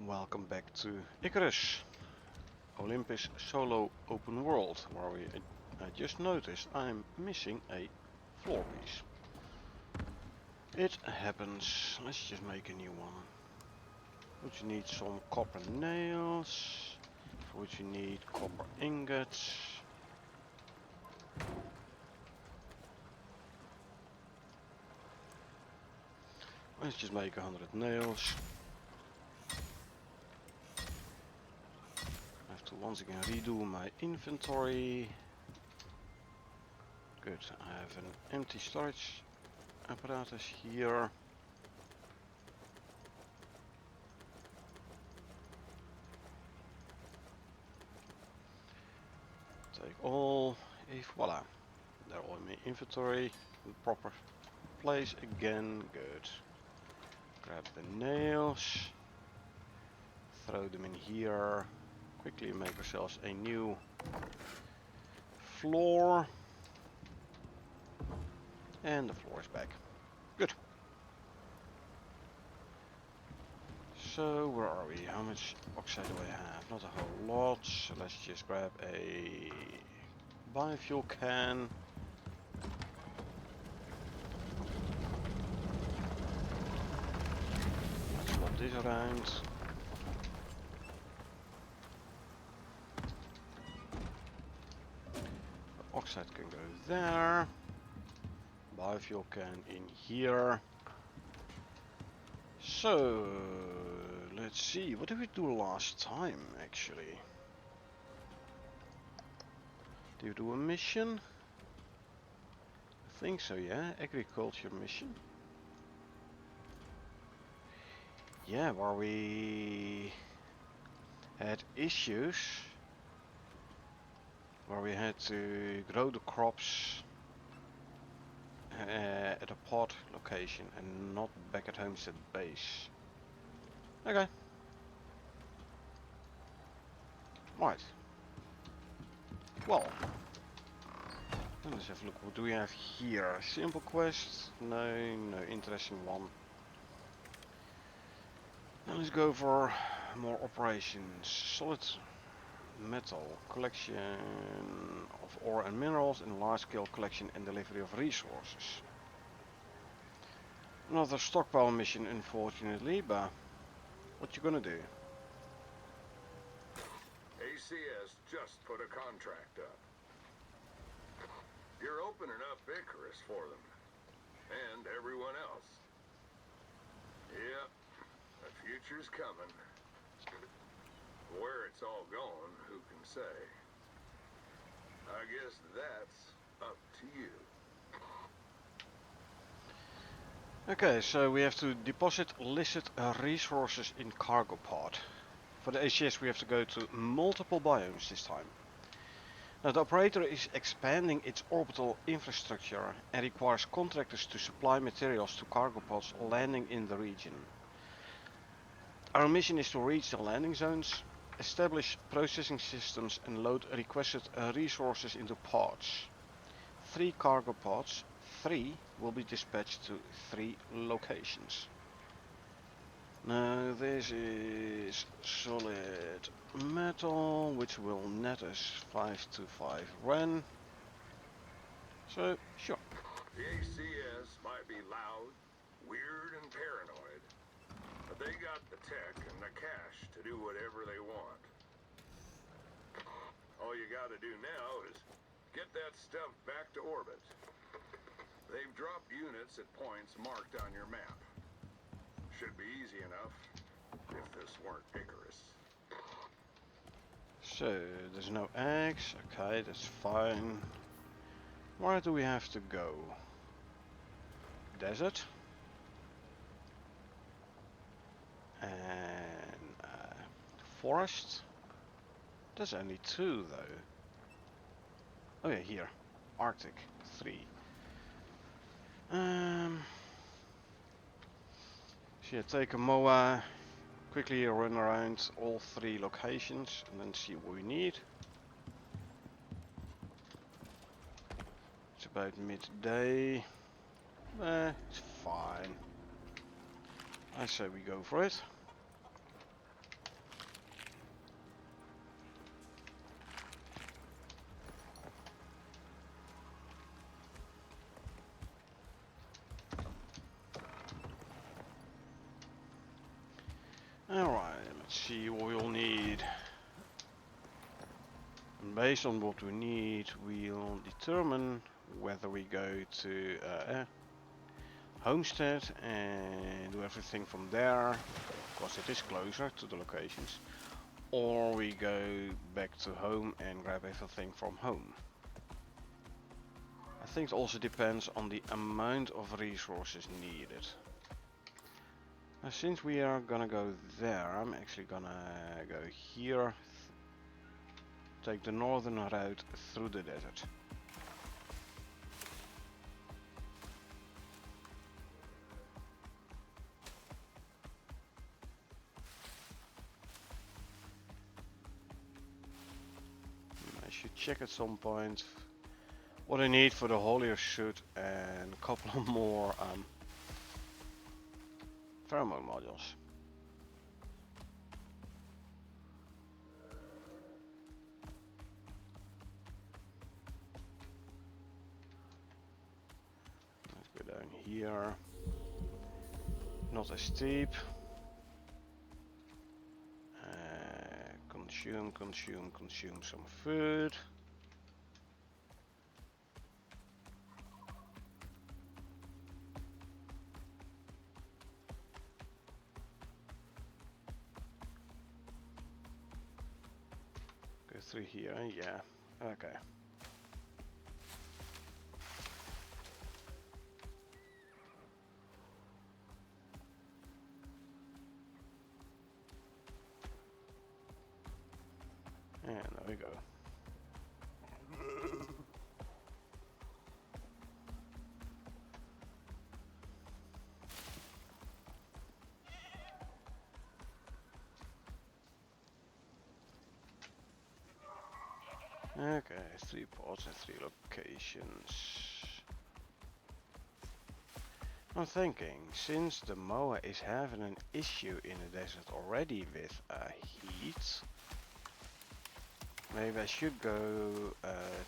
Welcome back to Icarus, Olympus solo open world, where I just noticed I'm missing a floor piece. It happens. Let's just make a new one. Would you need some copper nails? Would you need copper ingots? Let's just make 100 nails. I have to once again redo my inventory. Good, I have an empty storage apparatus here. Take all, voila, they're all in my inventory, in the proper place again, good. Grab the nails, throw them in here, quickly make ourselves a new floor, and the floor is back. Good. So where are we? How much oxide do I have? Not a whole lot, so let's just grab a biofuel can. Let's swap this around. The oxide can go there. Biofuel can in here. So let's see, what did we do last time actually? Did we do a mission? I think so, yeah, agriculture mission. Yeah, where we had issues, where we had to grow the crops at a pod location and not back at Homestead base. Okay. Right. Well, then let's have a look. What do we have here? Simple quest? No, no interesting one. Now let's go for more operations. Solid metal collection of ore and minerals and large-scale collection and delivery of resources. Another stockpile mission, unfortunately, but what you gonna do? ACS just put a contract up. You're opening up Icarus for them. And everyone else. Yep, the future's coming. Where it's all going, who can say? I guess that's up to you. Okay, so we have to deposit illicit resources in cargo pod. For the ACS we have to go to multiple biomes this time. Now the operator is expanding its orbital infrastructure and requires contractors to supply materials to cargo pods landing in the region. Our mission is to reach the landing zones, establish processing systems and load requested resources into pods. 3 cargo pods, 3 will be dispatched to 3 locations. Now this is solid metal, which will net us 5 to 5 Ren. So, sure. The ACS might be loud, weird, and paranoid, but they got the tech and the cash to do whatever they want. All you gotta do now is get that stuff back to orbit. They've dropped units at points marked on your map. Should be easy enough, if this weren't Icarus. So, there's no eggs, okay, that's fine. Where do we have to go? Desert. And forest. There's only 2 though. Oh yeah, here. Arctic 3. So yeah, take a MOA, quickly run around all 3 locations and then see what we need. It's about midday. It's fine. I say we go for it. Alright, let's see what we'll need. And based on what we need, we'll determine whether we go to Homestead and do everything from there, because it is closer to the locations, or we go back to home and grab everything from home. I think it also depends on the amount of resources needed. Now, since we are gonna go there, I'm actually gonna go here, take the northern route through the desert. I should check at some point what I need for the holier suit and a couple of more pheromone modules. Let's go down here. Not as steep. Consume some food. Go through here, yeah. Okay. And there we go. Okay, 3 pods and 3 locations. I'm thinking, since the Moa is having an issue in the desert already with heat, maybe I should go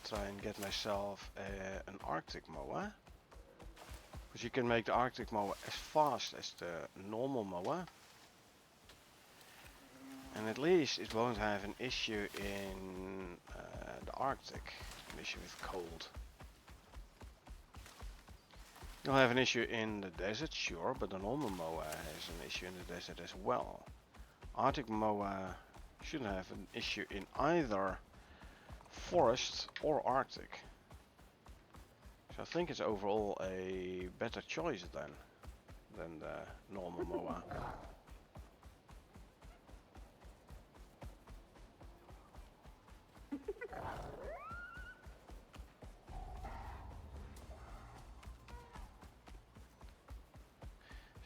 try and get myself an Arctic Moa. Because you can make the Arctic Moa as fast as the normal Moa. And at least it won't have an issue in the Arctic, an issue with cold. You'll have an issue in the desert, sure, but the normal Moa has an issue in the desert as well. Arctic Moa shouldn't have an issue in either forest or Arctic. So I think it's overall a better choice than the normal Moa.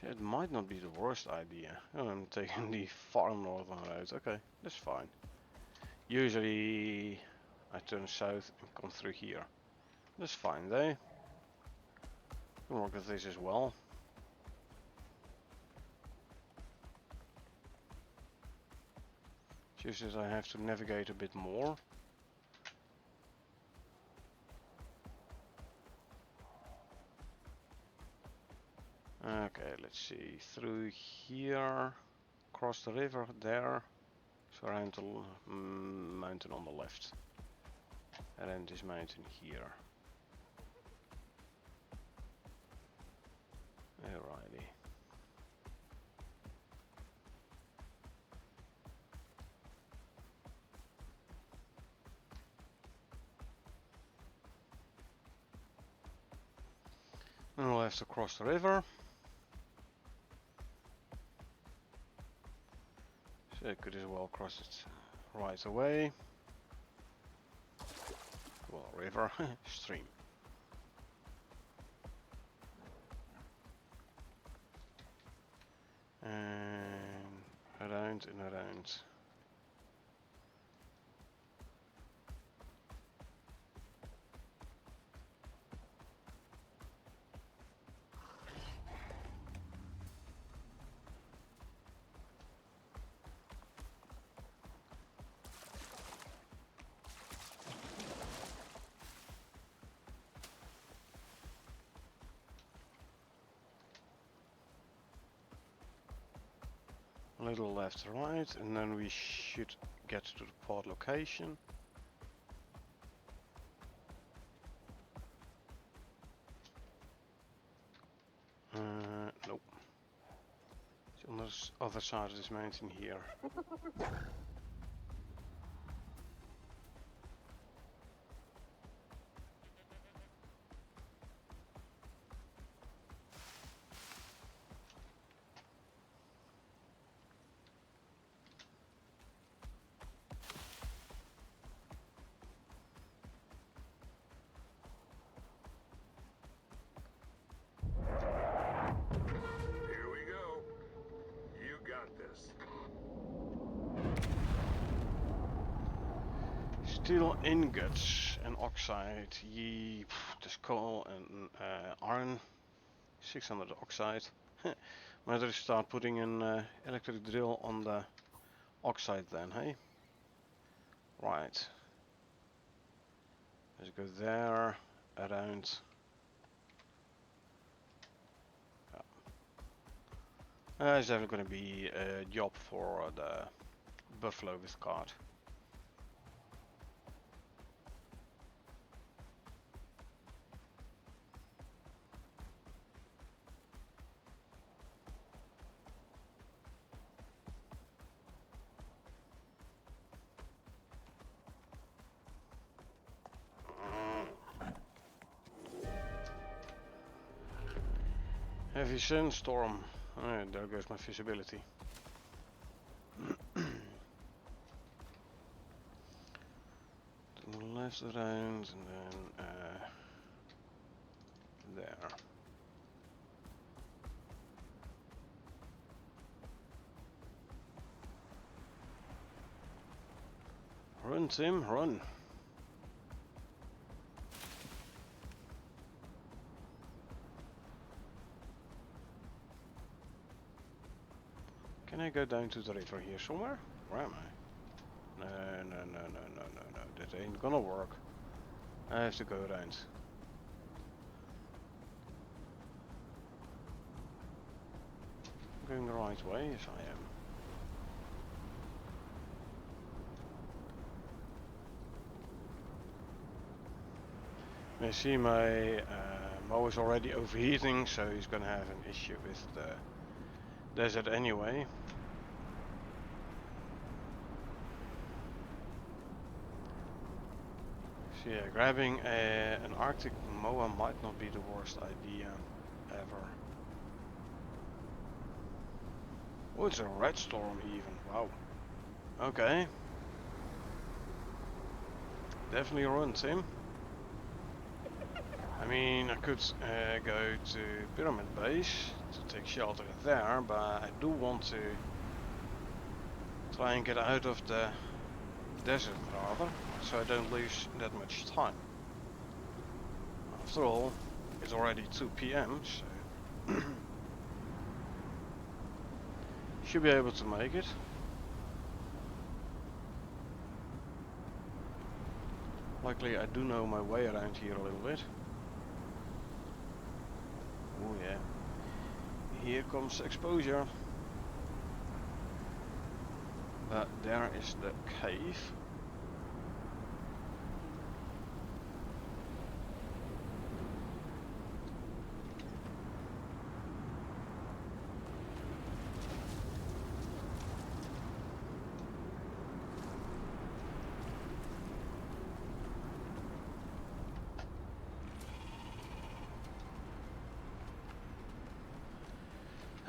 It might not be the worst idea. Oh, I'm taking the far northern road. Okay, that's fine. Usually I turn south and come through here. That's fine though. Can work with this as well. Just as I have to navigate a bit more. Okay, let's see. Through here, across the river there. So around the mountain on the left. And then this mountain here. Alrighty. And we'll have to cross the river. So I could as well cross it right away. Well, river, stream. And around and around. little left, right, and then we should get to the pod location. Nope. It's on the other side of this mountain here. Here we go. You got this. Steel ingots and oxide. The coal and iron. 600 oxide. Might as well start putting an electric drill on the oxide then, hey? Right. Let's go there, around. It's definitely going to be a job for the buffalo with cart. Heavy sandstorm. Alright, there goes my visibility. To the left around and then there. Run, Tim, run. Can I go down to the river here somewhere? Where am I? No. That ain't gonna work. I have to go around. Going the right way, yes I am. You see my mower is already overheating, so he's gonna have an issue with the desert anyway. So yeah, grabbing an Arctic mower might not be the worst idea ever. Oh, it's a red storm even, wow. Okay. Definitely run, Tim. I mean, I could go to Pyramid Base to take shelter there, but I do want to try and get out of the desert rather, so I don't lose that much time. After all, it's already 2 PM, so should be able to make it. Luckily I do know my way around here a little bit. Oh yeah. Here comes exposure. But there is the cave.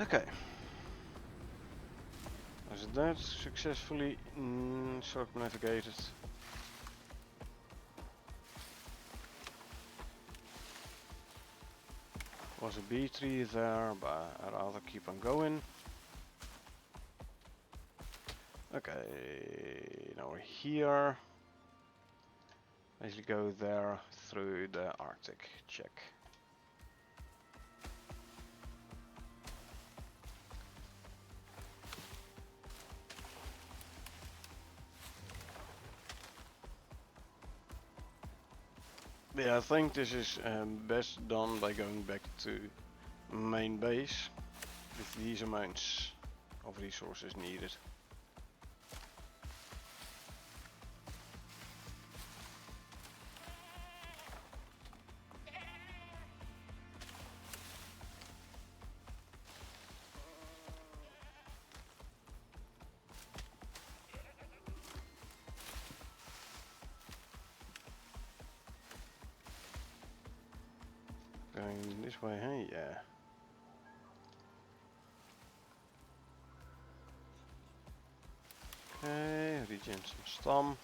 Okay. Is that successfully circumnavigated? Was a bee tree there, but I'd rather keep on going. Okay, now we're here. Basically go there through the Arctic. Check. Yeah, I think this is best done by going back to main base with these amounts. of resources needed. Going this way, hey, yeah. Okay, regen some stam.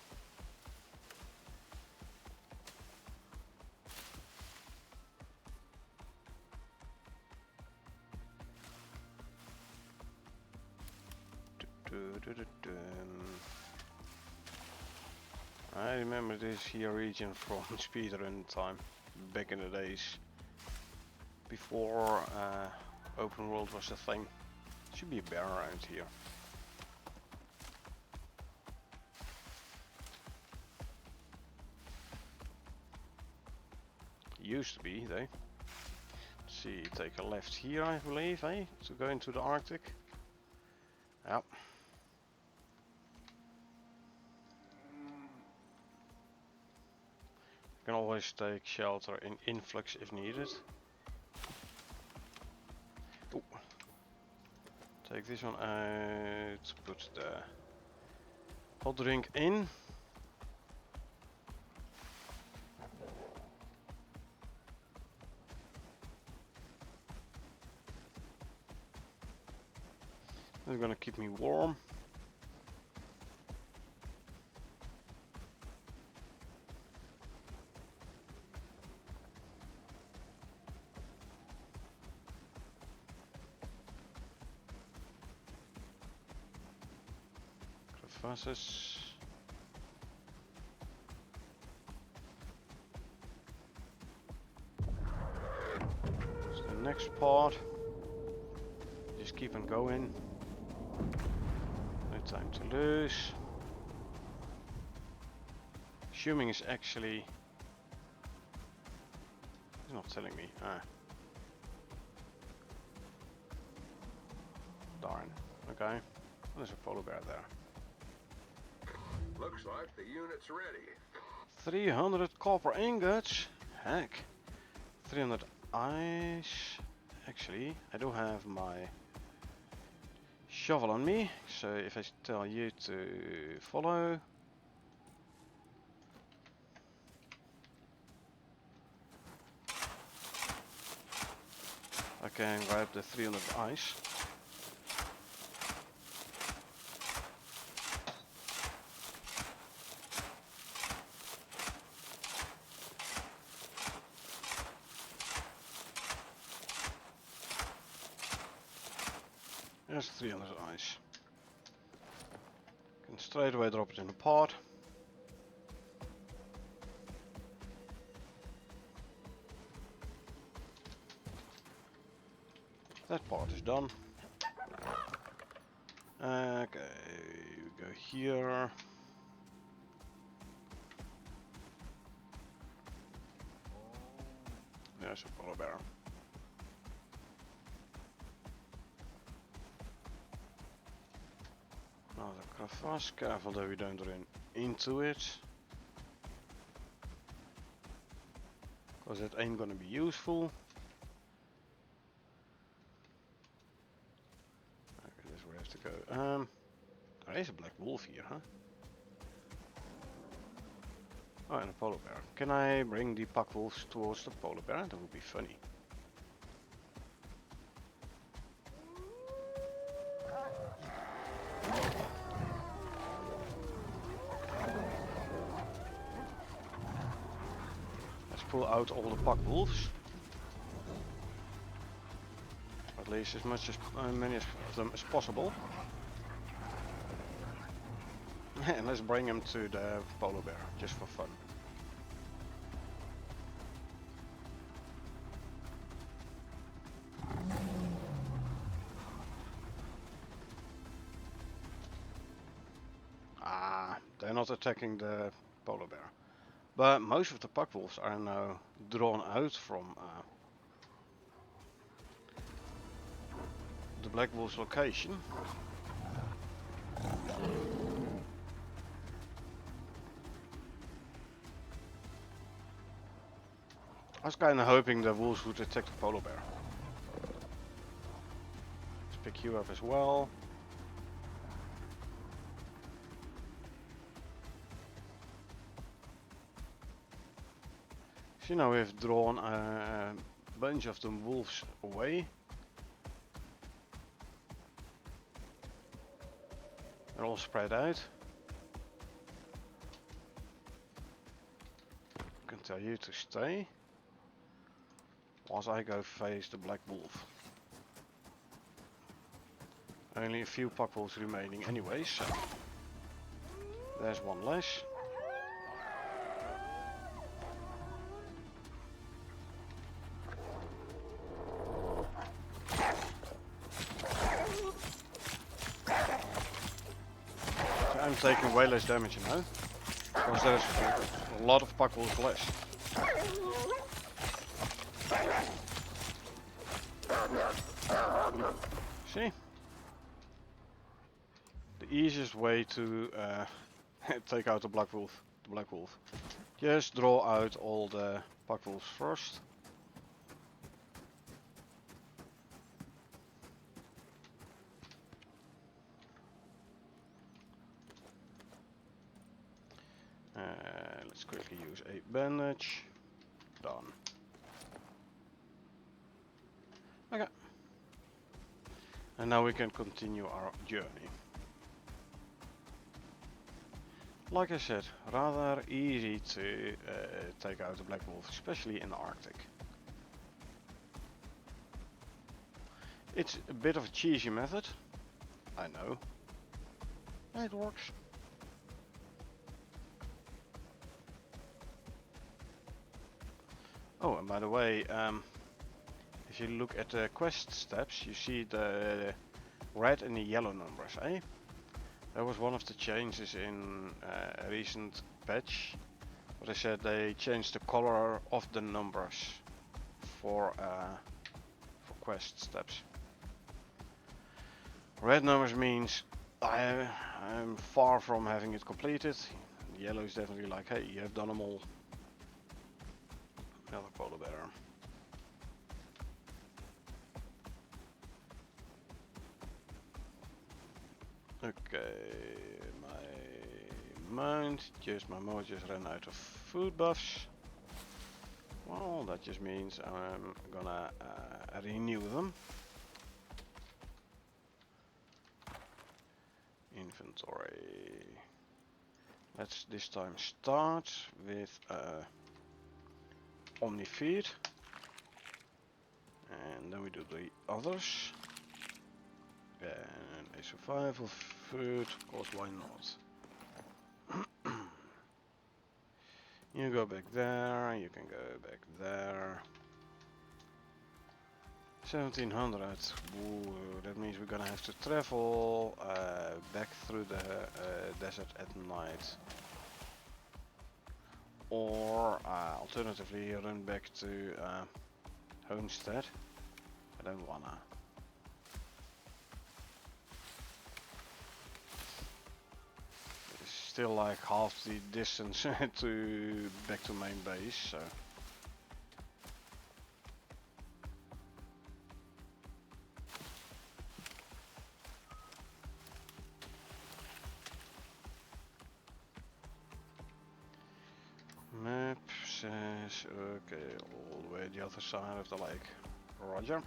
I remember this here region from speedrun time, back in the days, before open world was a thing. Should be a bear around here. Used to be, though. Let's see, take a left here, I believe, eh? To go into the Arctic. Yep. Can always take shelter in influx if needed. Ooh. Take this one out, put the hot drink in. That's gonna keep me warm. Crevasses. That's the next part. Just keep on going. No time to lose. Assuming is actually... It's not telling me. Ah. Darn. Okay. There's a polar bear there. Looks like the unit's ready. 300 copper ingots? Heck. 300 ice. Actually, I do have my shovel on me. So if I tell you to follow... I can grab the 300 ice. There's 300 ice. Can straight away drop it in the pot. That part is done. Okay, we go here. There's a polar bear. Another crevasse, careful that we don't run into it. Because it ain't gonna be useful. Okay, this is where I have to go. There is a black wolf here, huh? Oh, and a polar bear. Can I bring the pack wolves towards the polar bear? That would be funny. Let's pull out all the pack wolves. At least as much as many of them as possible. And let's bring them to the polar bear, just for fun. Ah, they're not attacking the polar bear. But most of the pack wolves are now drawn out from the Black Wolf's location. I was kinda hoping the wolves would attack the polar bear. Let's pick you up as well. So now we have drawn a bunch of the wolves away. They're all spread out. I can tell you to stay whilst I go face the black wolf. Only a few pack wolves remaining anyway, so there's one less. So I'm taking way less damage now, because there's a lot of pack wolves less. See? The easiest way to take out the black wolf. Just draw out all the pack wolves first. Let's quickly use a bandage. Done. Okay. And now we can continue our journey. Like I said, rather easy to take out the black wolf, especially in the Arctic. It's a bit of a cheesy method, I know. It works. Oh, and by the way, if you look at the quest steps, you see the red and the yellow numbers, eh? That was one of the changes in a recent patch. But they said they changed the color of the numbers for quest steps. Red numbers means I'm far from having it completed. Yellow is definitely like, hey, you have done them all. Another polar bear. Okay, my mount just ran out of food buffs. Well, that just means I'm gonna renew them. Inventory. Let's this time start with Omnifeed, and then we do the others. And a survival food, of course, why not? You go back there, you can go back there. 1700, ooh, that means we're gonna have to travel back through the desert at night. Or alternatively run back to Homestead. I don't wanna. It's still like half the distance to back to main base, so. Map says, okay, all the way the other side of the lake. Roger.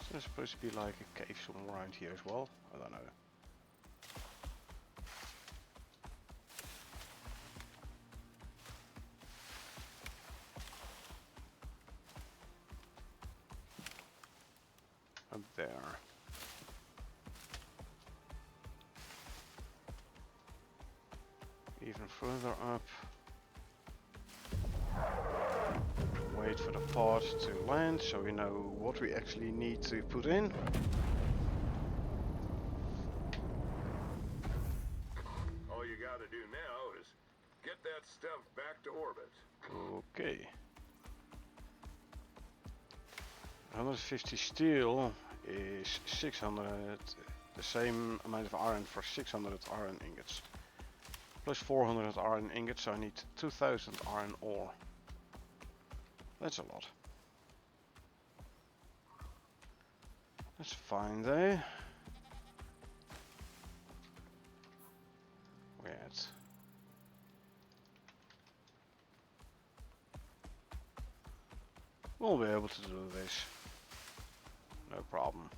Is there supposed to be like a cave somewhere around here as well? I don't know. Up there. Even further up. Wait for the pod to land so we know what we actually need to put in. All you gotta do now is get that stuff back to orbit. Okay. 150 steel is 600, the same amount of iron for 600 iron ingots. Plus 400 iron ingots, so I need 2000 iron ore. That's a lot. That's fine though. We're at we'll be able to do this. No problem.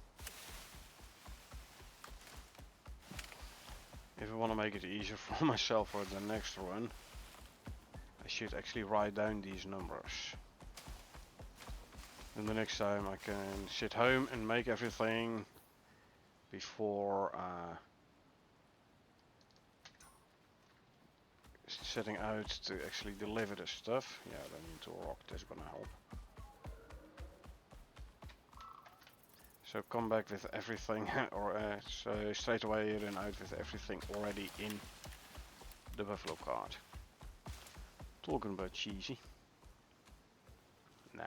If I want to make it easier for myself for the next run, I should actually write down these numbers. And the next time I can sit home and make everything before setting out to actually deliver the stuff. Yeah, I don't need to rock, that's gonna help. So come back with everything, or so straight away then out with everything already in the buffalo cart. Talking about cheesy. Nah,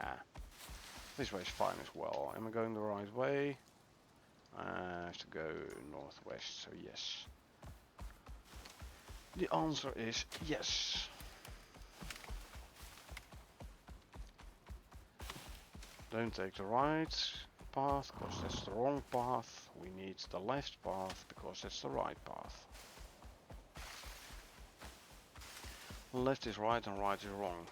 this way is fine as well. Am I going the right way? I have to go northwest, so yes. The answer is yes. Don't take the right path, because that's the wrong path. We need the left path, because that's the right path. Left is right and right is wrong.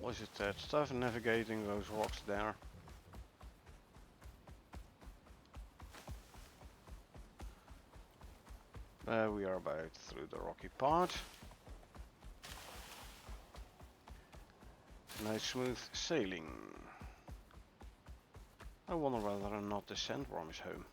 Was it that stuff navigating those rocks there? We are about through the rocky part. Nice smooth sailing. I wonder whether or not the sandworm is home.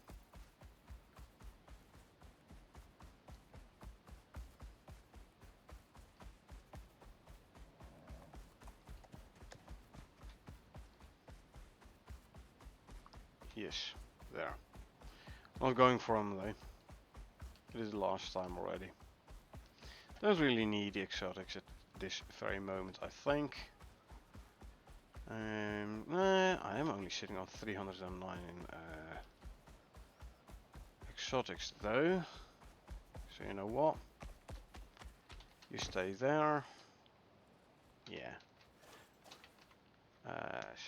Yes, there. Not going for him though. It is the last time already. Don't really need the exotics at this very moment, I think. I am only sitting on 309 in exotics though. So you know what? You stay there. Yeah.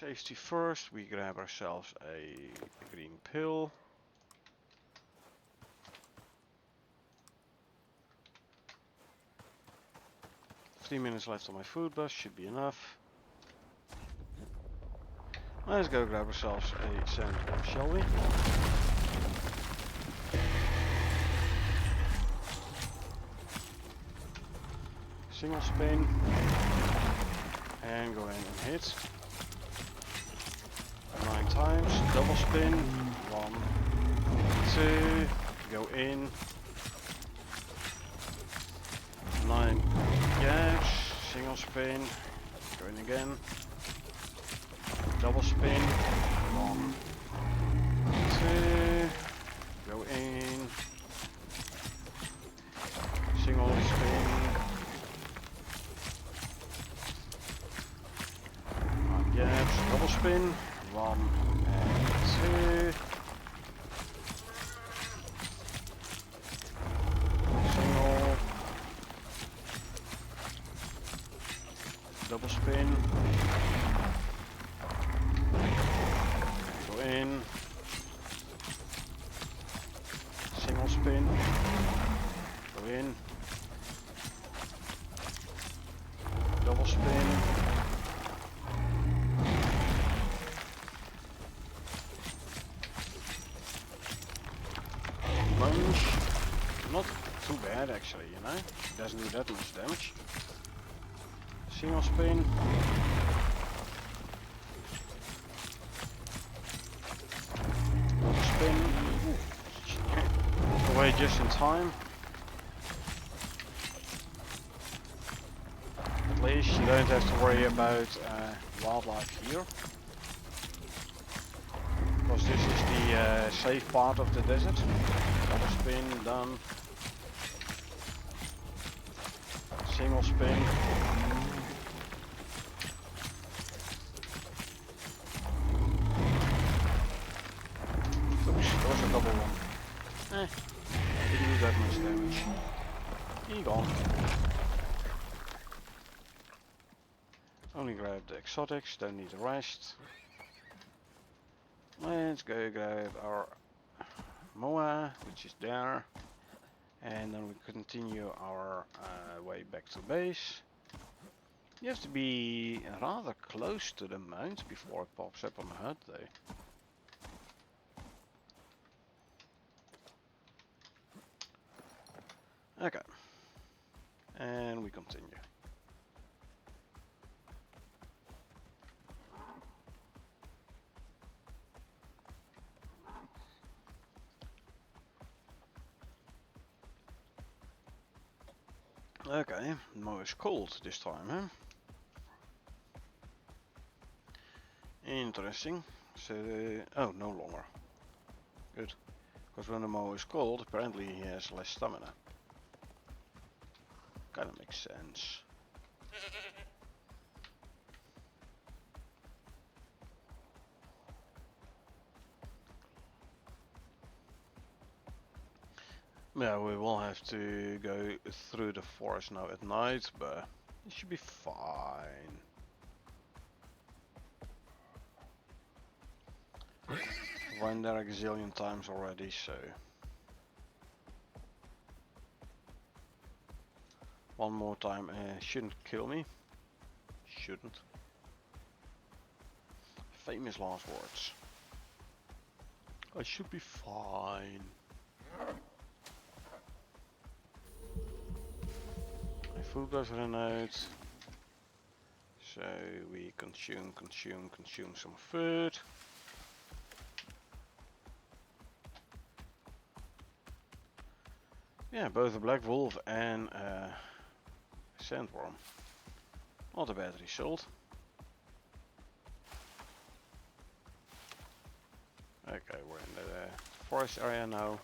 Safety first. We grab ourselves a green pill. Three minutes left on my food bus, should be enough. Let's go grab ourselves a sandworm, shall we? Single spin. And go in and hit. 9 times. Double spin. 1, 2. Go in. 9 gaps. Single spin. Go in again. Double spin. 1, 2. Go in. Single spin. 9 gaps. Double spin. 1 and 2. Single. Double spin. Go in. Single spin. Go in. Double spin. Lunge. Not too bad actually, you know. It doesn't do that much damage. Single spin. just in time. At least you don't have to worry about wildlife here. Because this is the safe part of the desert. Double spin, done. Single spin. Oops, there was a double one. Didn't do that much damage. He gone. Only grab the exotics, don't need the rest. Let's go grab our Moa, which is there. And then we continue our way back to base. You have to be rather close to the mount before it pops up on the HUD though. Okay. And we continue. Okay, Mo is cold this time, huh? Interesting. So, oh, no longer. Good. Because when the Mo is cold, apparently he has less stamina. Kinda makes sense. Yeah, we will have to go through the forest now at night, but it should be fine. Run there a gazillion times already, so... One more time, shouldn't kill me. Shouldn't. Famous last words. I should be fine. My food does run out. So we consume some food. Yeah, both a black wolf and a sandworm. Not a bad result. Okay, we're in the forest area now.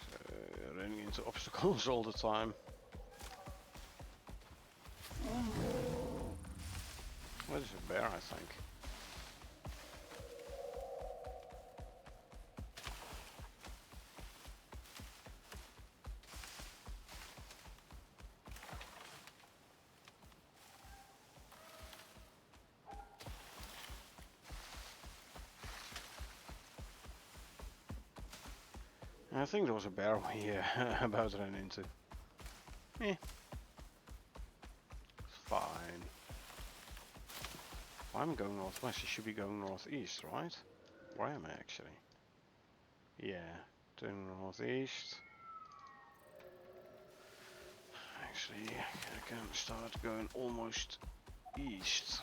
So, running into obstacles all the time. What is a bear, I think? I think there was a bear we about to run into. Eh. It's fine. If I'm going northwest, I should be going northeast, right? Where am I actually? Yeah, turn northeast. Actually, I can start going almost east.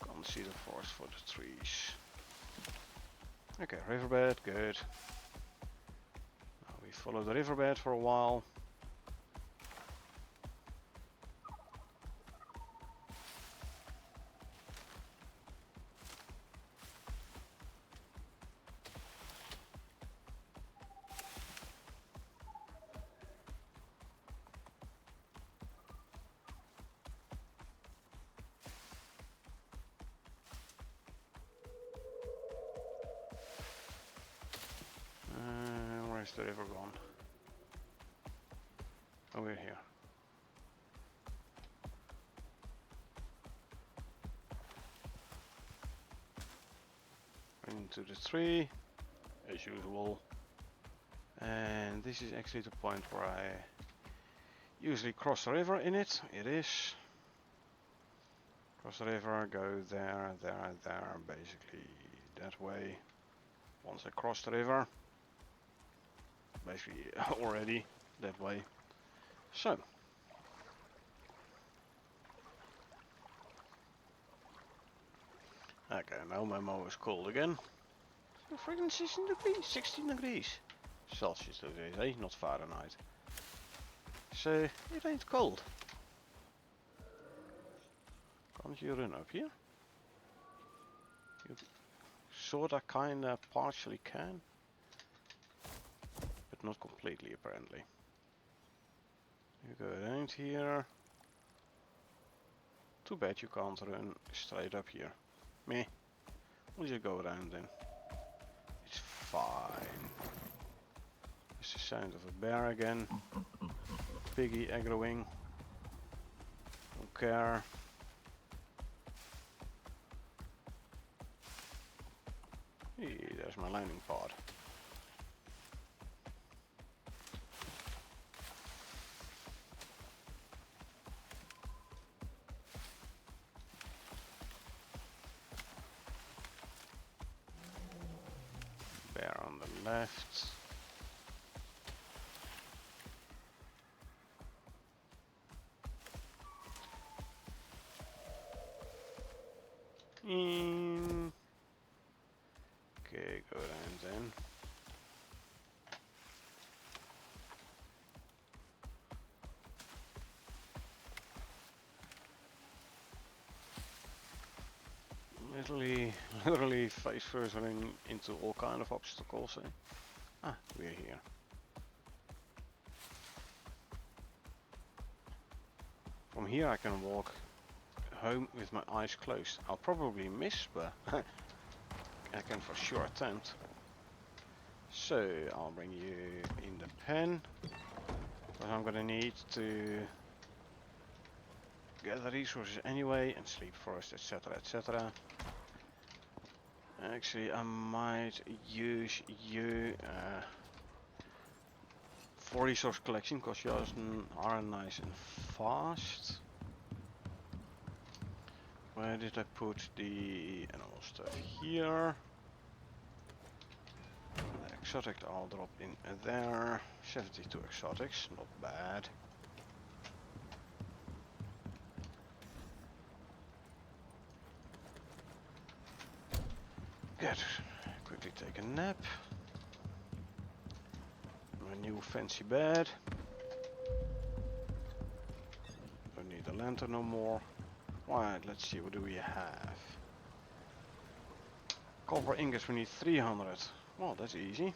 Can't see the forest for the trees. Okay, riverbed, good. Now we follow the riverbed for a while. Where's the river gone? Oh, we're here. into the tree, as usual. And this is actually the point where I usually cross the river in it. It is. Cross the river, go there, there, basically that way. Once I cross the river, basically already that way. So. Okay, now my mower is cold again. Freaking 16 degrees, 16 degrees. Celsius degrees, eh? Not Fahrenheit. So, it ain't cold. Can't you run up here? You sorta, kinda, partially can. But not completely, apparently. You go around here. Too bad you can't run straight up here. Meh. We'll just go around then. It's fine. It's the sound of a bear again. Piggy aggroing. Don't care. Hey, there's my landing pod. Bear on the left. Okay, go around then. Literally face first running into all kind of obstacles. Eh? Ah, we're here. From here I can walk home with my eyes closed. I'll probably miss, but I can for sure attempt. So I'll bring you in the pen, because I'm gonna need to gather resources anyway and sleep first, etc, etc. Actually, I might use you for resource collection, because yours are nice and fast. Where did I put the animal stuff? Here. The exotic I'll drop in there. 72 exotics, not bad. Good. Quickly take a nap. My new fancy bed. Don't need a lantern no more. Right, let's see, what do we have? Copper ingots, we need 300. Well, that's easy.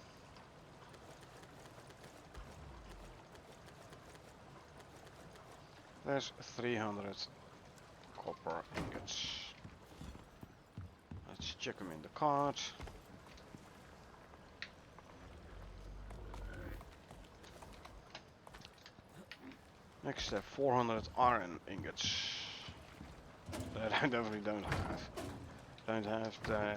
There's 300 copper ingots. Let's check them in the cart. Next step, 400 iron ingots. That I definitely don't have. Don't have the...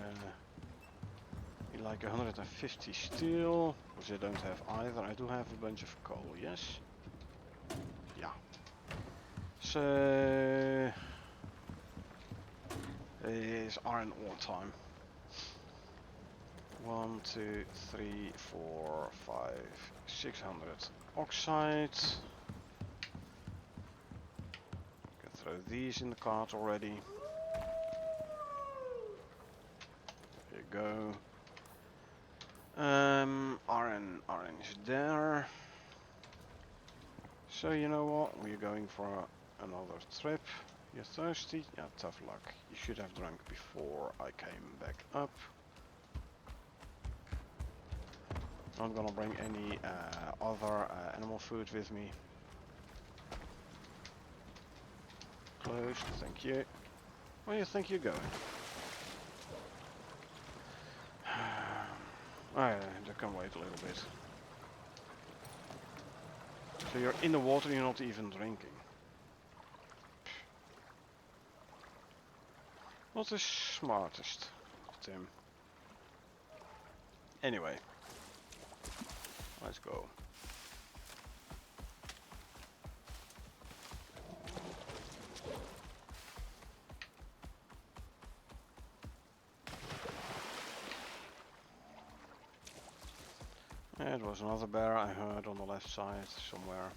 like 150 steel, which I don't have either. I do have a bunch of coal, yes. Yeah. So... it is iron ore time. 1, 2, 3, 4, 5, 600 oxide. Can throw these in the cart already. There you go. Iron is there. So you know what? We're going for another trip. You're thirsty? Yeah, tough luck. You should have drunk before I came back up. Not gonna bring any other animal food with me. Closed, thank you. Where do you think you're going? I can wait a little bit. So you're in the water, you're not even drinking. Not the smartest, Tim. Anyway, let's go. It was another bear I heard on the left side somewhere.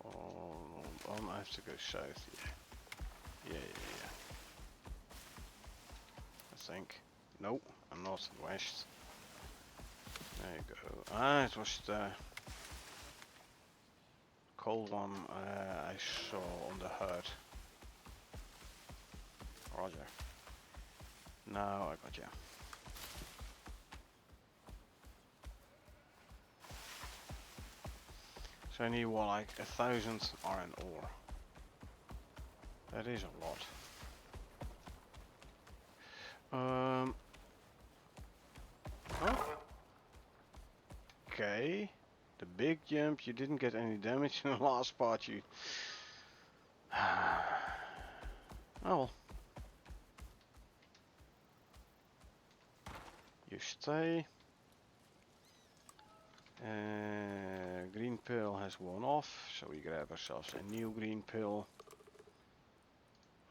Oh, I have to go south. Yeah. I think. Nope, I'm north and west. There you go. Ah, it was the cold one I saw on the herd. Roger. Now I got you. So I need what, like 1,000 iron ore. That is a lot. Oh. Okay. The big jump, you didn't get any damage in the last part. You. Oh. You stay. Green pill has worn off, so we grab ourselves a new green pill.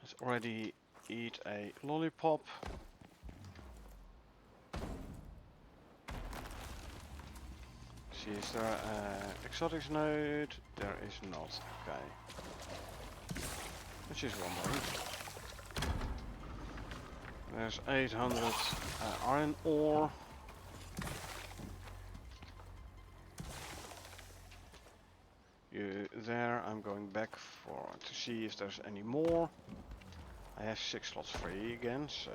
Let's already eat a lollipop. See, is there an exotics node? There is not. Okay. Which is wondering. There's 800 iron ore. There, I'm going back to see if there's any more. I have 6 slots free again, so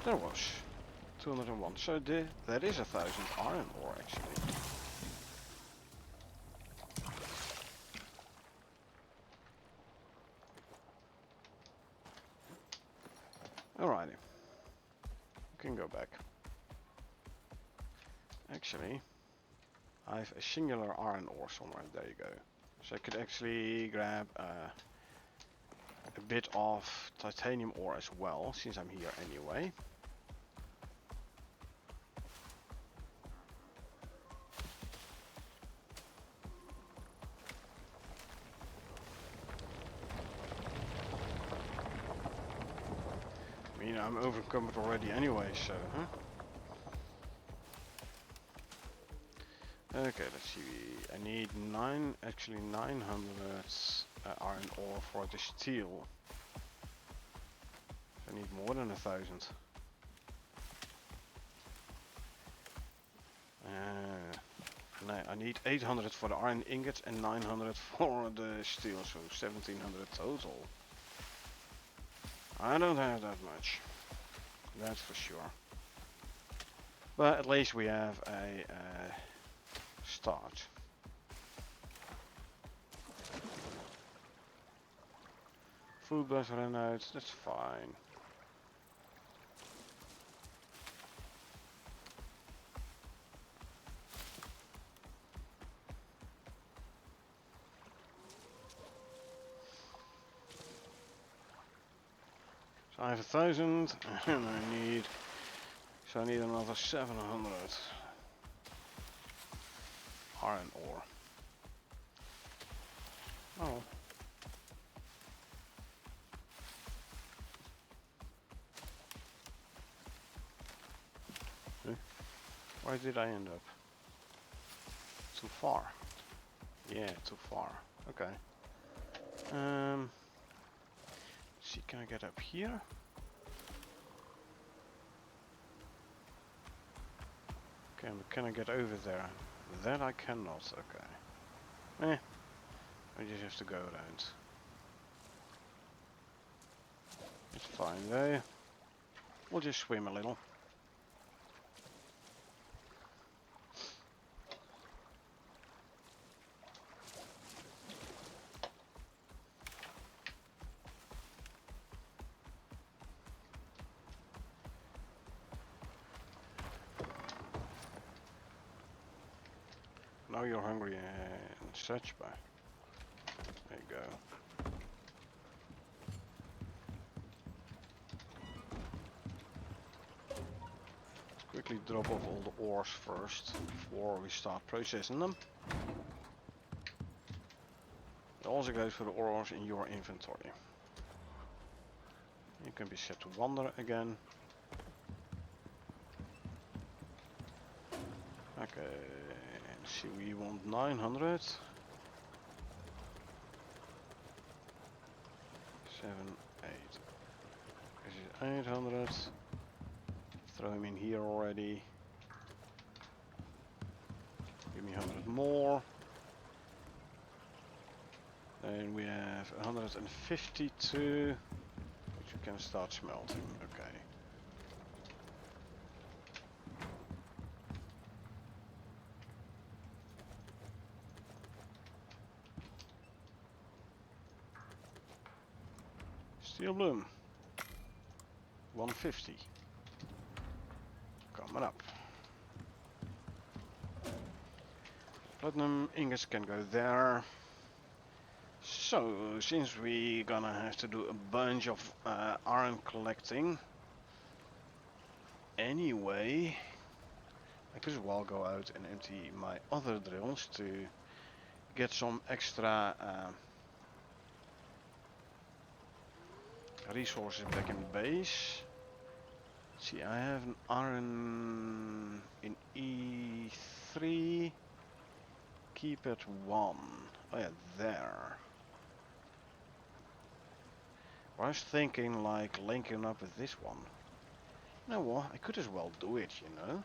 there was 201. So that is 1,000 iron ore actually. Alrighty, we can go back. Actually, I have a singular iron ore somewhere. There you go. So I could actually grab a bit of titanium ore as well, since I'm here anyway. I mean, I'm overcommitted already anyway, so, huh? Okay, let's see. I need 900 iron ore for the steel. I need more than 1,000. No, I need 800 for the iron ingots and 900 for the steel, so 1,700 total. I don't have that much, that's for sure. But at least we have a start. Food bus ran out, that's fine. So I have 1,000 and I need another 700 iron ore. Oh. Where did I end up? Too far. Yeah, too far. Okay. Let's see, can I get up here? Can I get over there? That I cannot, okay. I just have to go around. It's fine though. We'll just swim a little. Now you're hungry and such, but there you go. Let's quickly drop off all the ores first before we start processing them. It also goes for the ores in your inventory. You can be set to wander again. Okay, let's see, we want 900. 7, 8. This is 800. Throw him in here already. Give me 100 more. Then we have 152, which we can start smelting. Okay. Steel bloom. 150. Coming up. Platinum ingots can go there. So, since we gonna have to do a bunch of iron collecting anyway, I could as well go out and empty my other drills to get some extra resources back in the base. See, I have an iron in E3. Keep it 1. Oh yeah, there. I was thinking like linking up with this one. You know what, I could as well do it, you know.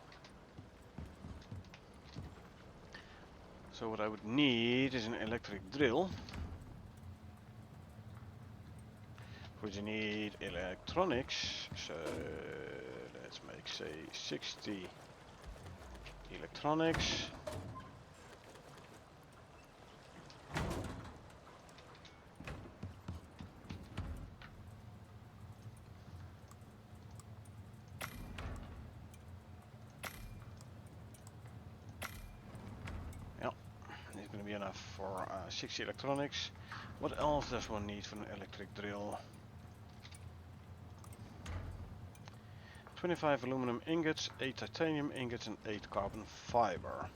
So what I would need is an electric drill. Which you need electronics. So let's make say 60 electronics. It's going to be enough for 60 electronics. What else does one need for an electric drill? 25 aluminum ingots, 8 titanium ingots and 8 carbon fiber.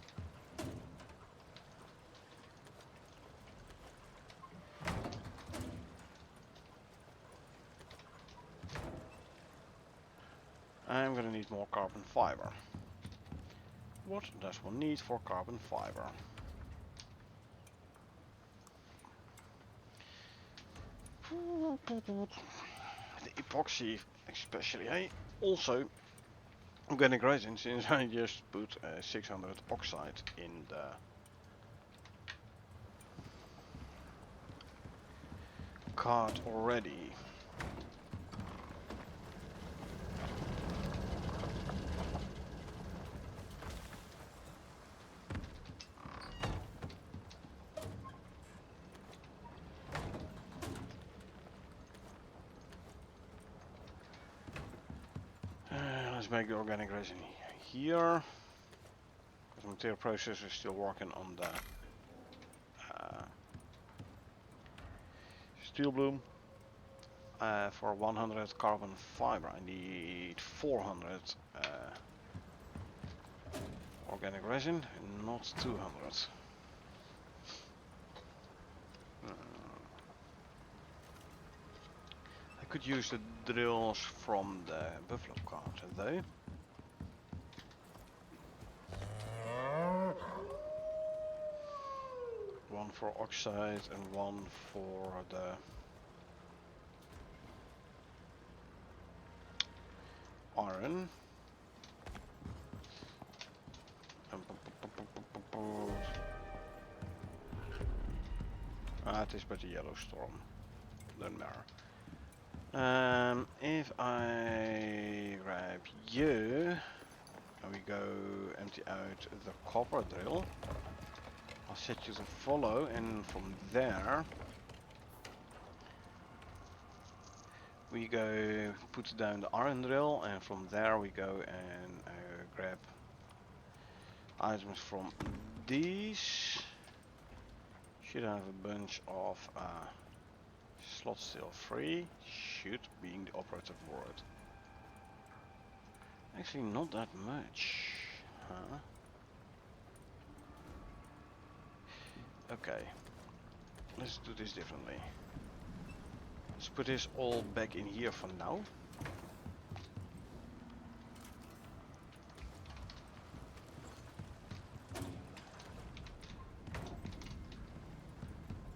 I'm going to need more carbon fiber. What does one need for carbon fiber? The epoxy especially, eh? Also, organic resin, since I just put 600 oxide in the cart already. Let's make the organic resin here. Because material processor is still working on the steel bloom. For 100 carbon fiber I need 400 organic resin, not 200. I could use the drills from the buffalo cart though. One for oxide and one for the iron. Het is but a yellow storm. Doesn't matter. If I grab you and we go empty out the copper drill, I'll set you to follow, and from there we go put down the iron drill, and from there we go and grab items from these should have a bunch of slots still free. Should being the operative word. Actually, not that much. Huh? Okay. Let's do this differently. Let's put this all back in here for now.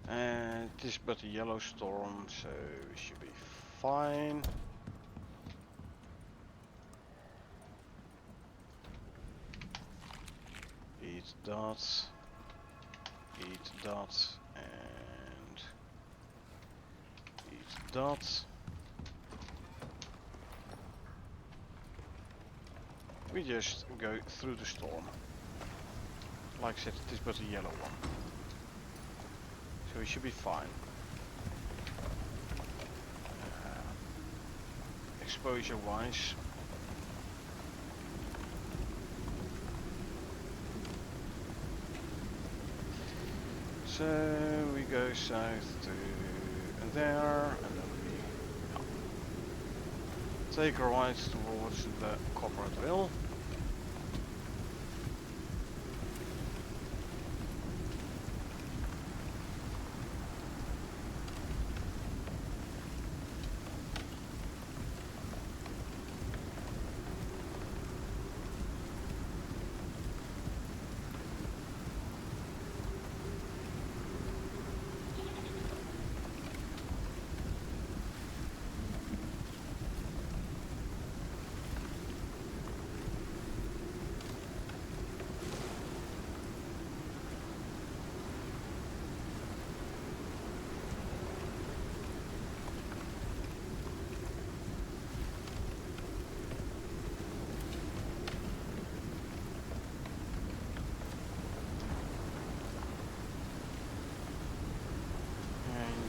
And it is but a yellow storm, so we should be fine. Eat that. Eat that. And eat that. We just go through the storm. Like I said, it is but a yellow one. So we should be fine. Exposure wise. So we go south to there and then we take a right towards the copper drill.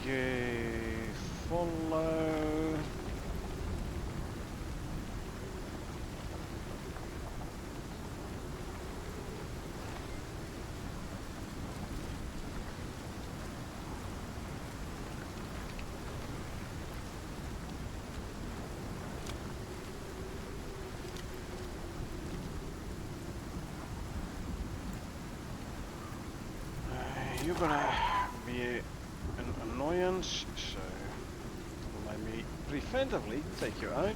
You follow. You're gonna be an annoyance, so let me preventively take you out.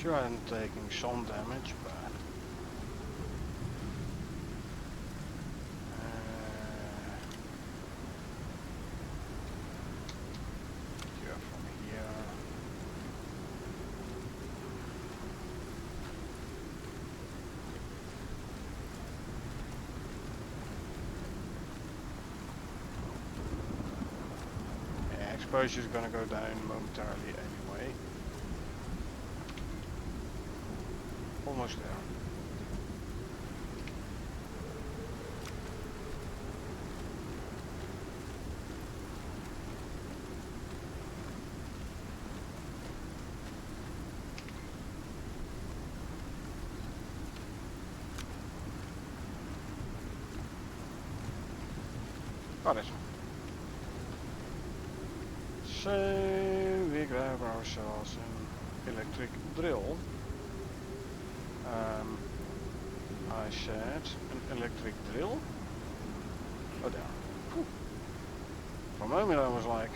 Sure, I'm taking some damage, but yeah, from here. Yeah, exposure is gonna go down momentarily anyway. Almost there. Got it. So we grab ourselves an electric drill. I said an electric drill. Oh, there. Whew. For a moment I was like,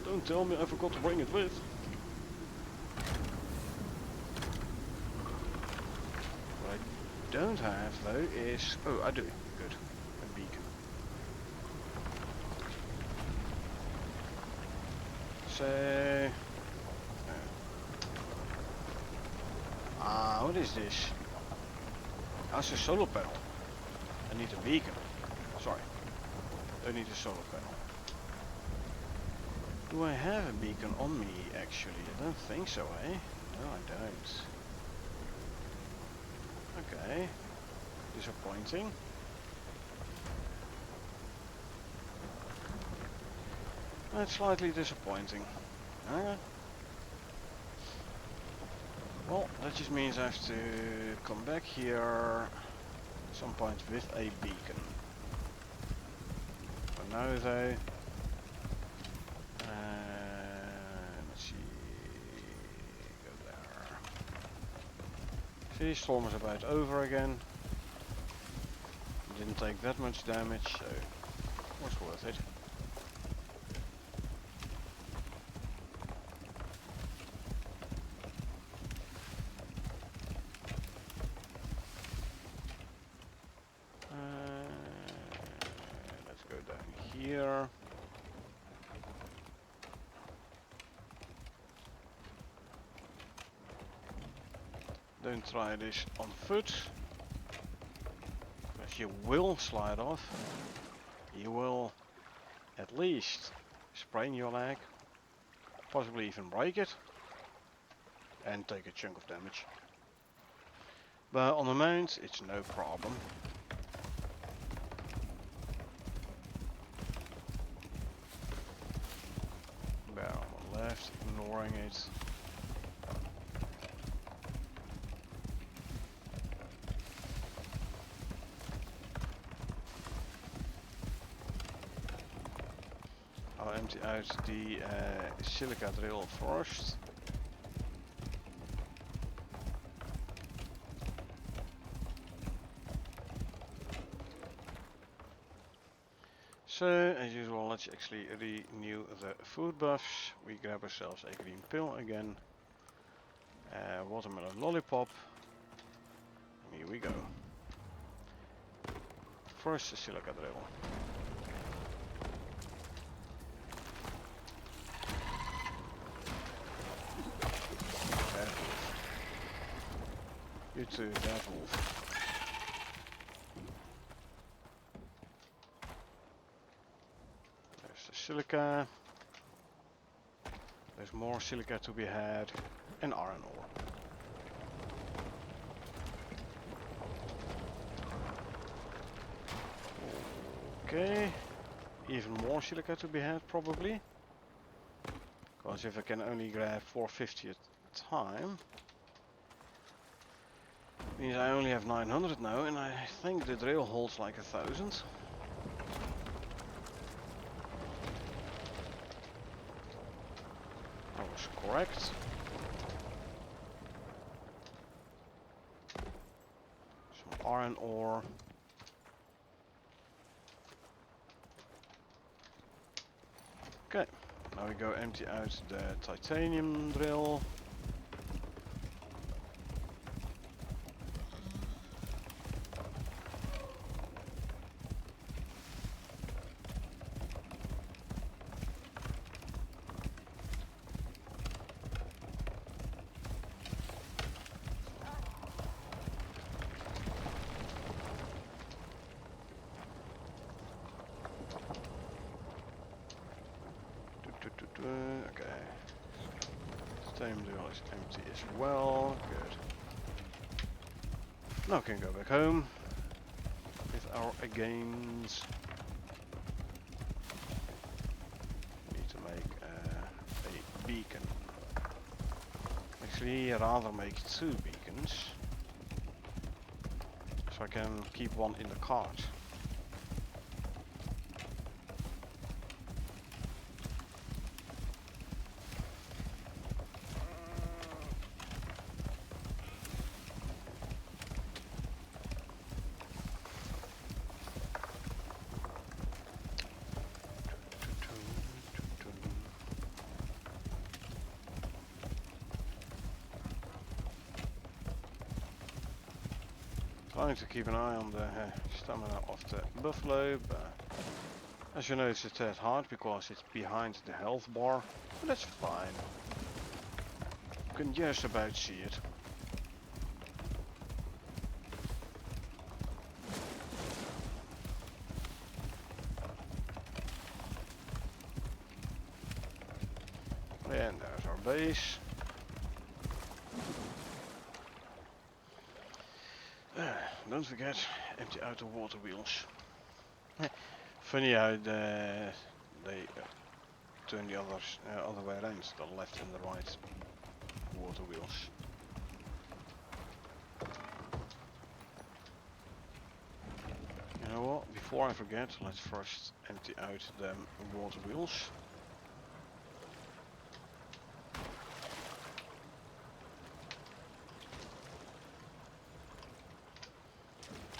don't tell me I forgot to bring it with. What I don't have though is... Oh, I do. Good. A beacon. So... what is this? That's a solar panel. I need a beacon. Sorry. I need a solar panel. Do I have a beacon on me actually? I don't think so, eh? No, I don't. Okay. Disappointing. That's slightly disappointing. Alright. Well, that just means I have to come back here at some point with a beacon. For now though, let's see, go there. See, storm is about over again. Didn't take that much damage, so it was worth it. Let's go down here. Don't try this on foot, because you will slide off. You will at least sprain your leg, possibly even break it, and take a chunk of damage. But on the mount, it's no problem. Barrel on the left, ignoring it. I'll empty out the silica drill first. So, as usual, let's actually renew the food buffs. We grab ourselves a green pill again. Watermelon lollipop. And here we go. First the silica drill. Dead wolf. You too, dead wolf. Silica. There's more silica to be had, and iron ore. Okay, even more silica to be had probably, because if I can only grab 450 at a time, means I only have 900 now, and I think the drill holds like 1000. Correct. Some iron ore. Okay, now we go empty out the titanium drill. Okay. Titanium drill is empty as well. Good. Now we can go back home with our gains. Need to make a beacon. Actually, I'd rather make 2 beacons, so I can keep one in the cart. trying to keep an eye on the stamina of the buffalo, but as you know it's a tad hard because it's behind the health bar, but that's fine. You can just about see it. And there's our base. Don't forget, empty out the water wheels. Funny how they turn the other way around, the left and the right water wheels. You know what? Before I forget, let's first empty out the water wheels.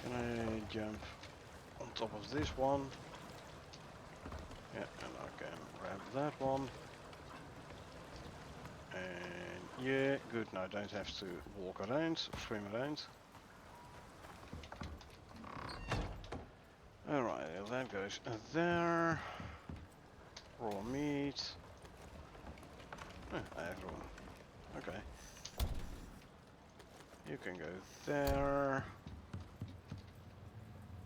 Can I jump on top of this one? Yeah, and I can grab that one. And yeah, good. Now I don't have to walk around or swim around. Alright, that goes there. Raw meat. I have room. Okay. You can go there.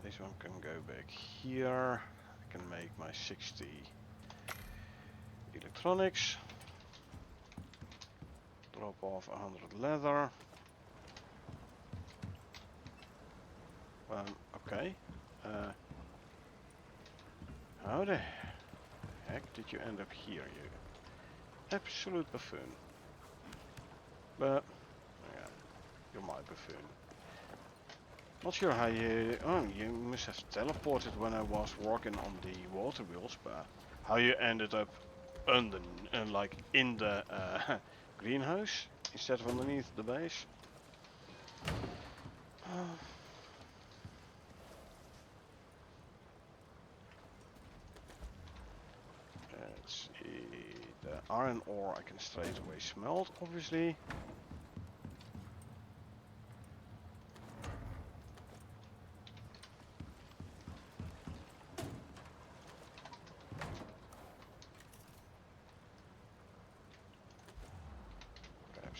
This one can go back here. I can make my 60 electronics. Drop off 100 leather. Okay. How the heck did you end up here, you absolute buffoon? But yeah, you're my buffoon. Not sure how you... Oh, you must have teleported when I was working on the water wheels, but how you ended up under, like in the greenhouse instead of underneath the base. Let's see, the iron ore I can straight away smelt, obviously.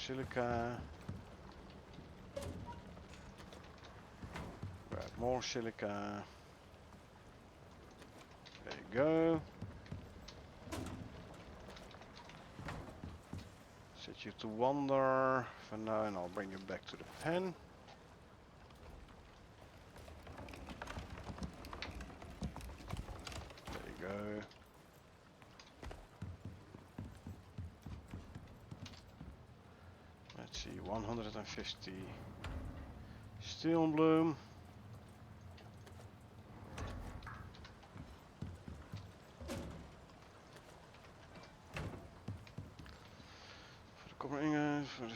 Silica. Grab more silica. There you go. Set you to wander for now and I'll bring you back to the pen. There you go. Let's see, 150 steel bloom. For the copper ingot, for the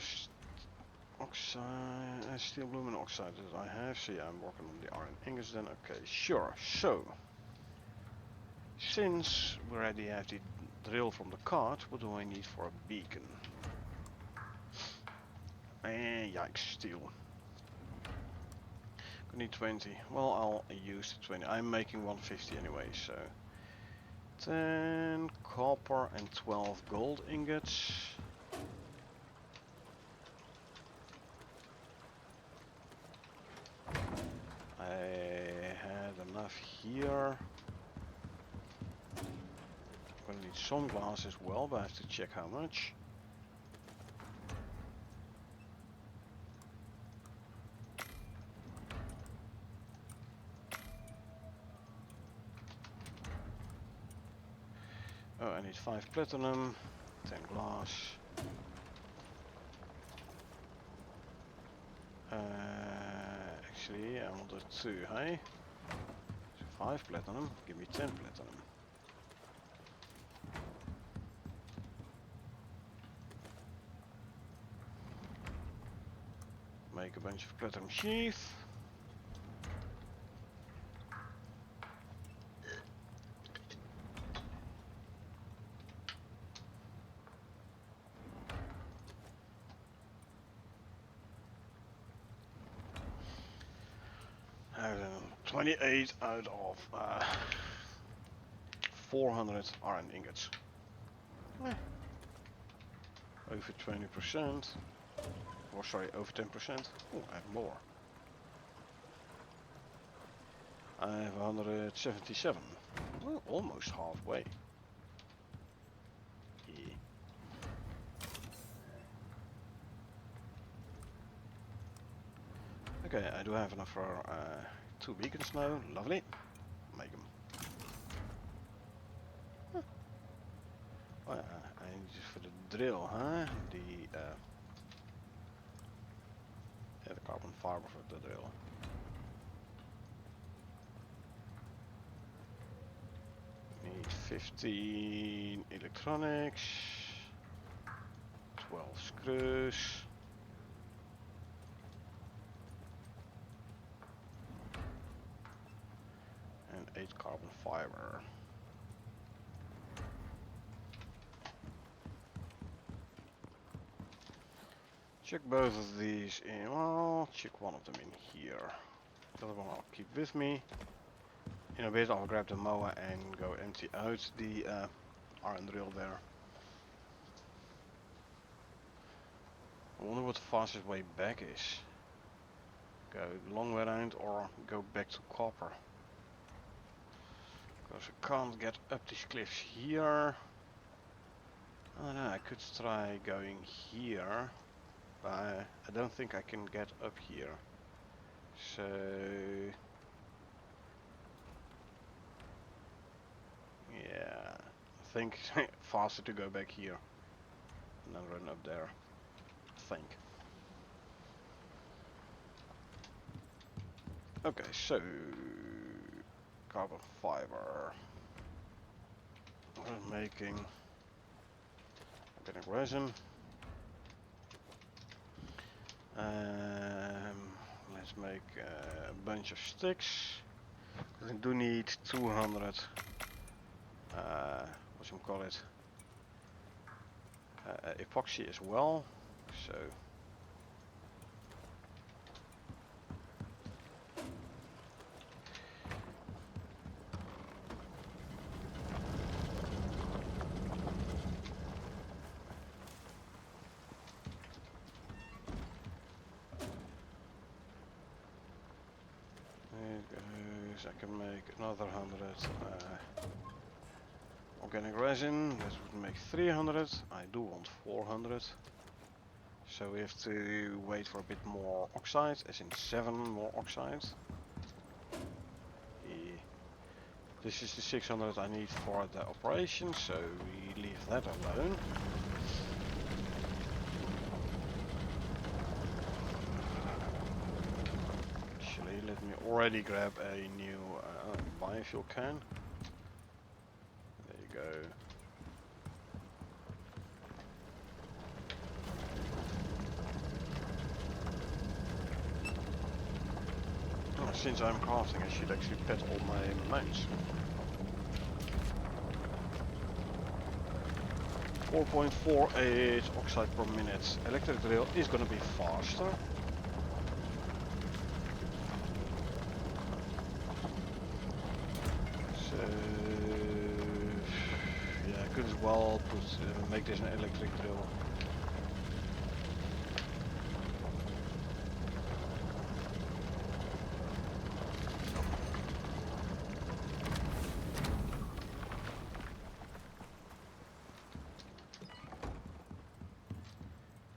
oxide, steel bloom and oxide that I have. So yeah, I'm working on the iron ingots then. Okay, sure. So, since we already have the drill from the cart, what do I need for a beacon? And yikes, steel. I need 20. Well, I'll use the 20. I'm making 150 anyway, so 10 copper and 12 gold ingots. I had enough here. I'm gonna need some glass as well, but I have to check how much. Oh, I need 5 platinum, 10 glass. Actually, I wanted 2, hey? So 5 platinum, give me 10 platinum. Make a bunch of platinum sheath. 28 out of 400 iron ingots. Eh, over 20%. Or sorry, over 10%. Oh, I have more. I have 177. Well, almost halfway. Yeah. Okay, I do have enough for 2 beacons now. Lovely. Make them. Huh. Oh, I need this for the drill, huh? Yeah, the carbon fiber for the drill. Need 15 electronics, 12 screws. And 8 carbon fiber. Check both of these in. Well, check one of them in here. The other one I'll keep with me. In a bit I'll grab the mower and go empty out the iron drill there. I wonder what the fastest way back is. Go the long way around or go back to copper. Because I can't get up these cliffs here. I don't know, I could try going here. But I don't think I can get up here. So yeah, I think faster to go back here and then run up there. I think. Okay, so carbon fiber. We're making organic resin. Let's make a bunch of sticks. I do need 200. What you call it? Epoxy as well. So. I can make another 100 organic resin. That would make 300. I do want 400. So we have to wait for a bit more oxide, as in 7 more oxide. This is the 600 I need for the operation, so we leave that alone. Actually, let me already grab a new biofuel can. There you go. Since I'm crafting, I should actually pet all my mines. 4.48 oxide per minute. Electric drill is gonna be faster. So yeah, I could as well put make this an electric drill.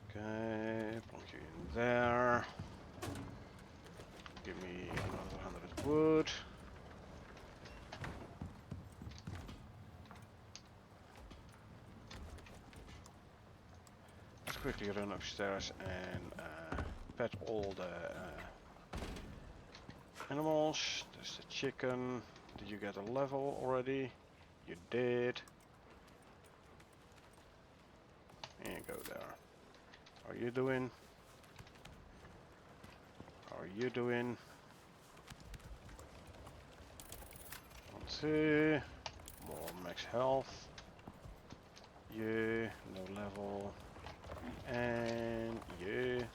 Okay, plonk you in there. Give me another 100 wood. Let's quickly run upstairs and pet all the animals. There's the chicken. Did you get a level already? You did. And go there. How are you doing? How are you doing? 1, 2. More max health. You, no level. And you.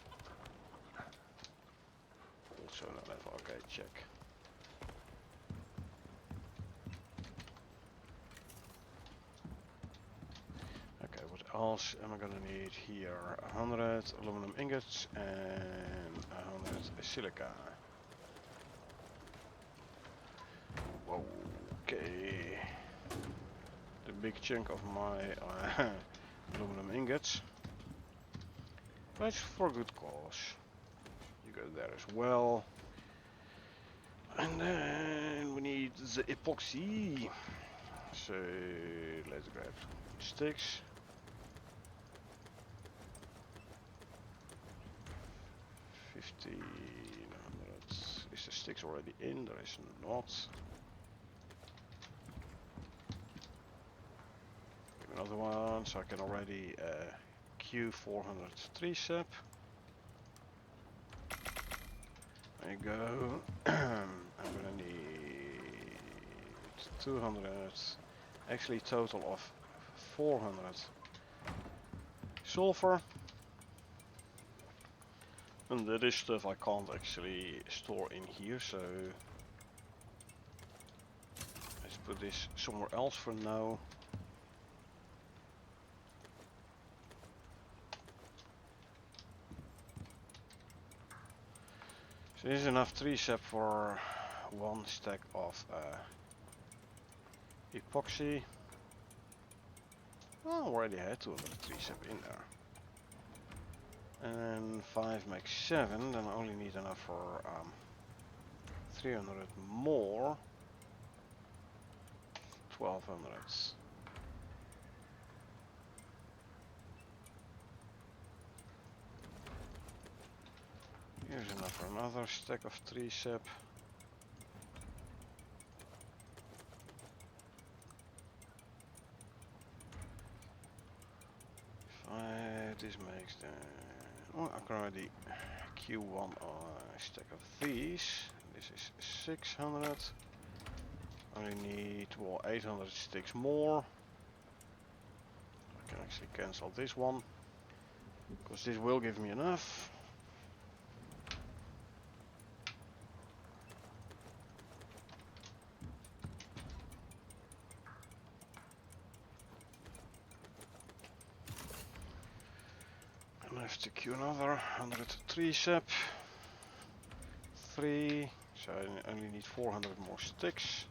Also no level. Okay, check. else am I gonna need here? 100 aluminum ingots and 100 silica. Okay. The big chunk of my aluminum ingots. But it's for a good cause. You go there as well. And then we need the epoxy. So let's grab sticks. 1500. Is the sticks already in? There is not. Give me another one so I can already Q403 sap. There you go. I'm gonna need 200. Actually, total of 400 sulfur. And that is stuff I can't actually store in here, so let's put this somewhere else for now. So this is enough 3 sap for 1 stack of epoxy. Oh, I already had 203 sap in there. And 5 makes 7, then I only need enough for 300 more. 1200. Here's enough for another stack of 3 sap. This makes the... Oh, I can already Q1 stack of these. This is 600. Only need, well, 800 sticks more. I can actually cancel this one, because this will give me enough. And I have to queue another 103 sap. 3, so I only need 400 more sticks.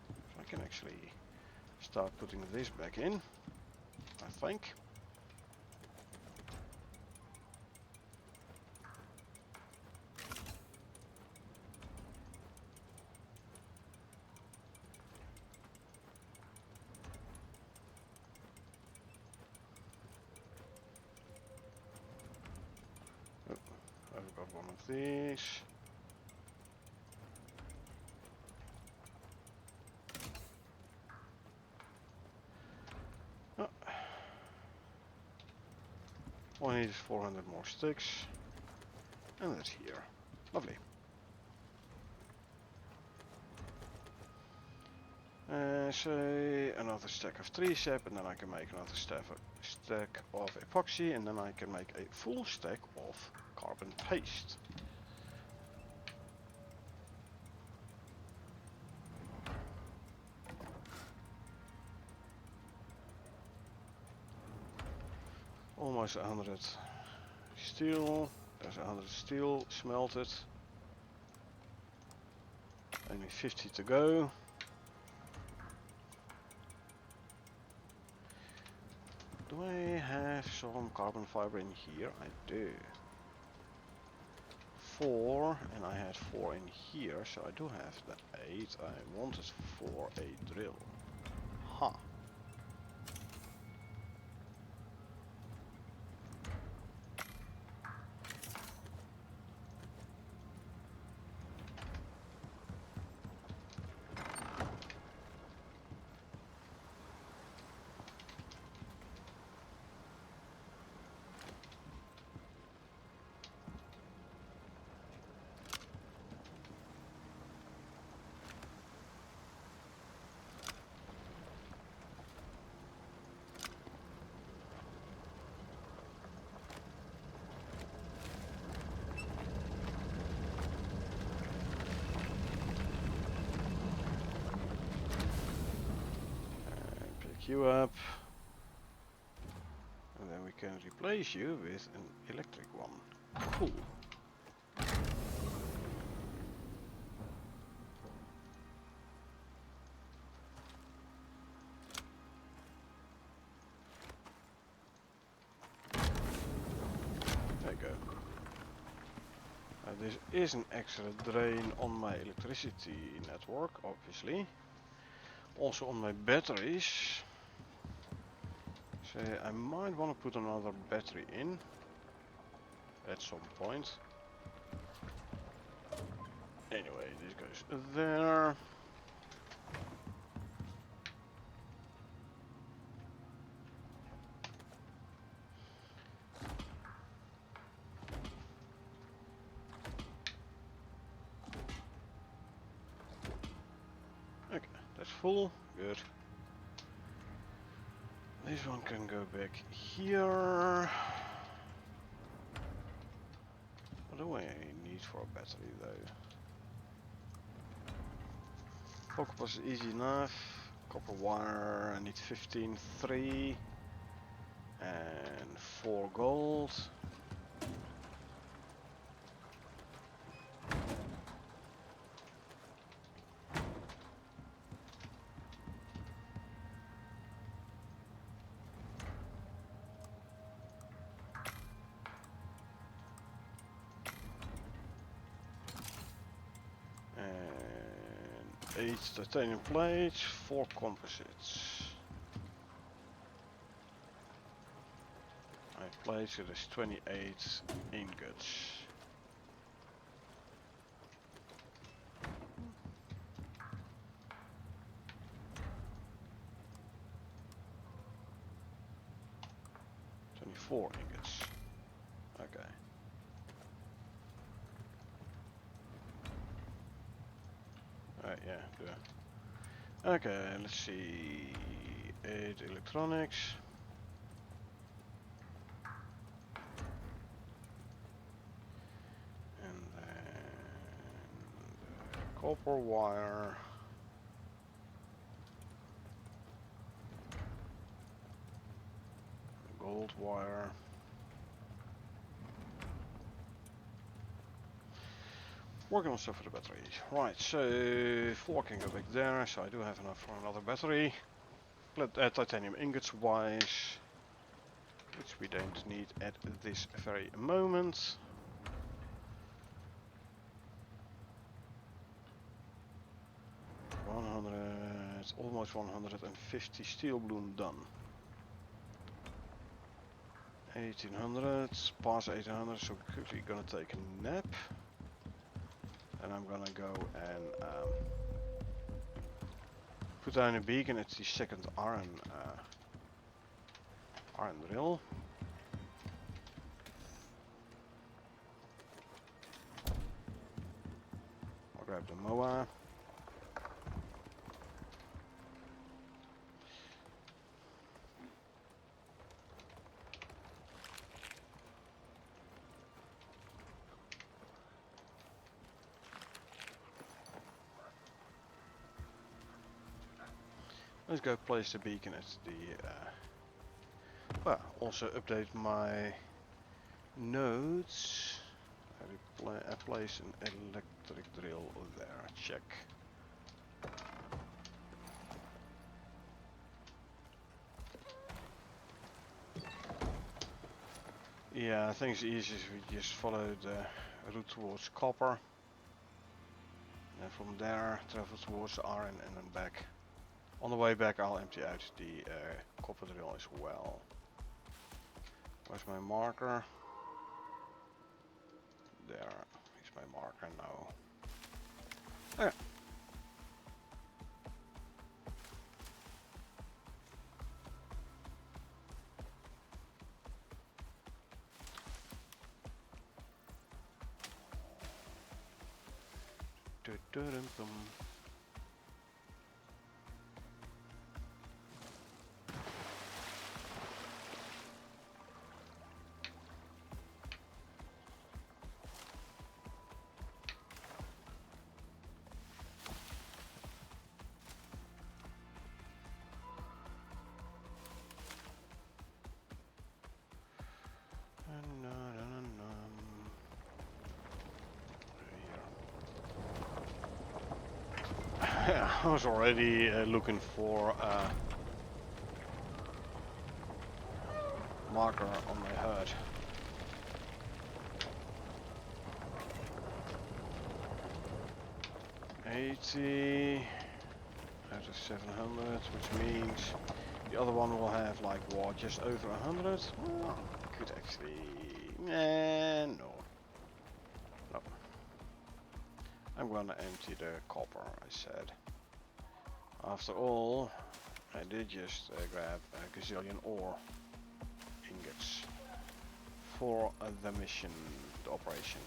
So I can actually start putting this back in, I think. Oh, I've got one of these. Oh. All I need is 400 more sticks. And that's here. Lovely. So another stack of 3 sap, and then I can make another stack of epoxy, and then I can make a full stack of carbon paste. Almost 100 steel. There's 100 steel smelted. Only 50 to go. Do I have some carbon fiber in here? I do. 4, and I had 4 in here, so I do have the 8 I wanted for a drill. Ha! You up, then we can replace you with an electric one. Cool. There you go. This is an extra drain on my electricity network, obviously. Also on my batteries. So I might want to put another battery in at some point. Anyway, this goes there. Okay, that's full. Good. This one can go back here. What do I need for a battery though? Focus is easy enough. Copper wire, I need 15, 3 and 4 gold. And 8 titanium plates, 4 composites. I place it as 28 ingots. Four ingots. Okay. Right, yeah, do. Okay, let's see. 8 electronics. And then the copper wire. The gold wire. Working on stuff for the battery. Right, so 4 can go back there, so I do have enough for another battery. Titanium ingots wise, which we don't need at this very moment. Almost 150 steel bloom done. 1800, past 800, so we're quickly gonna take a nap. And I'm gonna go and put down a beacon at the second iron drill. I'll grab the mower. Let's go place the beacon at the well, also update my nodes. I place an electric drill there, check. Yeah, I think it's easiest if we just follow the route towards copper. And from there travel towards the iron and then back. On the way back I'll empty out the copper drill as well. Where's my marker? There is my marker now. Okay. Dum-dum-dum. I was already looking for a marker on my HUD. $80 out of 700, which means the other one will have like what, just over 100? Well, could actually, no. No. I'm gonna empty the copper, I said. After all, I did just grab a gazillion ore ingots for the mission, the operation.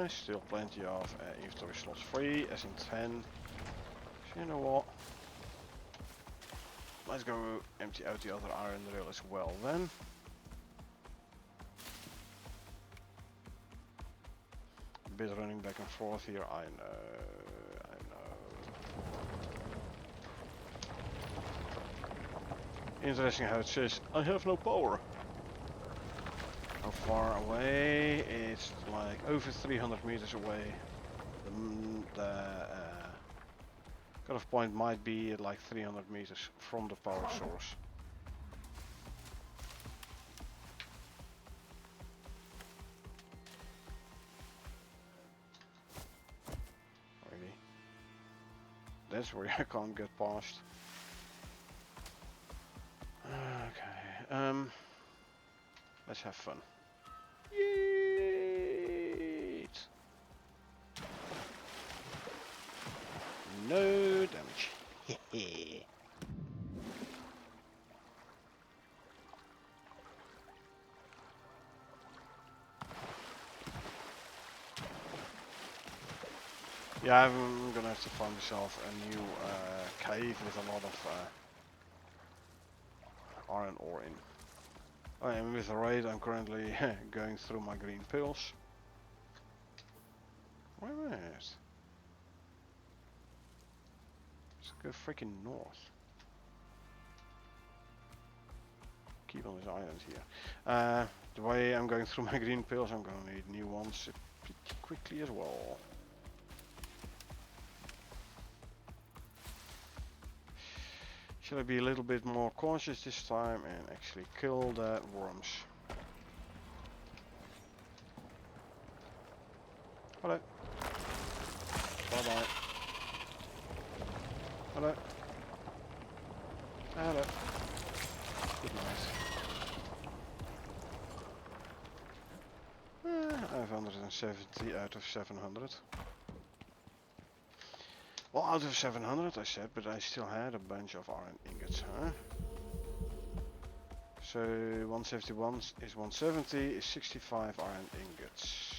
Still plenty of inventory slots free, as in 10. So you know what? Let's go empty out the other iron rail as well then. A bit running back and forth here, I know, I know. Interesting how it says, I have no power. How far away? It's like over 300 meters away. The cutoff point might be at like 300 meters from the power source. Really? That's where I can't get past. Okay, let's have fun. Yeet! No damage. Yeah, I'm gonna have to find myself a new cave with a lot of iron ore in. And with the raid, I'm currently going through my green pills. Where am I at? Let's go freaking north. Keep on this island here. The way I'm going through my green pills, I'm gonna need new ones pretty quickly as well. Should I be a little bit more cautious this time and actually kill the worms? Hello. Bye bye. Hello. Hello. Good night. I have 170 out of 700. Well, out of 700 I said, but I still had a bunch of iron ingots, huh? So 171 is 170 is 65 iron ingots.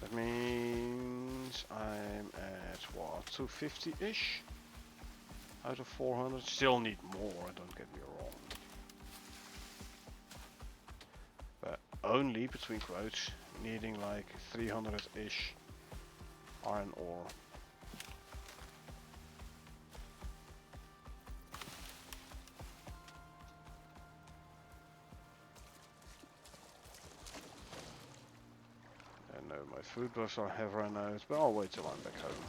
That means I'm at what, 250-ish? Out of 400. Still need more, don't get me wrong. But only, between quotes, needing like 300-ish iron ore. And no, my food buffs have run out, but I'll wait till I'm back home.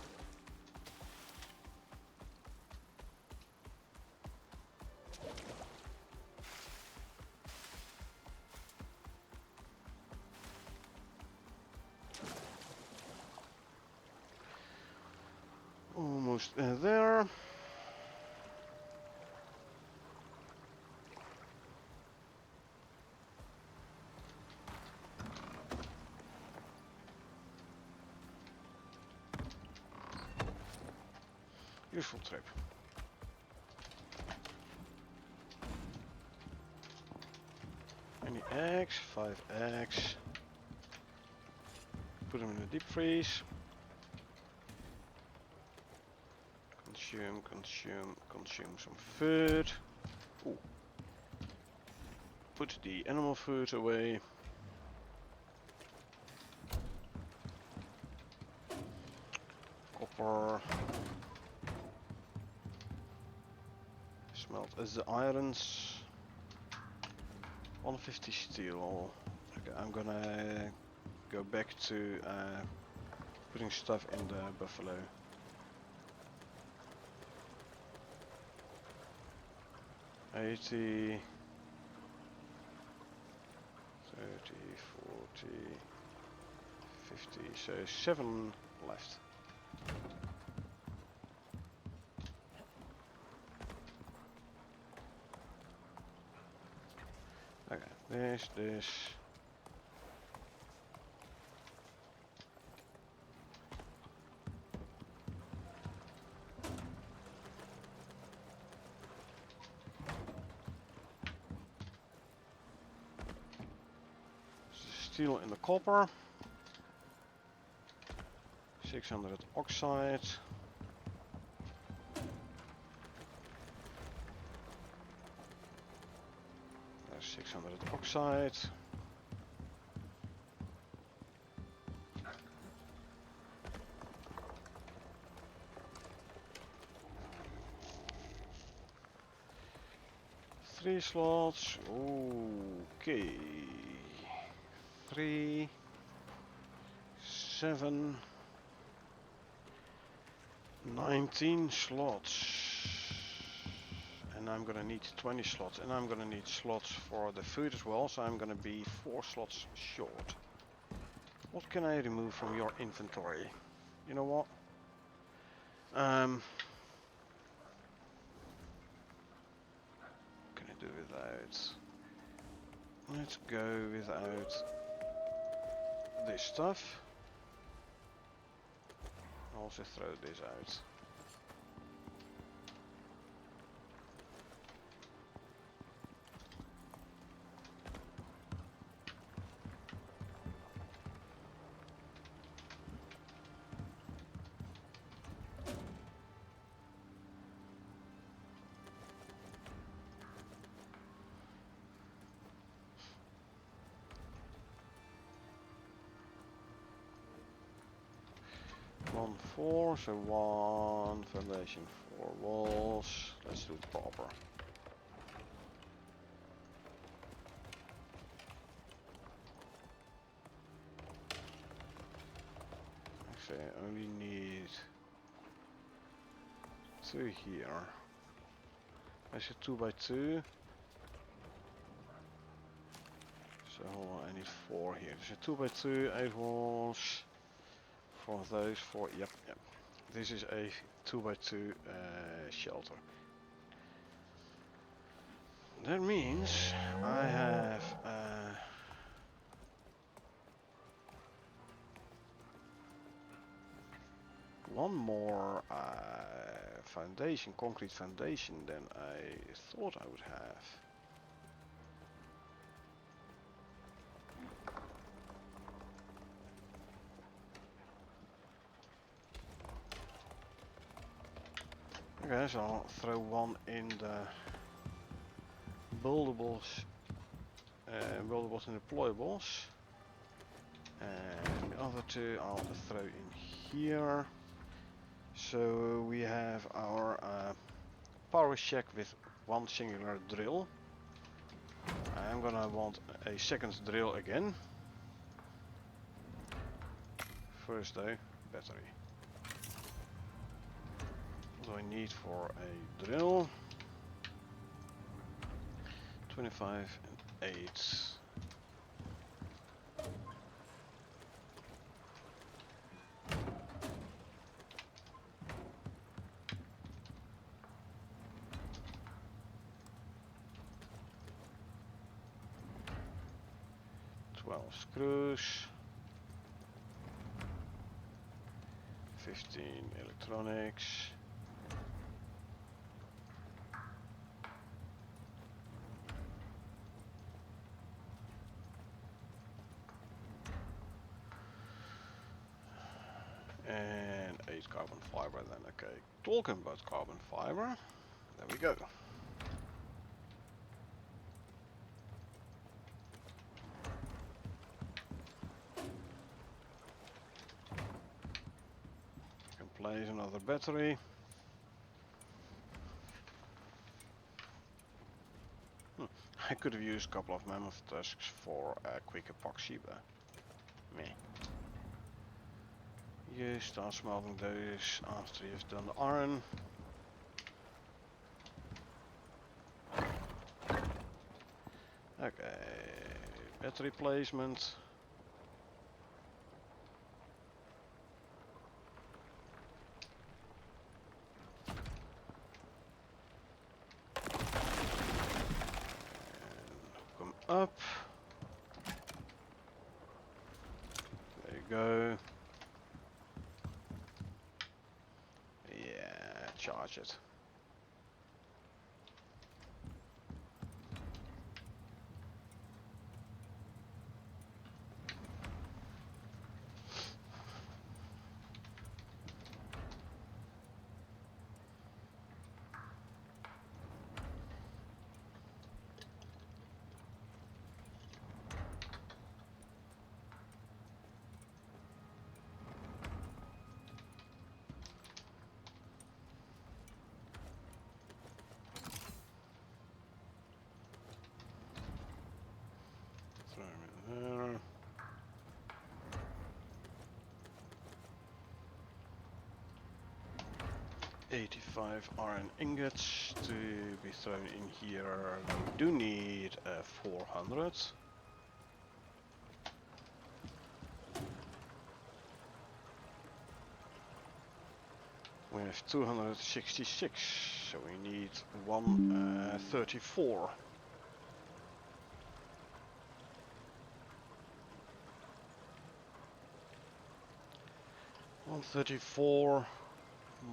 Almost there. Useful trip. Any eggs? 5 eggs. Put them in the deep freeze. Consume some food. Ooh. Put the animal food away. Copper. Smelt as the irons. 150 steel. Okay, I'm gonna go back to putting stuff in the buffalo. $80, 30, 40, 50, so 7 left. Okay, this. Steel in the copper. 600 oxide. 600 oxide. Three slots. Okay. 3, 7, 19 slots. And I'm gonna need 20 slots, and I'm gonna need slots for the food as well, so I'm gonna be 4 slots short. What can I remove from your inventory? You know what? Can I do without? Let's go without this stuff. I'll also throw this out. One 4, so 1 foundation, 4 walls. Let's do it proper. Actually, I only need 2 here. That's a 2 by 2. So I need 4 here. There's a 2 by 2, 8 walls. For those 4, yep. This is a 2 by 2 shelter. That means I have one more foundation, concrete foundation than I thought I would have. Okay, so I'll throw one in the buildables, buildables and deployables, and the other 2 I'll throw in here. So we have our power shack with 1 singular drill. I'm gonna want a second drill again. First though, battery. What do I need for a drill? 25 and 8. Screws, 15 electronics, and 8 carbon fiber then. Okay, talking about carbon fiber, there we go. Place another battery. I could have used a couple of mammoth tusks for quick epoxy, but Meh. You start smelting those after you've done the iron. Okay, battery placement. And come up. There you go. Yeah, charge it. Throw them in there. $85 iron ingots to be thrown in here. We do need 400. We have 266, so we need 134. 134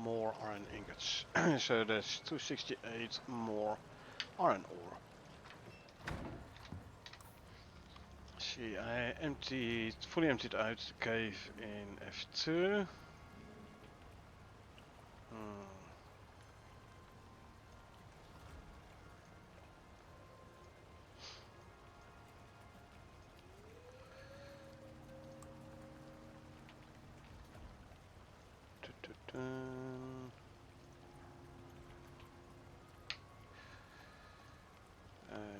more iron ingots. So that's 268 more iron ore. See, I fully emptied out the cave in F2.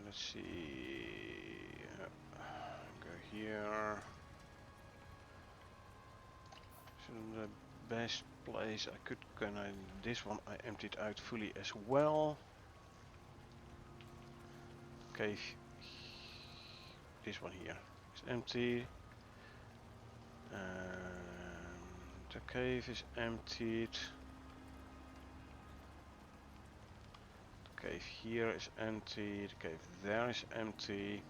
Let's see. Go here. So the best place I could go. This one I emptied out fully as well. Cave. This one here is empty. The cave is emptied. The cave here is empty. The cave there is empty.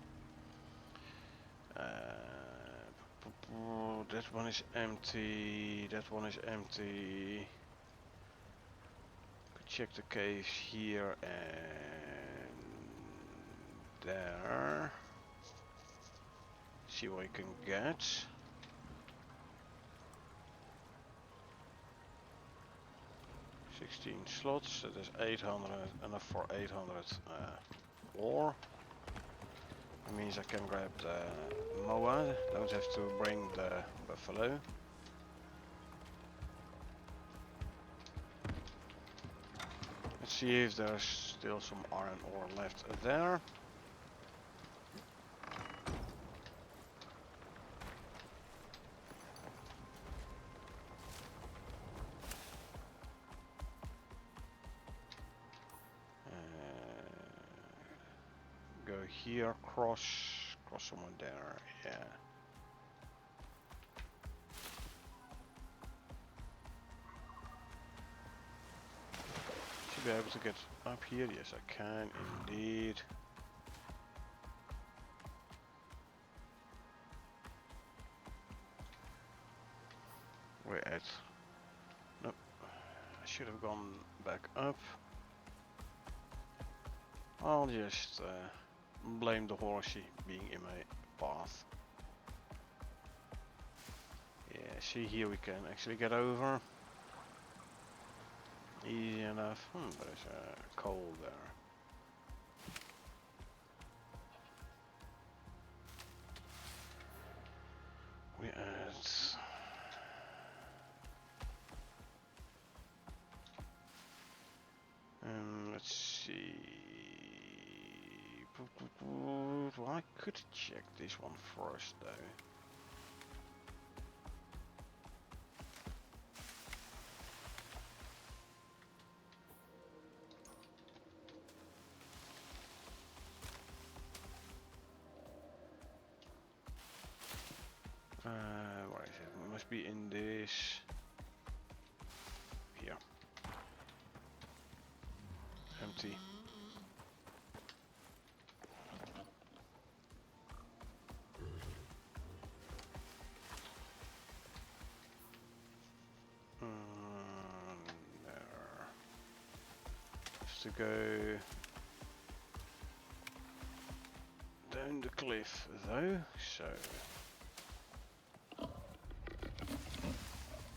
That one is empty. That one is empty. Could check the caves here and there. See what you can get. 16 slots, so there's 800, enough for 800 ore. That means I can grab the moa, don't have to bring the buffalo. Let's see if there's still some iron ore left there. Go here, cross someone there, yeah. Should be able to get up here, yes I can indeed. We're at, nope, I should have gone back up. I'll just blame the horsey being in my path. Yeah, see here we can actually get over. Easy enough. There's a coal there. We at... let's see... Well, I could check this one first though. must be in this here. Empty. There. Just to go down the cliff though, so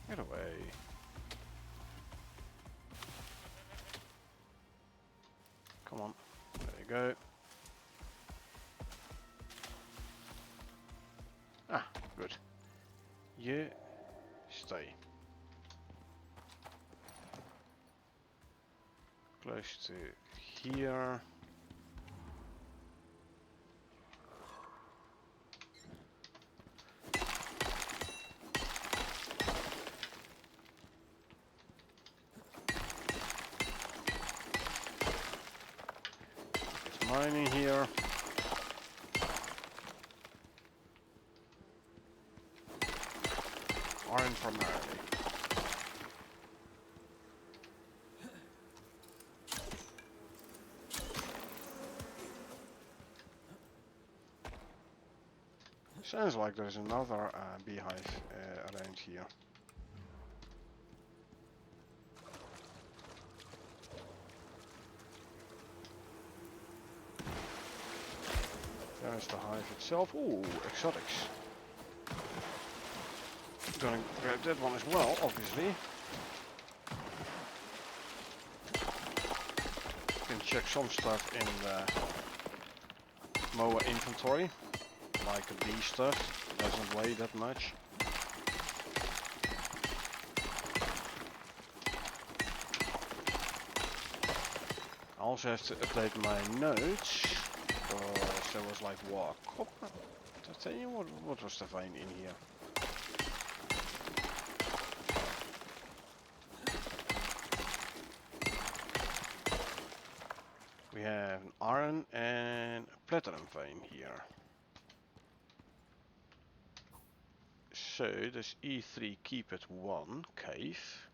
get away. Come on, there you go. Ah, good. You stay close to here. It's mining here. Iron primarily. Sounds like there's another beehive around here. There's the hive itself. Ooh, exotics. Gonna grab that one as well, obviously. Can check some stuff in the mower inventory, like the bee stuff. Doesn't weigh that much. I also have to update my notes, because there was like what, copper? Titanium? What was the vein in here? We have an iron and a platinum vein here. So does E3 keep at 1 cave?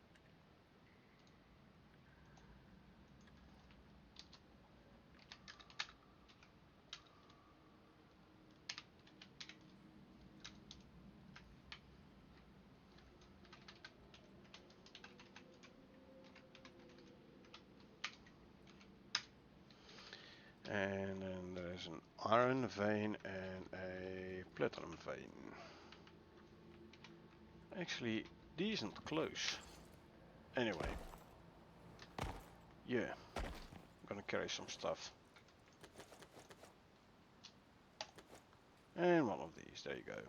And then there's an iron vein and a platinum vein. Actually, decent close. Anyway. Yeah. I'm gonna carry some stuff. And one of these, there you go.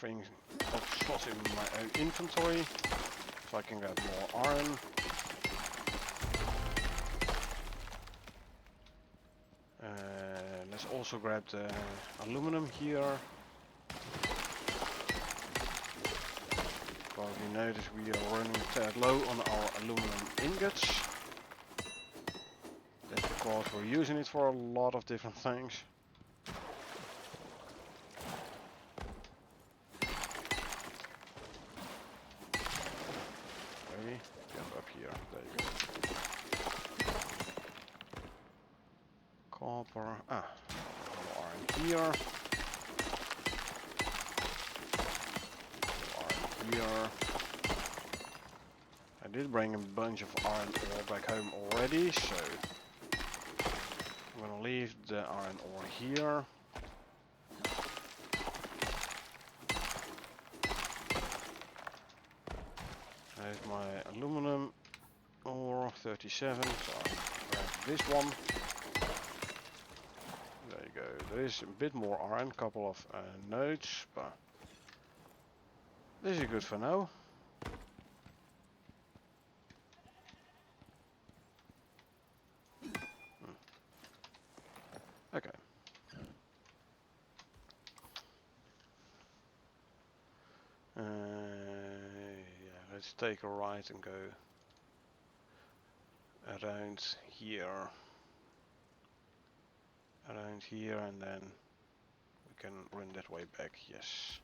Things that slots in my own inventory. So I can get more iron. Let's also grab the aluminum here. Because we notice we are running a tad low on our aluminum ingots. That's because we're using it for a lot of different things. Okay, get up here, there you go. Copper, more iron here. Iron here. I did bring a bunch of iron ore back home already, so I'm gonna leave the iron ore here. There's my aluminum ore, 37, so I'll grab this one. There you go. There is a bit more iron, couple of nodes, but this is good for now. Okay. Yeah, let's take a right and go around here. Around here, and then we can run that way back, yes.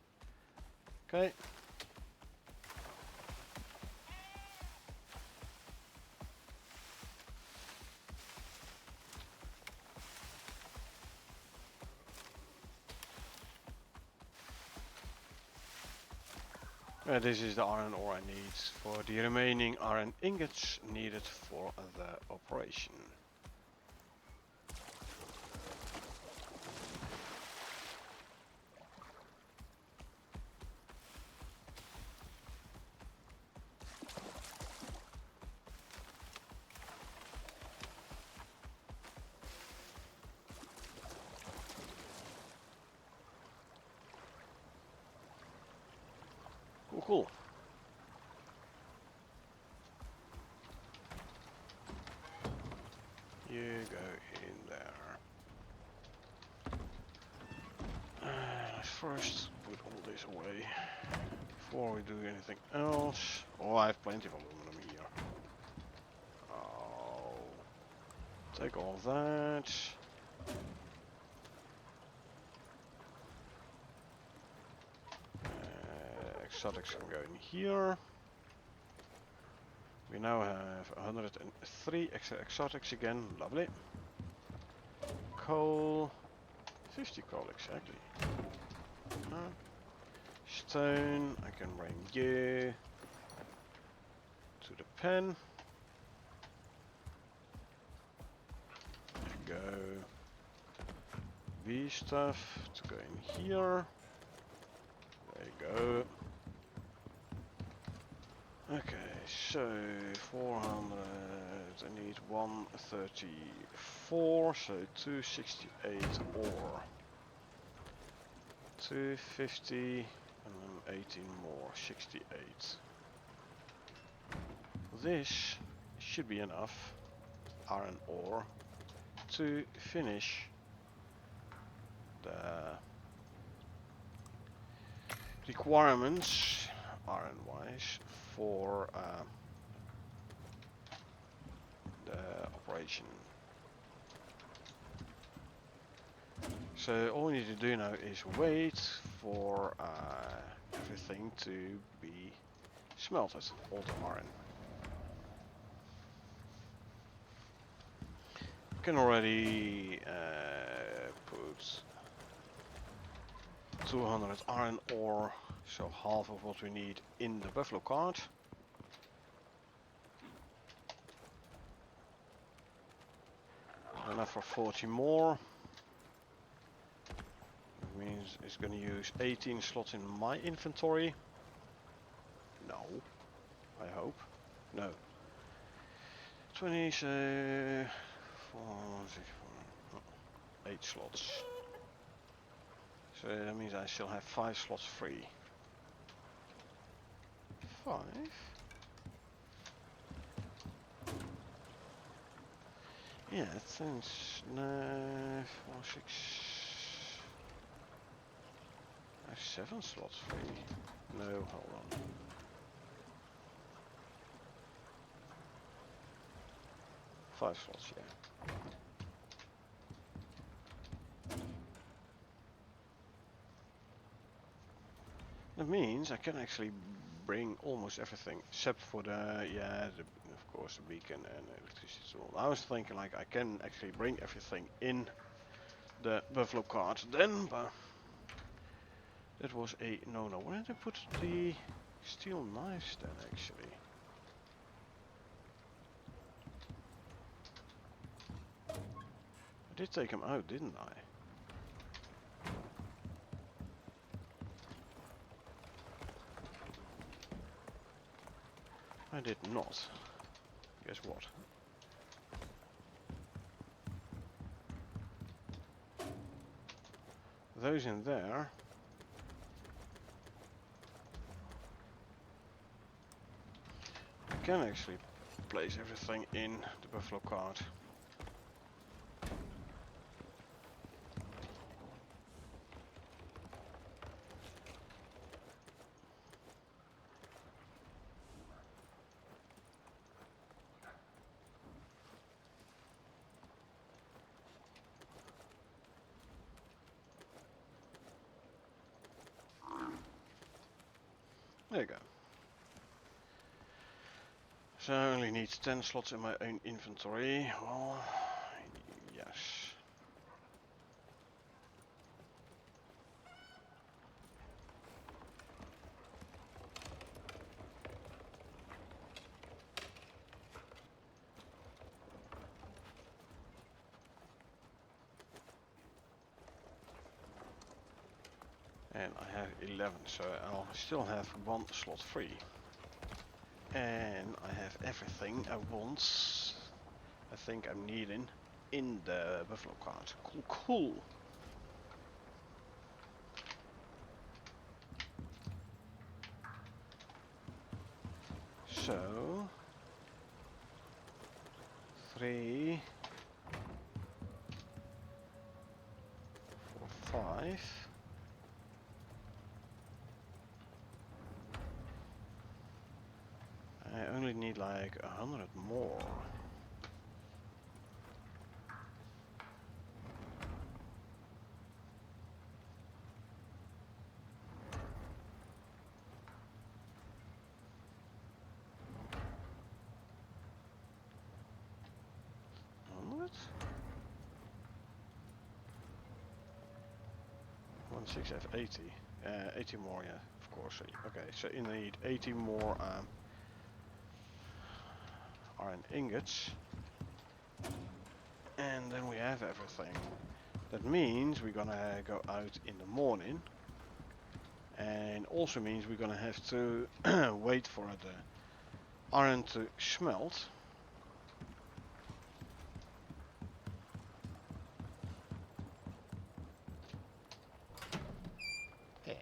Okay. This is the iron ore I need for the remaining iron ingots needed for the operation. Cool, cool. You go in there. Let's first put all this away before we do anything else. Oh, I have plenty of aluminum here. Oh, take all that. Exotics can go in here. We now have 103 exotics again, lovely. Coal, 50 coal exactly. Stone, I can bring you to the pen. There you go. V stuff to go in here. There you go. Okay, so 400, I need 134, so 268 ore. 250 and then 18 more, 68. This should be enough iron ore to finish the requirements iron wise for the operation. So all we need to do now is wait for everything to be smelted, all the iron. You can already put 200 iron ore, so half of what we need, in the buffalo cart. Enough for 40 more. That means it's going to use 18 slots in my inventory. No, I hope. No. 20, so 4, 6, 4, 8 slots. So that means I still have 5 slots free. 5? Yeah, it sounds 4, 6. I have 7 slots free. No, hold on. Five slots, yeah. That means I can actually bring almost everything, except for the, of course, the beacon and electricity tool. I was thinking like I can actually bring everything in the buffalo cart then, but that was a no-no. Where did I put the steel knives then, actually? I did take them out, didn't I? I did not. Guess what? Those in there. I can actually place everything in the buffalo cart. There you go. So I only need 10 slots in my own inventory. Well, yes. And I have 11, so I'll still have one slot free. And I have everything I want, I think I'm needing, in the buffalo cart. Cool, cool. So, 3, 4, 5. I only need like 100 more. What? 16 have 80. 80 more, yeah, of course. Okay, so you need 80 more iron ingots. And then we have everything. That means we're gonna go out in the morning. And also means we're gonna have to wait for the iron to smelt. Yeah.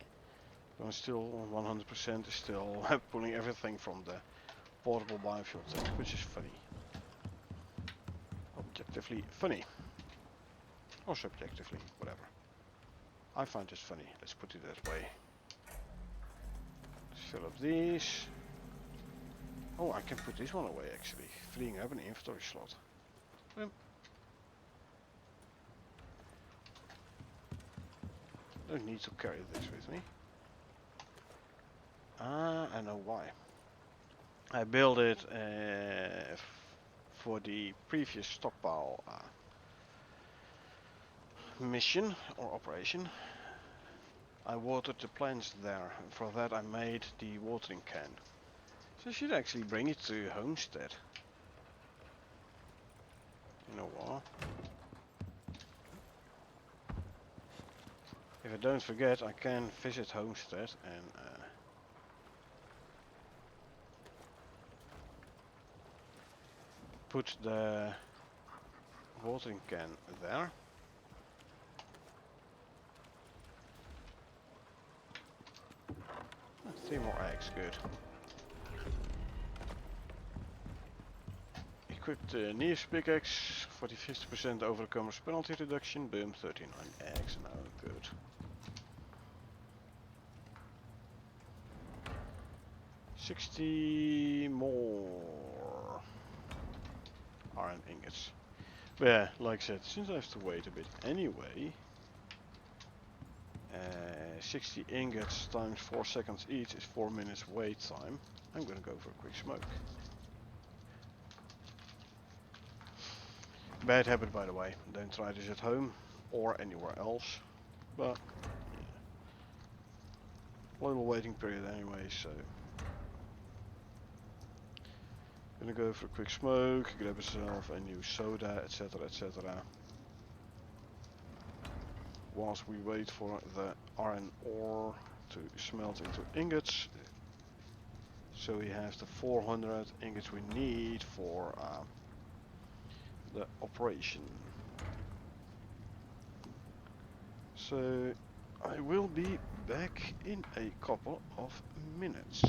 I'm still 100% is still pulling everything from the portable biofuel tank, which is funny. Objectively funny. Or subjectively, whatever. I find it funny, let's put it that way. Let's fill up these. Oh, I can put this one away actually, freeing up an inventory slot. Don't need to carry this with me. Ah, I know why. I built it for the previous stockpile mission or operation. I watered the plants there. For that I made the watering can. So I should actually bring it to Homestead. You know what? If I don't forget, I can visit Homestead and put the watering can there. Oh, 3 more eggs, good. Equip the nearest pickaxe for the 50% overcomer's penalty reduction. Boom, 39 eggs. Now good. $60 more iron ingots. But yeah, like I said, since I have to wait a bit anyway, 60 ingots times 4 seconds each is 4 minutes wait time. I'm gonna go for a quick smoke. Bad habit, by the way. Don't try this at home or anywhere else. But yeah, little waiting period anyway, so gonna go for a quick smoke, grab yourself a new soda, etc, etc. Whilst we wait for the iron ore to smelt into ingots. So we have the 400 ingots we need for the operation. So I will be back in a couple of minutes.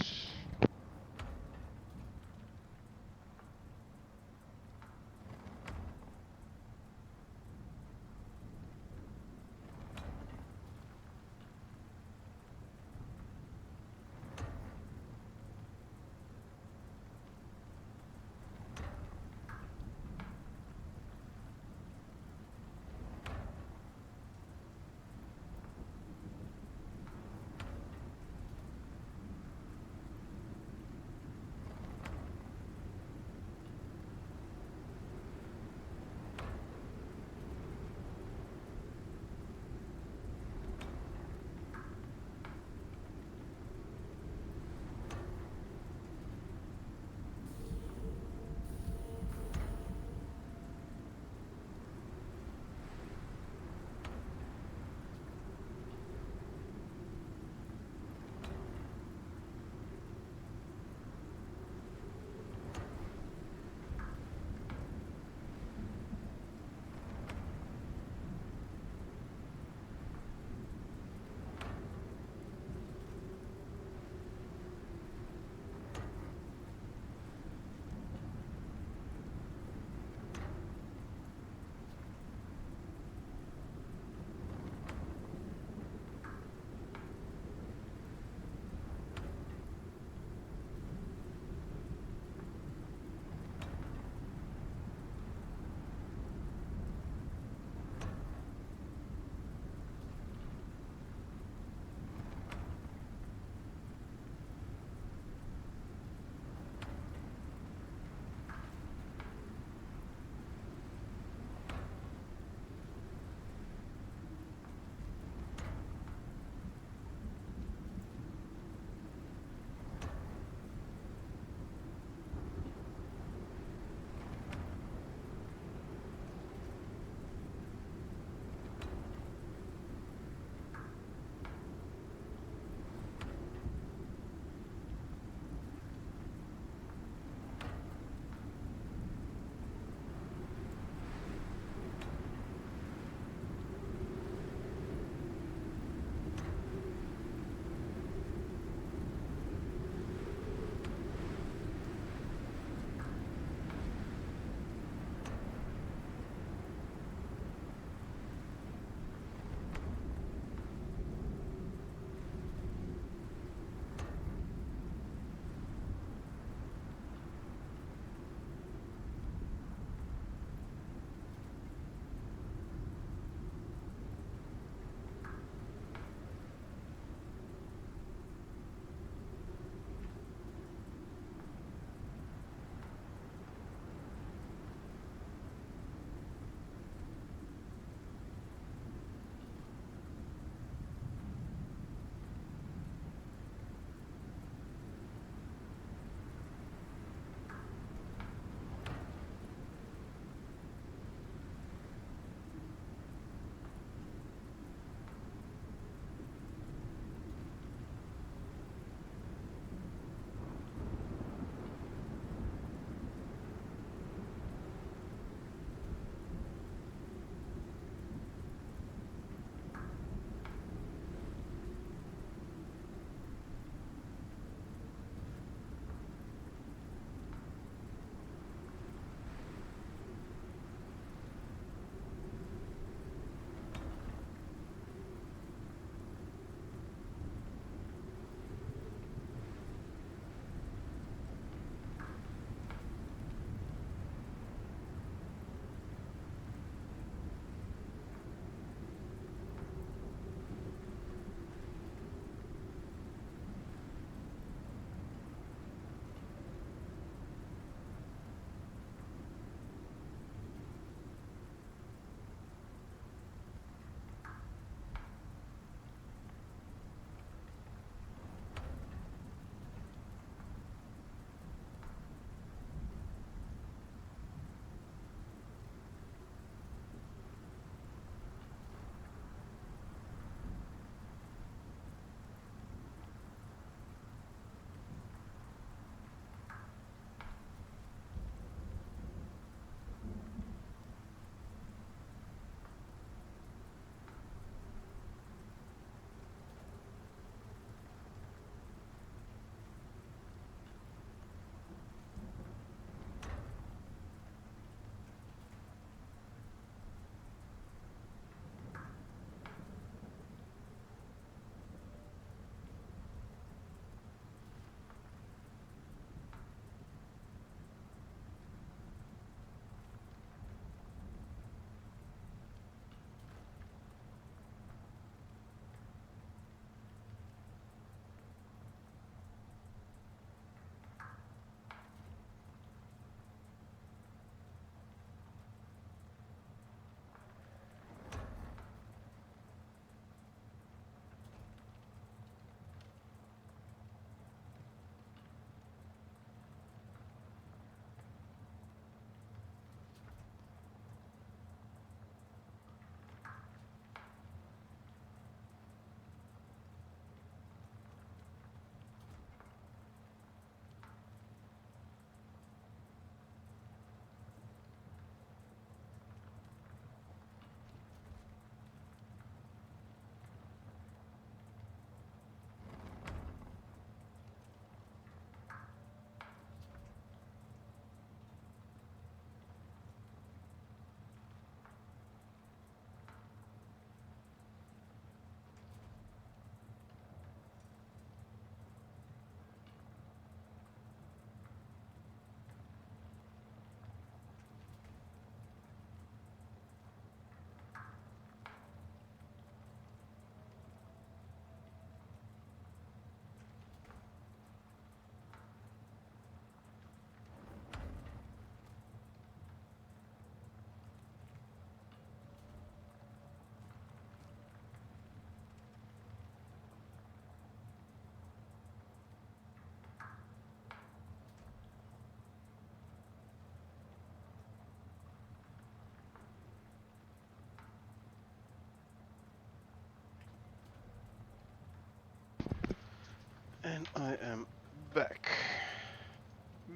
And I am back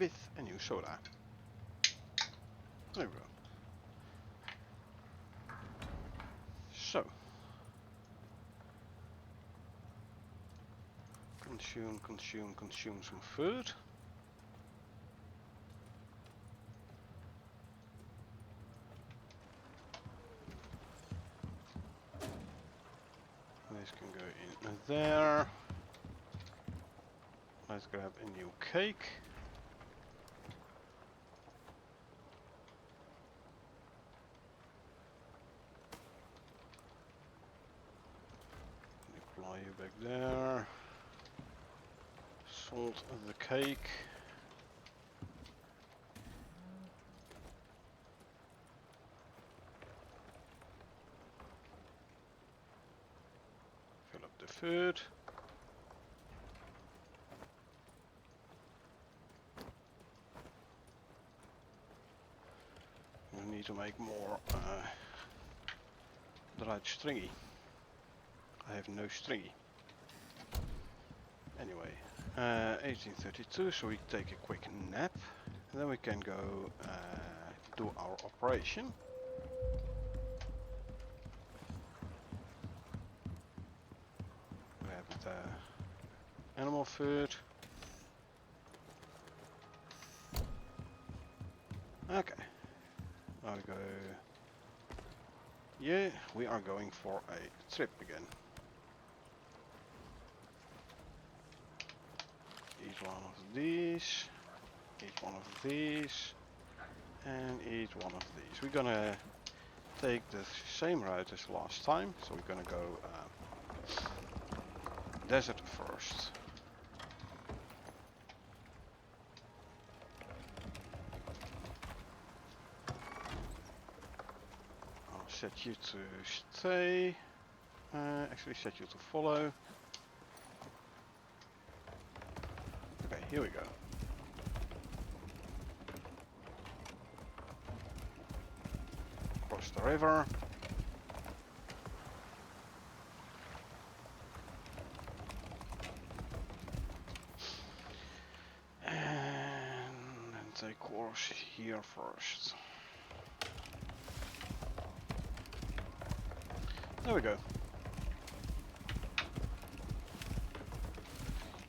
with a new soda. There we go. So, consume some food. This can go in there. Let's grab a new cake. Apply you back there. Salt the cake. Fill up the food. We need to make more dried stringy. I have no stringy. Anyway, 1832, so we take a quick nap. And then we can go do our operation. Grab the animal food. Okay. Now we go. Yeah, we are going for a trip again. Eat one of these. Eat one of these. And eat one of these. We're gonna take the same route as last time. So we're gonna go desert first. I'll set you to stay. Actually set you to follow. Okay, here we go. Cross the river. And take course here first. There we go.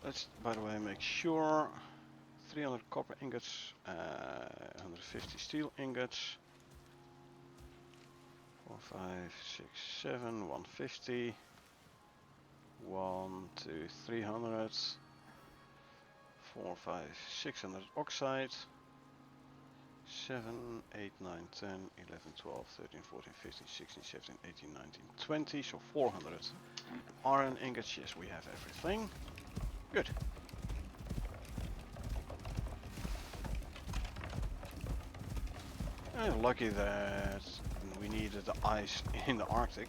Let's, by the way, make sure 300 copper ingots, 150 steel ingots, 4, 5, 6, 7, 150, 1, 2, 300, 4, 5, 600 oxide, 7, 8, 9, 10, 11, 12, 13, 14, 15, 16, 17, 18, 19, 20, so 400 iron ingots. Yes, we have everything. Good. Lucky that we needed the ice in the Arctic.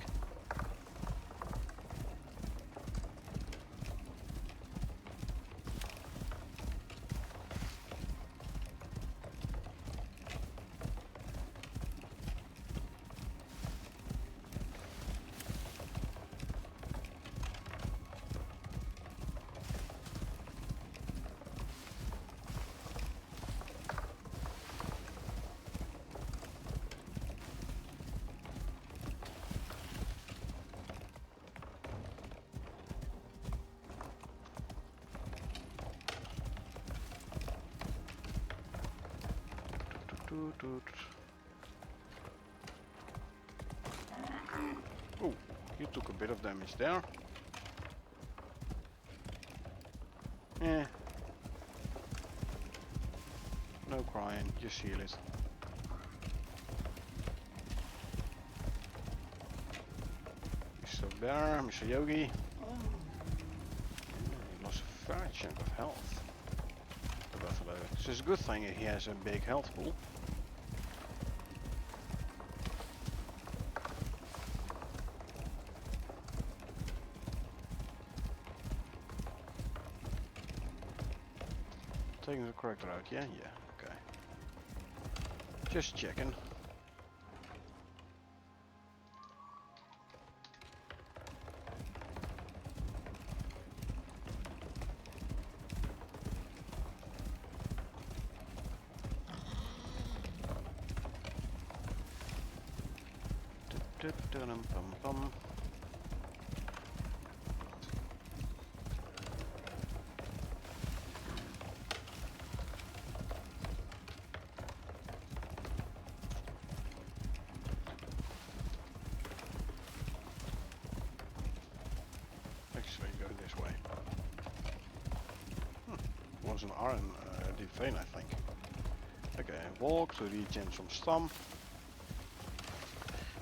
Oh, you took a bit of damage there. Eh. No crying, just heal it. Mr. Bear, Mr. Yogi. He lost a fair chunk of health. The buffalo. So it's a good thing he has a big health pool. Taking the correct route, yeah? Yeah, okay. Just checking. Du-du-dum-bum-bum. Actually, go this way. Was an iron deep vein, I think. Okay, walk to regen some stamp.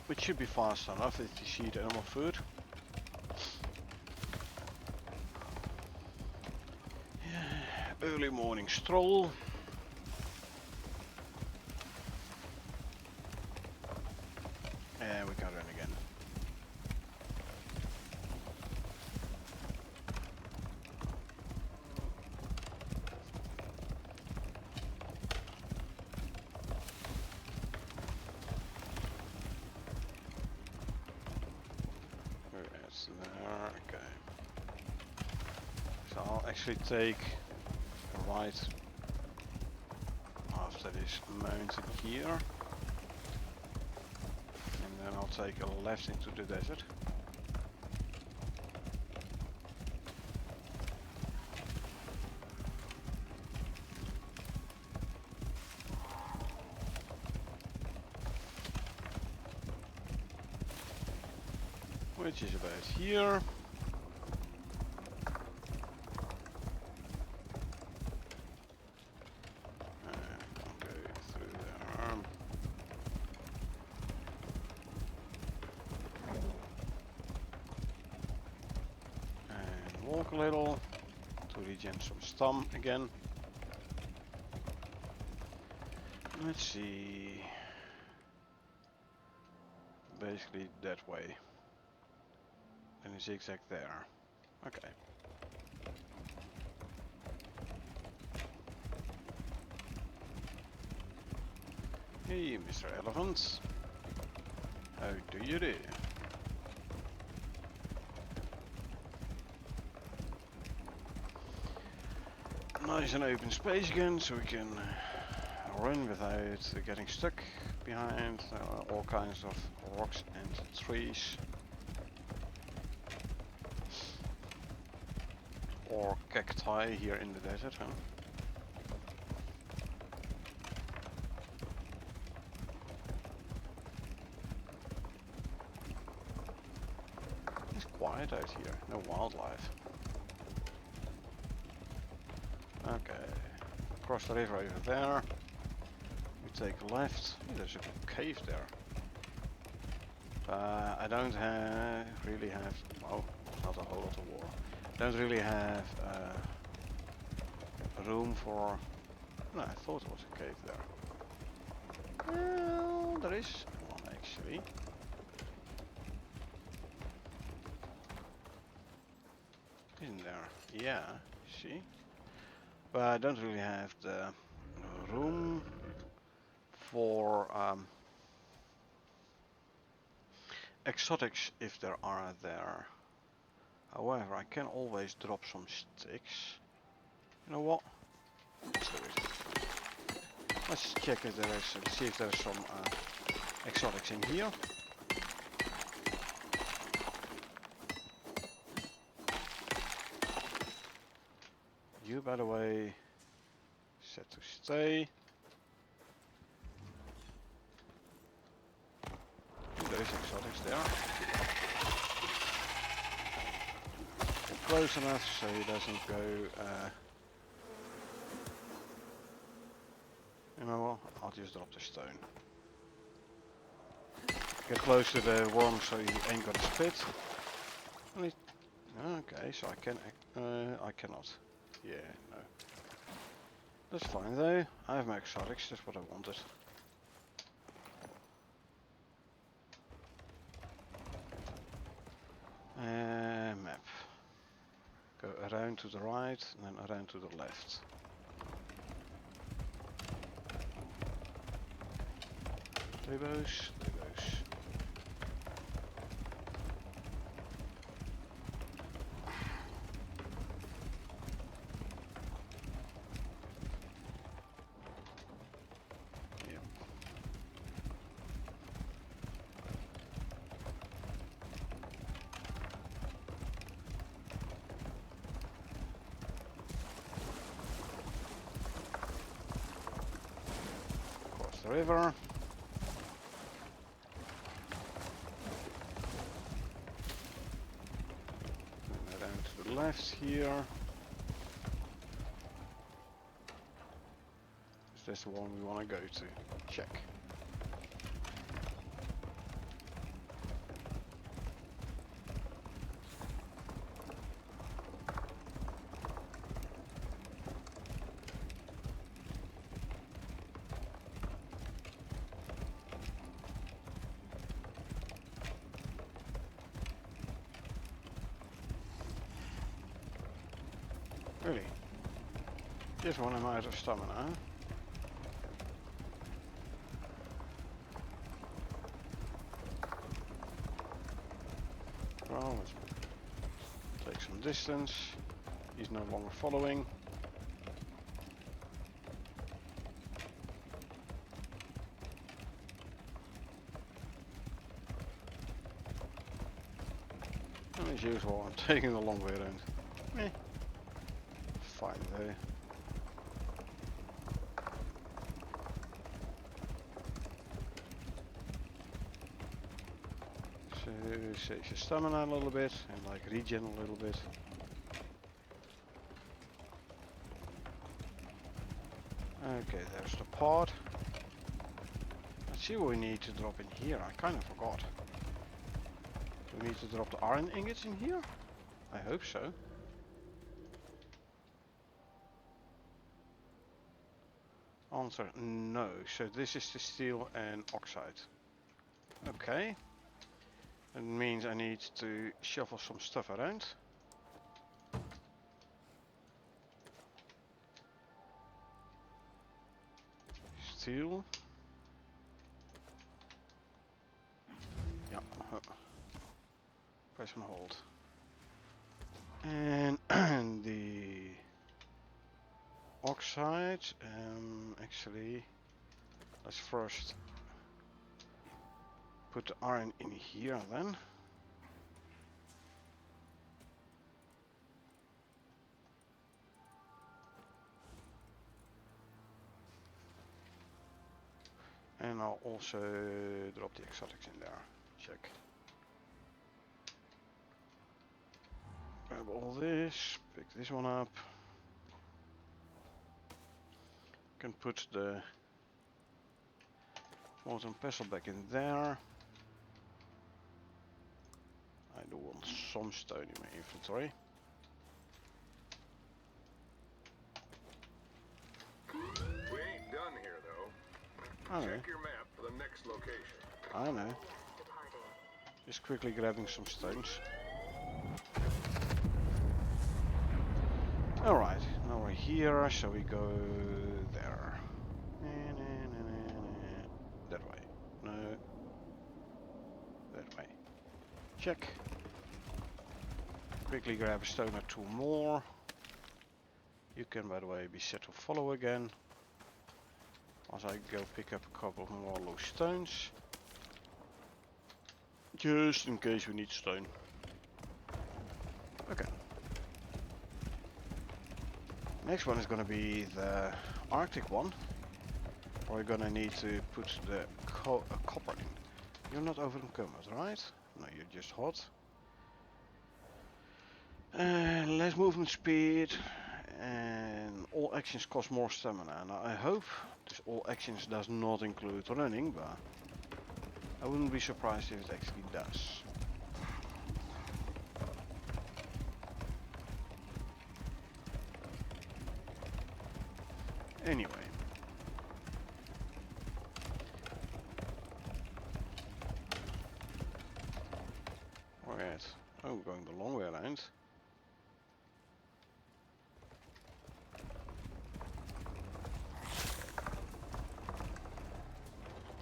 Which should be fast enough if you see the animal food. Early morning stroll. And we can run again. It's there, okay. So I'll actually take a right after this mountain here. And then I'll take a left into the desert. Which is about here. I'll go through there. And walk a little to regen some stam again. Let's see. Basically that way. And a zigzag there. Okay. Hey, Mr. Elephant. How do you do? Nice and open space again, so we can run without getting stuck behind all kinds of rocks and trees. Or cacti here in the desert, huh? It's quiet out here, no wildlife. Okay, cross the river over there. We take a left. Oh, there's a cave there. I don't really have. Oh, not a whole lot of water. Don't really have room for. No, I thought there was a cave there. Well, there is one actually. Isn't there? Yeah, see? But I don't really have the room for exotics if there are there. However, I can always drop some sticks. You know what? Let's do it. Let's check if there is, see if there's some exotics in here. You, by the way, set to stay. There is exotics there. Close enough so he doesn't go. You know what? I'll just drop the stone. Get close to the worm so he ain't gonna spit. Okay, so I cannot. Yeah, no. That's fine though. I have my exotics, that's what I wanted. Map. Go around to the right and then around to the left. Labos. the river. And down to the left here. Is this the one we want to go to? Check. Really? Just when I'm out of stamina. Well, let's take some distance. He's no longer following. And as usual, I'm taking the long way around. Meh. Fine though. So saves your stamina a little bit and like regen a little bit. Okay, there's the pod. Let's see what we need to drop in here. I kind of forgot. Do we need to drop the iron ingots in here? I hope so. Answer, no. So this is the steel and oxide. Okay. That means I need to shuffle some stuff around. Steel. Yeah. Press and hold. And the oxide, actually, let's first put the iron in here then. And I'll also drop the exotics in there. Check. Grab all this, pick this one up. Can put the molten pestle back in there. I do want some stone in my inventory. We ain't done here, though. I know. Check your map for the next location. I know. Just quickly grabbing some stones. Alright, now we're here, so we go there. That way. No. That way. Check. Quickly grab a stone or two more. You can, by the way, be set to follow again. As I go pick up a couple more loose stones. Just in case we need stone. Okay. Next one is going to be the Arctic one. We're going to need to put the copper in. You're not overencumbered, right? No, you're just hot. Less movement speed. And all actions cost more stamina. Now I hope this all actions does not include running, but I wouldn't be surprised if it actually does. Anyway. We're at, oh, going the long way around.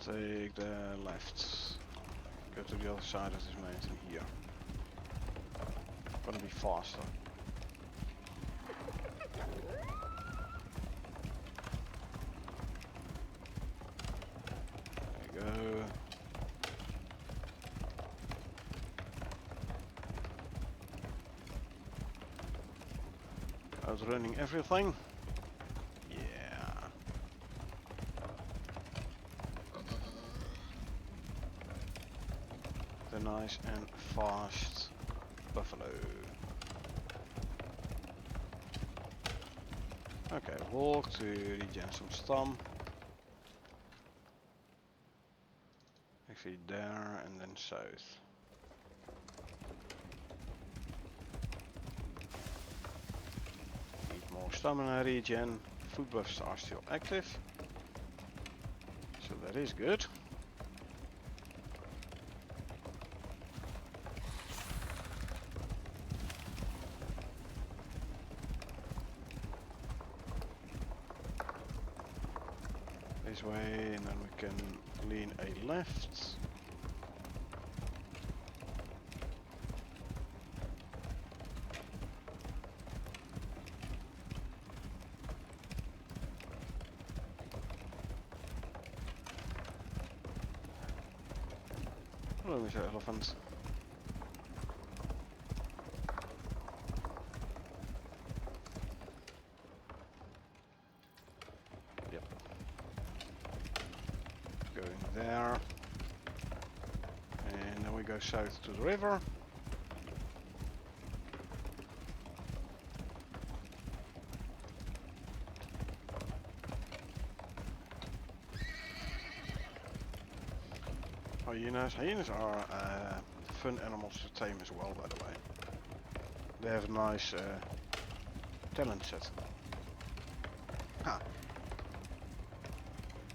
Take the left. Go to the other side of this mountain here. Gonna be faster. There you go. Outrunning everything. Yeah. nice and fast buffalo. Okay, walk to regen some stam. Actually there and then south. Need more stamina regen. Food buffs are still active. So that is good. This way, and then we can lean a left. Hello, Mr. Elephant. Yep. Going there. And then we go south to the river. Hyenas. Hyenas are fun animals to tame as well, by the way. They have a nice talent set. Ha!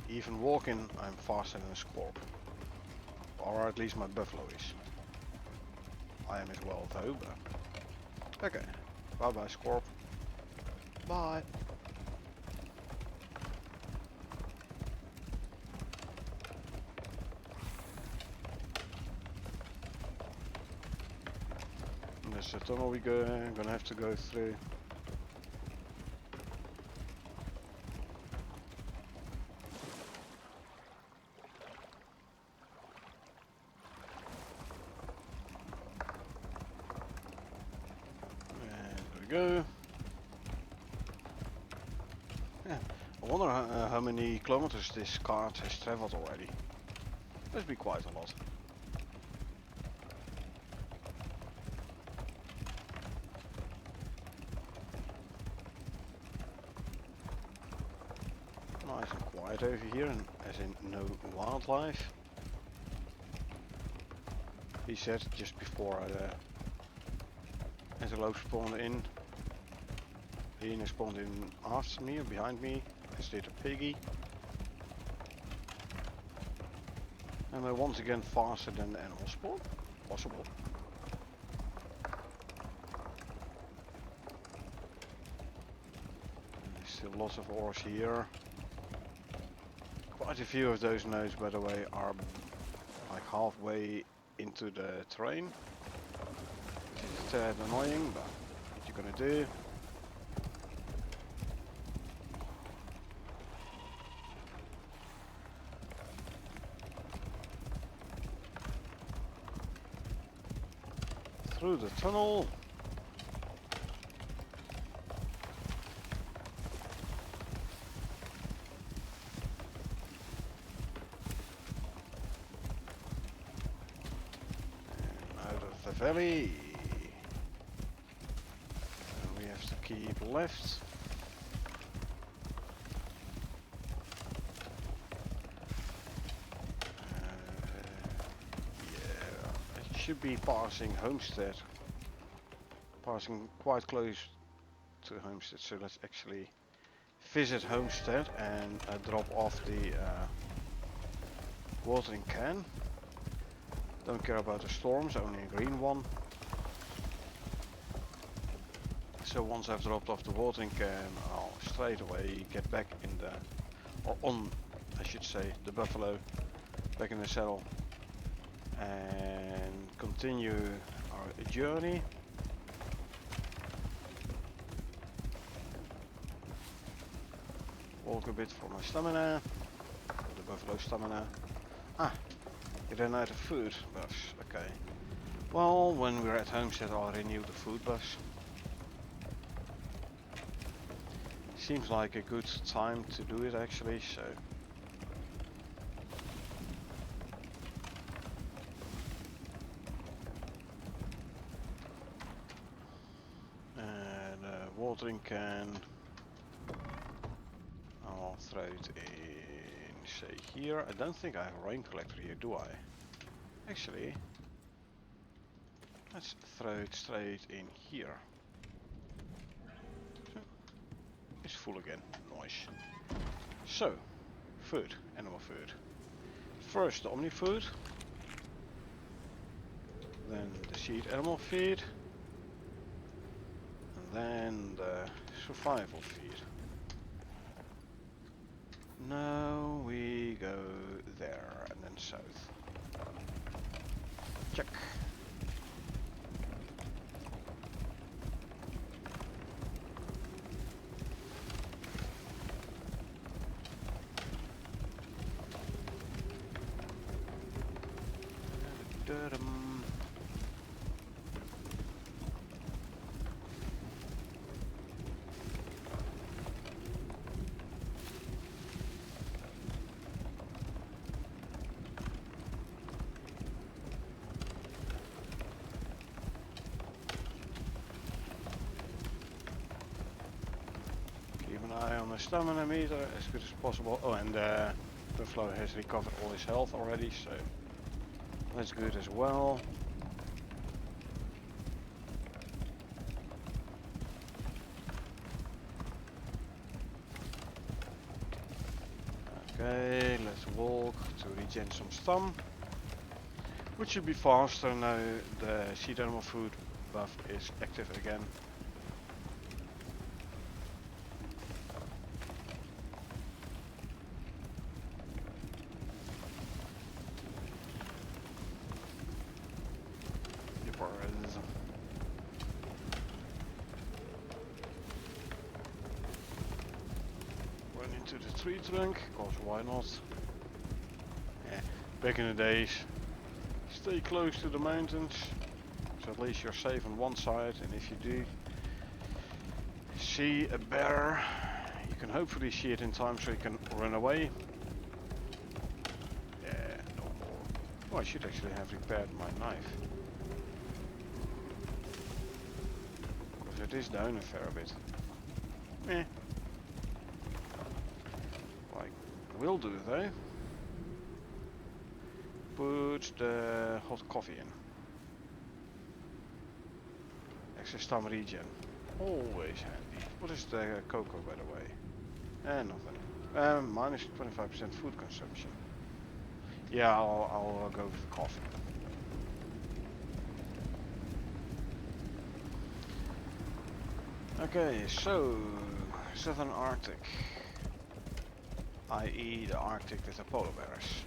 Even walking, I'm faster than a scorp. Or at least my buffalo is. I am as well though, but... Okay. Bye bye, scorp. Bye! There's a tunnel we're gonna have to go through. And there we go. Yeah, I wonder how many kilometers this cart has traveled already. Must be quite a lot. Nice and quiet over here, and as in no wildlife. He said just before antelope spawned in. Hyena spawned in after me or behind me, as did a piggy. And they're once again faster than the animal spawn. Possible. And there's still lots of ores here. Quite a few of those nodes, by the way, are like halfway into the terrain. Which is a tad annoying, but what you're gonna do. Through the tunnel. Valley, and we have to keep left. Yeah, it should be passing Homestead, passing quite close to Homestead, so let's actually visit Homestead and drop off the watering can. Don't care about the storms, only a green one. So once I've dropped off the watering can, I'll straight away get back in the, or on, I should say, the buffalo, back in the saddle, and continue our journey. Walk a bit for my stamina, for the buffalo stamina. Ah! You ran out of food buffs, okay. Well, when we're at Homestead I'll renew the food buffs. Seems like a good time to do it actually, so... watering can. I'll throw it in, say, here. I don't think I have a rain collector here, do I? Actually, let's throw it straight in here. So, it's full again. Nice. So, food, animal food. First the omni food, then the seed animal feed, and then the survival feed. Now we go there and then south. Check. Keep an eye on the stamina meter as good as possible. Oh, and Buffalo has recovered all his health already, so that's good as well. Okay, let's walk to regen some stam. Which should be faster now the seed animal food buff is active again. Run into the tree trunk, cause why not? Yeah, back in the days, stay close to the mountains, so at least you're safe on one side, and if you do see a bear, you can hopefully see it in time so you can run away. Yeah, no more. Oh, I should actually have repaired my knife. Because it is down a fair bit. Eh. Like, will do though. Put the hot coffee in. Extra stam regen. Always handy. What is the cocoa, by the way? Nothing. Minus 25% food consumption. Yeah, I'll go with the coffee. Okay, so Southern Arctic, i.e. the Arctic with the polar bears.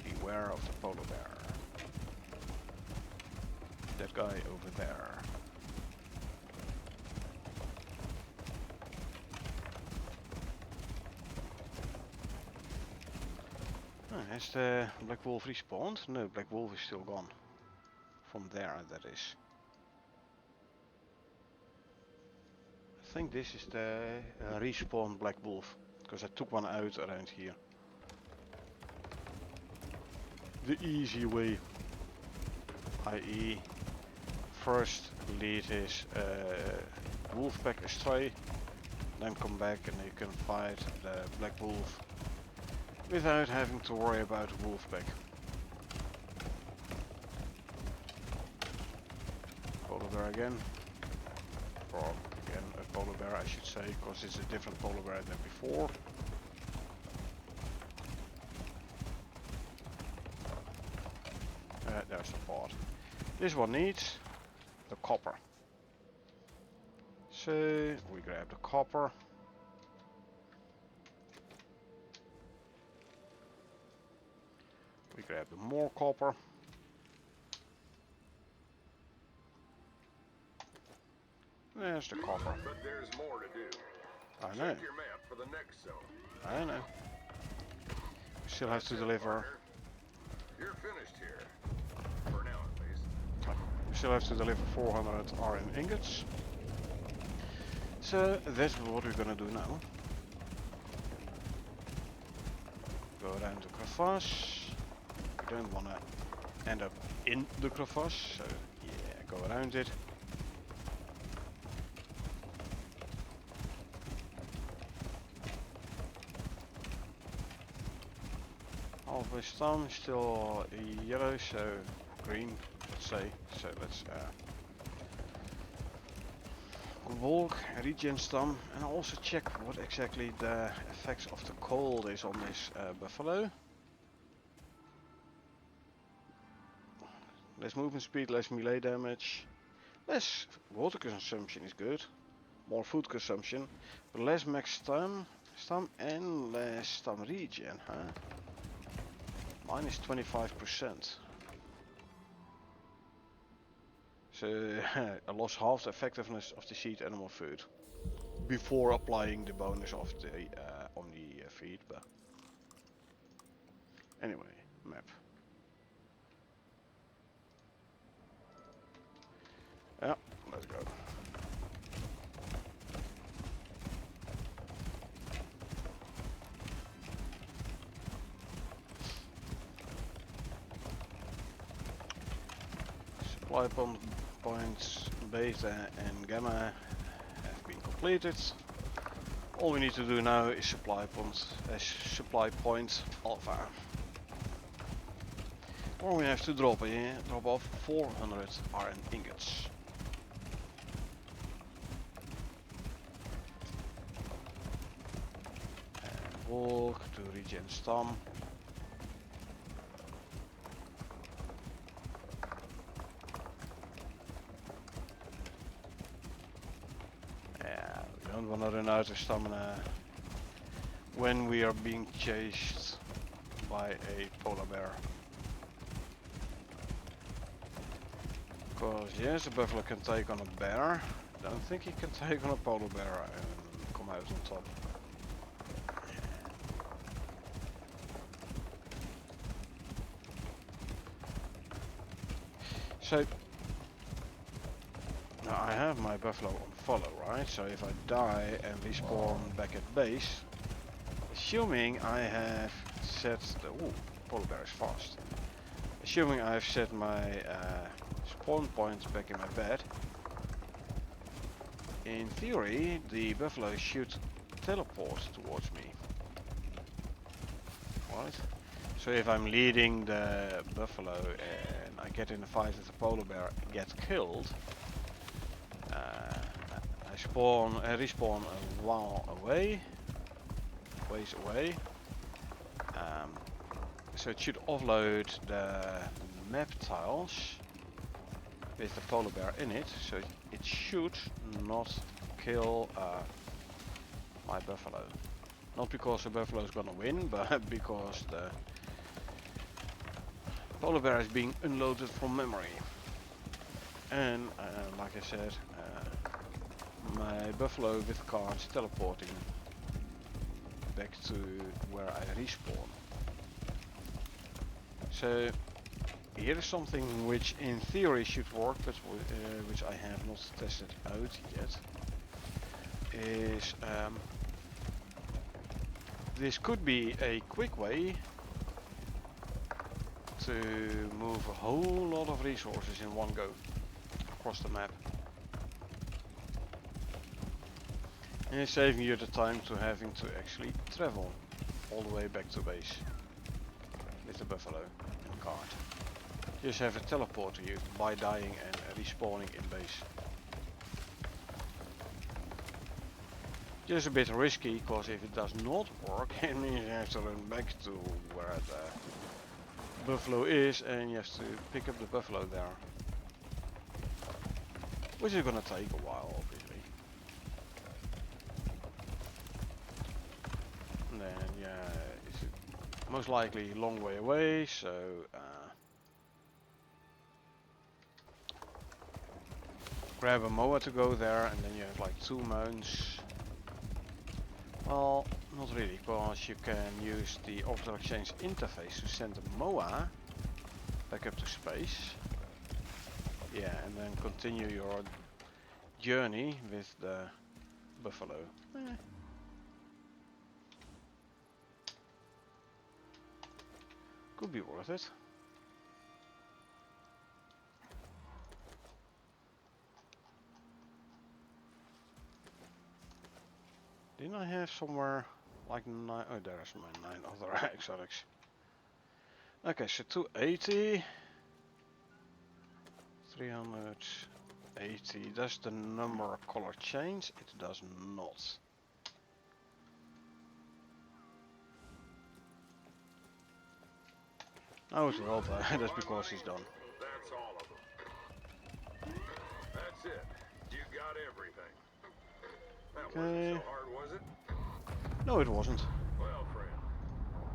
Beware of the polar bear. That guy over there. Has the black wolf respawned? No, black wolf is still gone. From there, that is. I think this is the respawn black wolf, because I took one out around here. The easy way, i.e. first lead his wolf pack astray, then come back and you can fight the black wolf without having to worry about the wolf pack. Polar bear again. Or again a polar bear I should say, because it's a different polar bear than before. There's the pot. This one needs the copper. So we grab the copper. We grab the more copper. There's the copper. But there's more to do. I know. Check your map for the next zone. I know. We still have to deliver. You're finished here. For now, at least. We still have to deliver 400 iron ingots. So that's what we're gonna do now. Go down the crevasse. We don't wanna end up in the crevasse, so yeah, go around it. Halfway stem, still yellow, so green, let's say. So let's walk, regen stem, and also check what exactly the effects of the cold is on this buffalo. Less movement speed, less melee damage, less water consumption is good. More food consumption, but less max stem and less stem regen, huh? Minus 25%. So I lost half the effectiveness of the seed animal food before applying the bonus of the omni feed. But anyway, map. Yeah, let's go. Supply points beta and gamma have been completed. All we need to do now is supply point alpha. Or we have to drop off 400 iron ingots. And walk to regen stem. Don't want to run out of stamina when we are being chased by a polar bear. Because yes, a buffalo can take on a bear. Don't think he can take on a polar bear and come out on top. So now I have my buffalo on follow, right? So if I die and respawn back at base, assuming I have set the polar bear is fast. Assuming I have set my spawn points back in my bed, in theory the buffalo should teleport towards me. Right? So if I'm leading the buffalo and I get in a fight with the polar bear and get killed, I respawn a while away, ways away. So it should offload the map tiles with the polar bear in it, so it should not kill my buffalo. Not because the buffalo is gonna win, but because the polar bear is being unloaded from memory. And like I said, my buffalo with cards teleporting back to where I respawn. So here is something which in theory should work, but which I have not tested out yet. Is this could be a quick way to move a whole lot of resources in one go across the map. And saving you the time to having to actually travel all the way back to base with the buffalo and cart. Just have it teleport to you by dying and respawning in base. Just a bit risky, because if it does not work, it means you have to run back to where the buffalo is and you have to pick up the buffalo there. Which is gonna take a while, obviously. And then, yeah, it's most likely a long way away, so grab a mower to go there, and then you have like 2 mounts. Well, not really, because you can use the orbital exchange interface to send a mower back up to space. Yeah, and then continue your journey with the buffalo. Could be worth it. Didn't I have somewhere like 9? Oh, there's my 9 other exotics. Okay, so 280. 380. Does the number color change? It does not. Oh, it will, but that's because he's done. That's all of them. That's it. You got everything. That wasn't so Okay. hard, was it? No, it wasn't. Well, friend,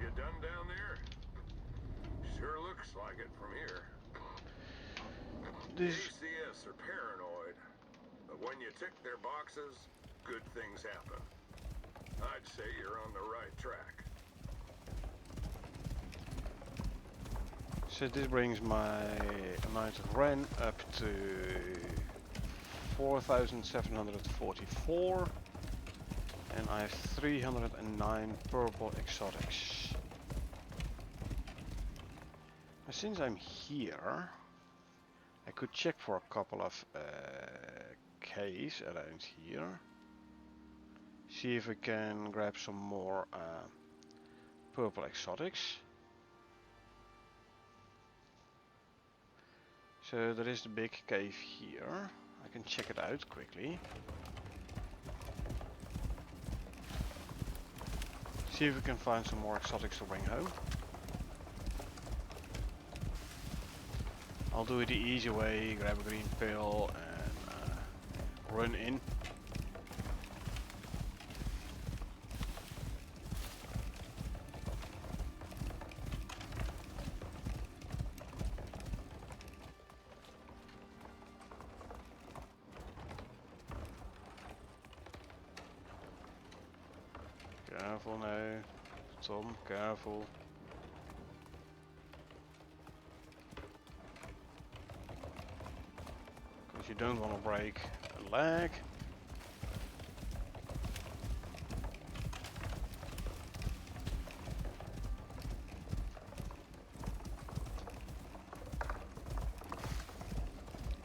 you done down there? Sure looks like it from here. The This. ACS are paranoid, but when you tick their boxes, good things happen. I'd say you're on the right track. So this brings my amount of REN up to 4,744, and I have 309 purple exotics. Now, since I'm here, I could check for a couple of caves around here. See if we can grab some more purple exotics. So there is the big cave here. I can check it out quickly. See if we can find some more exotics to bring home. I'll do it the easy way, grab a green pill and run in. Careful now, Tom, careful. Because you don't want to break a leg.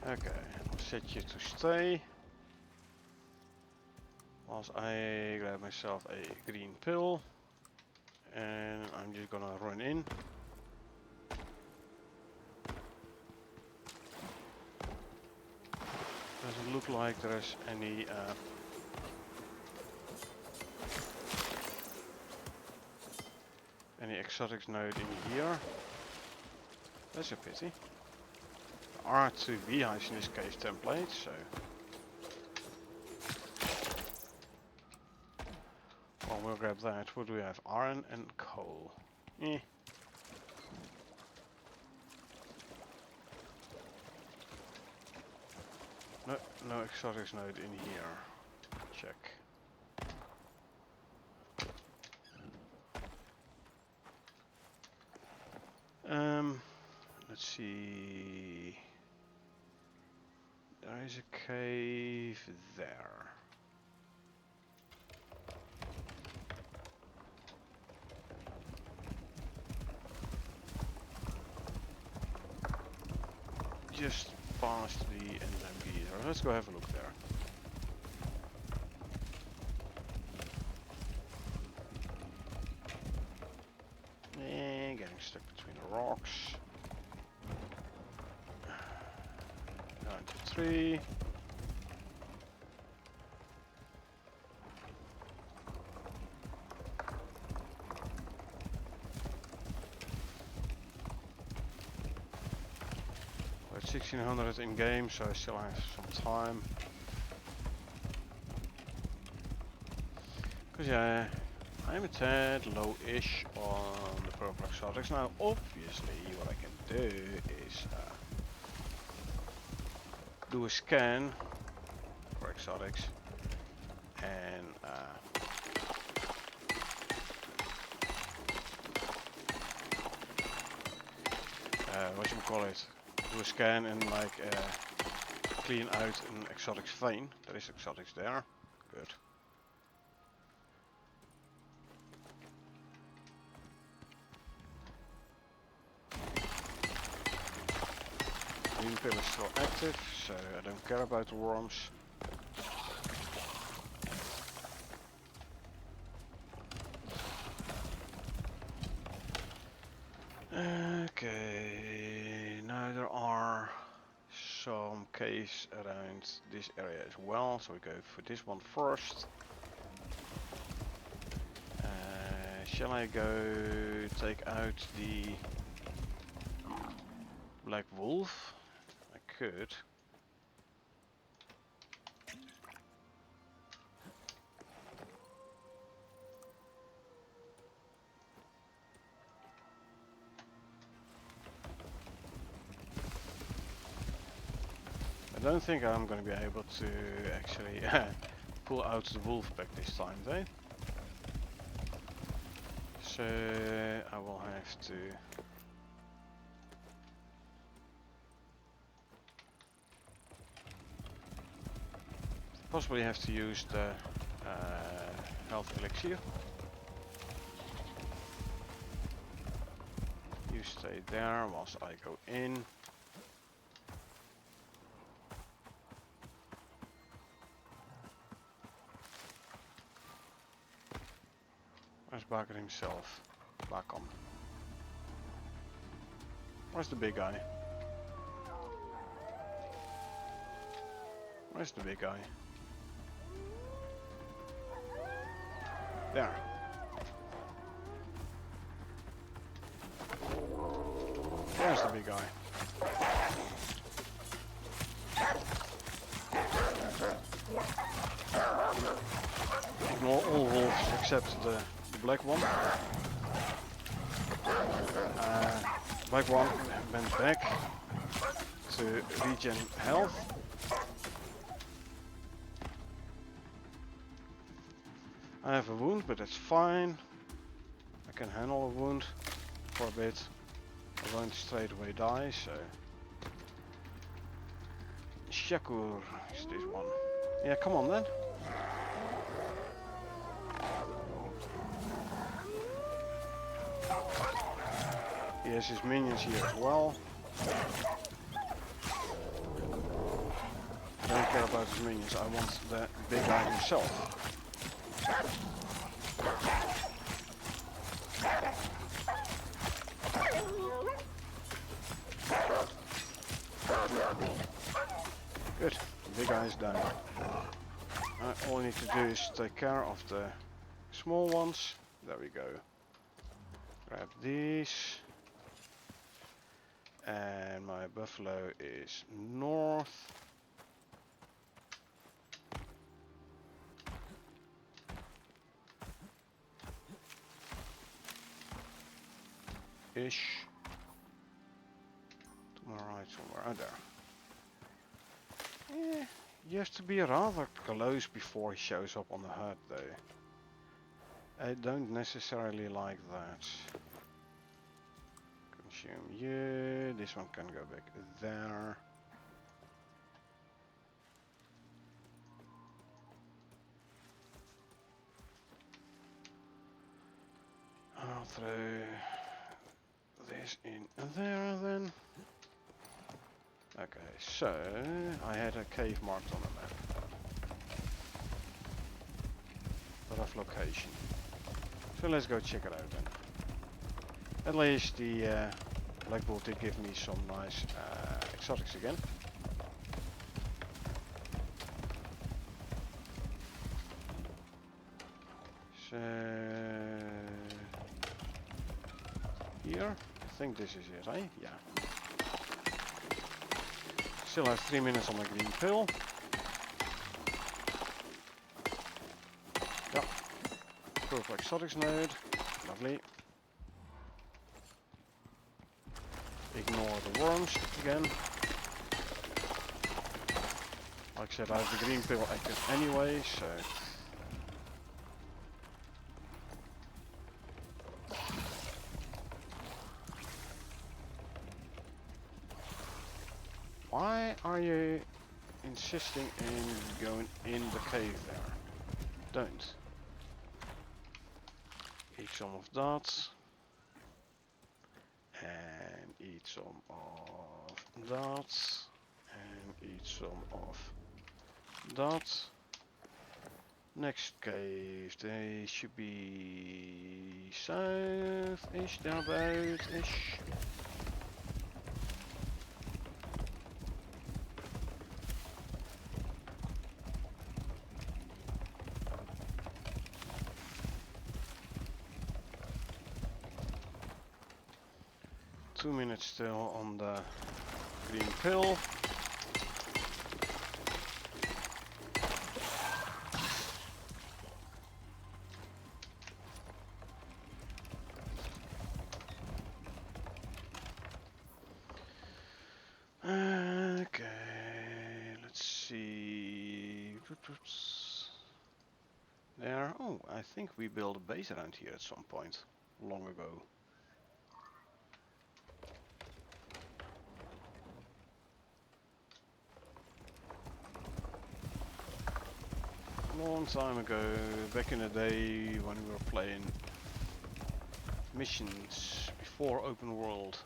Okay, I'll set you to stay. Whilst I grab myself a green pill. And I'm just gonna run in. Doesn't look like there's any exotics node in here. That's a pity. There are 2 beehives in this cave template, so well, we'll grab that. What do we have? Iron and coal. Eh. No exotics node in here. Check. Let's see. There is a cave there. Just past the NMP. Let's go have a look there. And getting stuck between the rocks. 93. We're at 1600 in game, so I still have some time. Because yeah, I'm a tad low-ish on the purple exotics. Now obviously what I can do is do a scan for exotics and do a scan and like clean out an exotics vein. There is exotics there. Good. Green pill is still active, so I don't care about the worms. caves around this area as well, so we go for this one first. Shall I go take out the black wolf? I could. I don't think I'm going to be able to actually pull out the wolf pack this time though. So I will have to possibly have to use the health elixir. You stay there whilst I go in. Where's Barker himself? Back on. Where's the big guy? Where's the big guy? There. There's the big guy. Ignore all wolves except the black one. Black one went back to regen health. I have a wound, but that's fine. I can handle a wound for a bit. I won't straight away die, so... Shakur is this one. Yeah, come on then. He has his minions here as well. I don't care about his minions, I want the big guy himself. Good, the big guy is done. All I need to do is take care of the small ones. There we go. Grab these. And my buffalo is north. Ish. To my right somewhere. Oh, there. Yeah, you have to be rather close before he shows up on the hut though. I don't necessarily like that. Consume you. This one can go back there. I'll throw this in there then. Okay, so I had a cave marked on the map. Rough location. So let's go check it out then. At least the Black Bull did give me some nice exotics again. So here, I think this is it, eh? Yeah. Still have 3 minutes on my green pill. Yep. Purple exotics node. Lovely. Ignore the worms again. Like I said, I have the green pill active anyway, so... Why are you insisting in going in the cave there? Don't. Eat some of that. And eat some of that. And eat some of that. Next cave, they should be south-ish, thereabout-ish. 2 minutes still on the green pill. Okay, let's see. There. Oh, I think we built a base around here at some point, long ago. Long time ago, back in the day when we were playing missions before open world.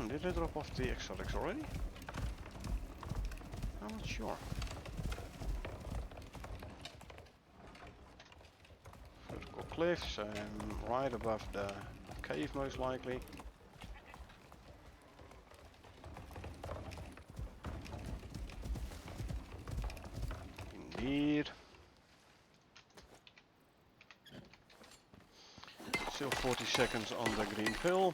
Did I drop off the exotics already? I'm not sure. Vertical cliffs, right above the cave most likely. Indeed. Still 40 seconds on the green pill.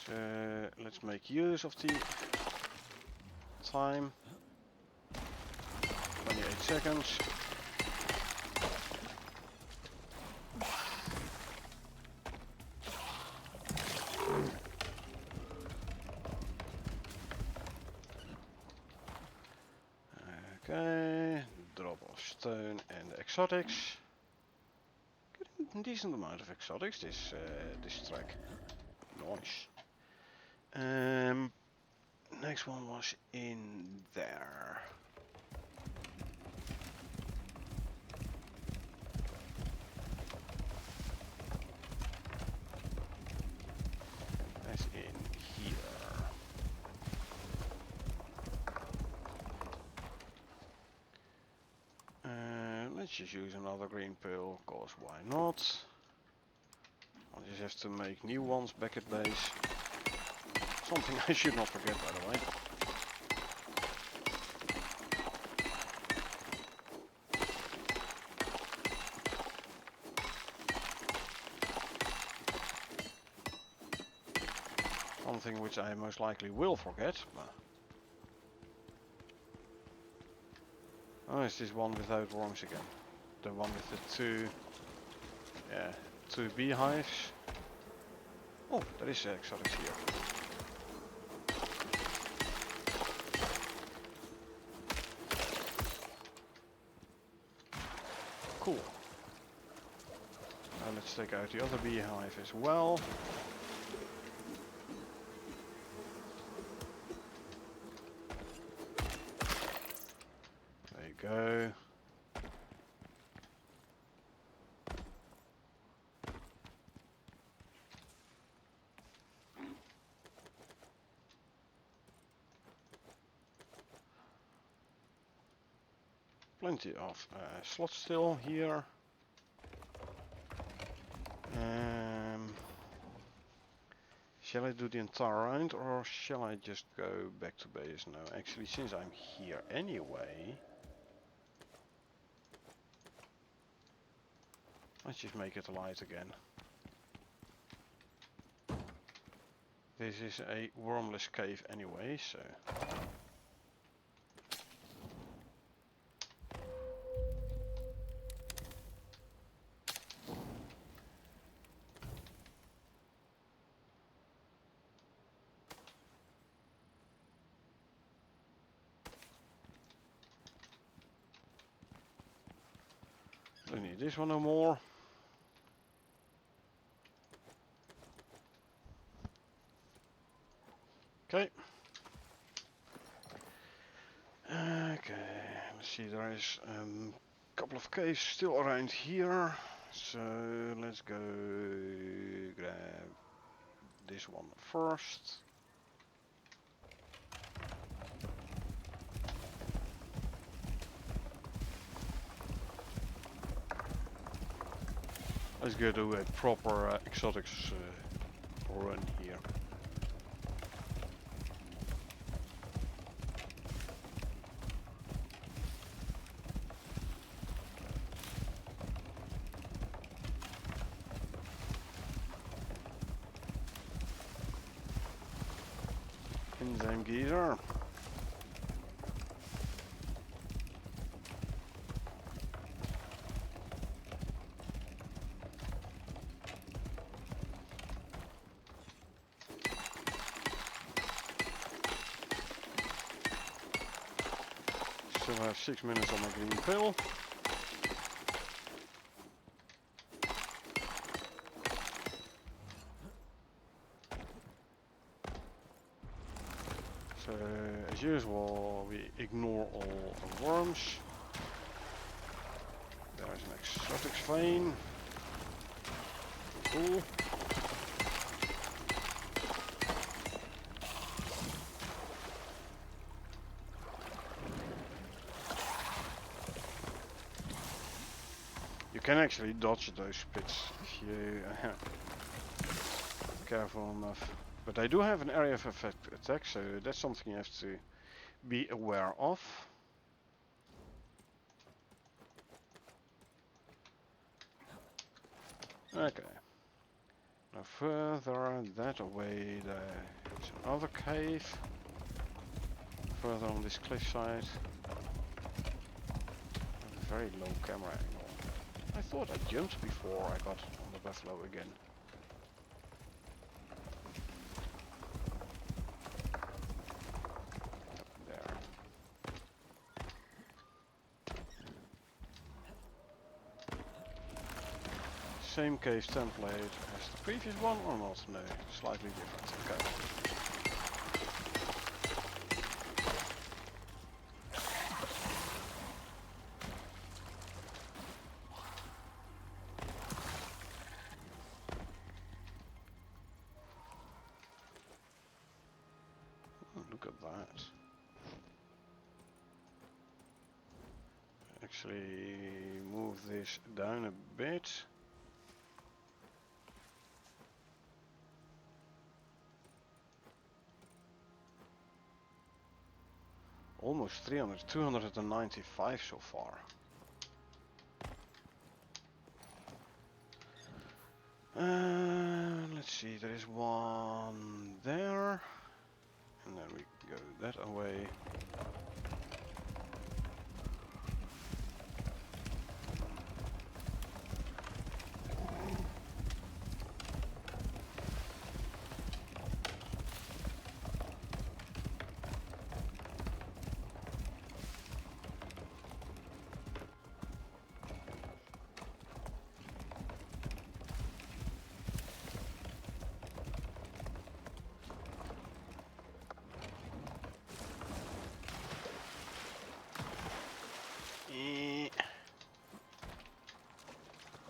So let's make use of the time. 28 seconds. Okay, drop off stone and exotics. Getting a decent amount of exotics this track. Nice. Next one was in there. That's in here. Let's just use another green pill, cause why not? I'll just have to make new ones back at base. Something I should not forget, by the way. Something which I most likely will forget. But oh, it's this one without worms again. The one with the two beehives. Oh, there is exotics here. Cool. Now let's take out the other beehive as well. There you go. Plenty of slots still here. Shall I do the entire round or shall I just go back to base? No, actually, since I'm here anyway, let's just make it light again. This is a wormless cave anyway, so... Don't need this one no more. Okay. Okay, let's see, there is a couple of caves still around here. So let's go grab this one first. Let's go do a proper exotics run here. Enzyme geezer. Still have 6 minutes on my green pill. So, as usual, we ignore all the worms. There's an exotics vein. Cool. You can actually dodge those pits if you careful enough. But they do have an area of effect attack, so that's something you have to be aware of. Okay. Now further that away there's another cave. Further on this cliffside. A very low camera angle. I thought I jumped before I got on the buffalo again. There. Same cave template as the previous one or not? No, slightly different. Okay. Look at that. Actually move this down a bit. Almost 300, 295 so far. Let's see, there is one there. And then we go that away.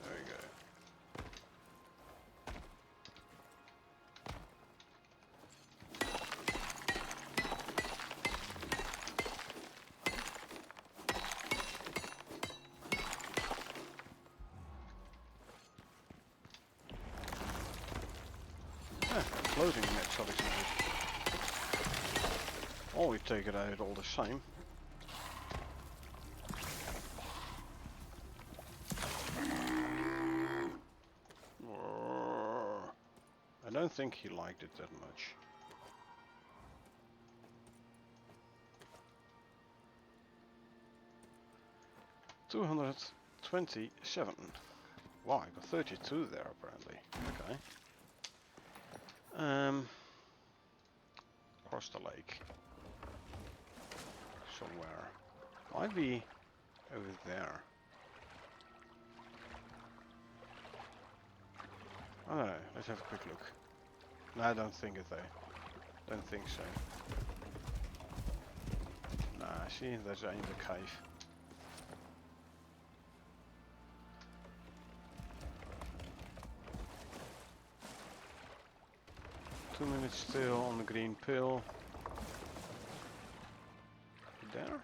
There we go. Closing in exotics mode. Or we take it out all the same. I don't think he liked it that much. $227. Wow, I got 32 there apparently. Okay. Across the lake. Somewhere. Might be over there. I don't know. Let's have a quick look. No, I don't think it though. Don't think so. Nah, see, there's in the cave. Two minutes still on the green pill. There?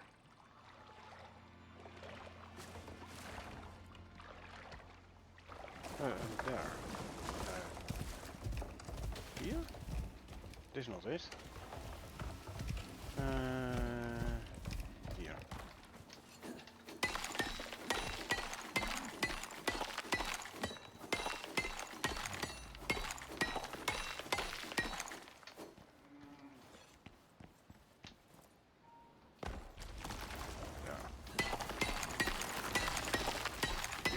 And there. Here? This is not it. Here.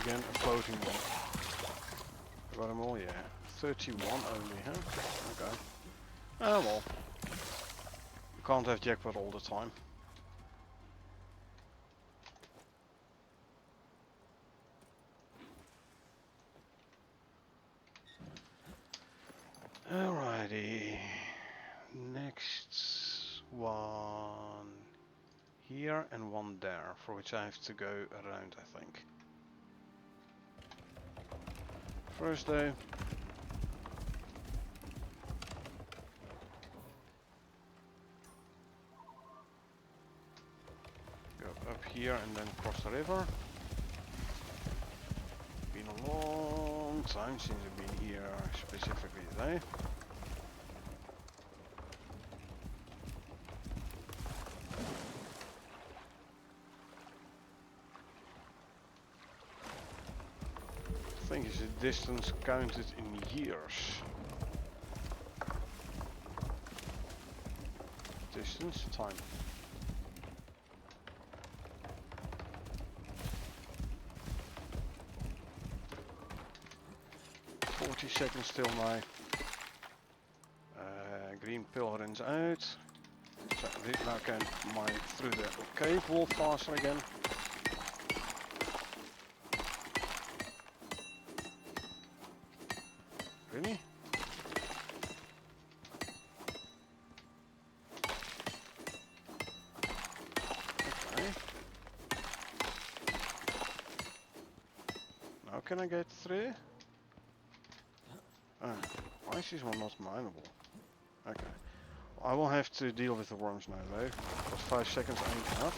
Again, a floating one. Got them all, yeah. 31 only, huh? Okay. Oh well. You can't have jackpot all the time. Alrighty. Next one here and one there, for which I have to go around, I think. First though, go up here and then cross the river. Been a long time since I've been here specifically today. I think it's a distance counted in years. Distance, time. 40 seconds till my green pill runs out. So now I can mine through the cave wall faster again. Really? Okay. Now can I get through? Why is this one not mineable? Okay. I will have to deal with the worms now though, because 5 seconds ain't enough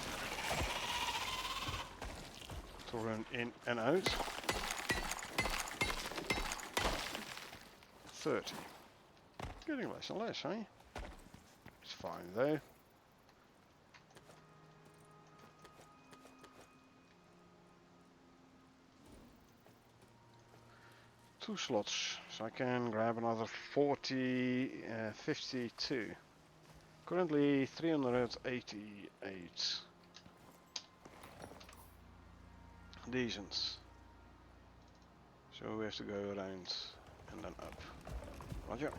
to run in and out. 30. Getting less and less, eh? It's fine though. Two slots, so I can grab another 52. Currently 388. Decent. So we have to go around and then up. Roger.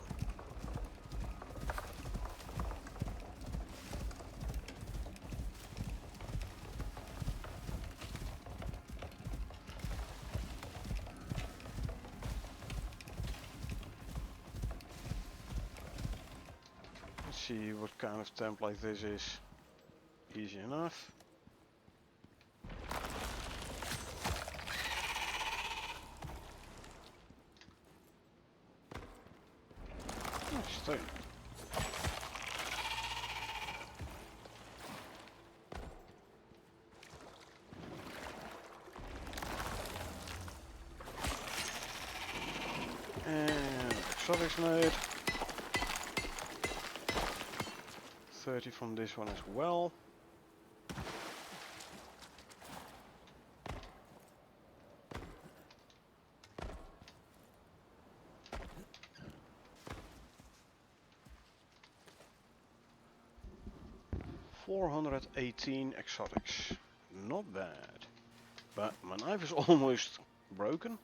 Let's see what kind of template this is. Easy enough. Stone. And exotics mode. 30 from this one as well. $418 exotics. Not bad. But my knife is almost broken.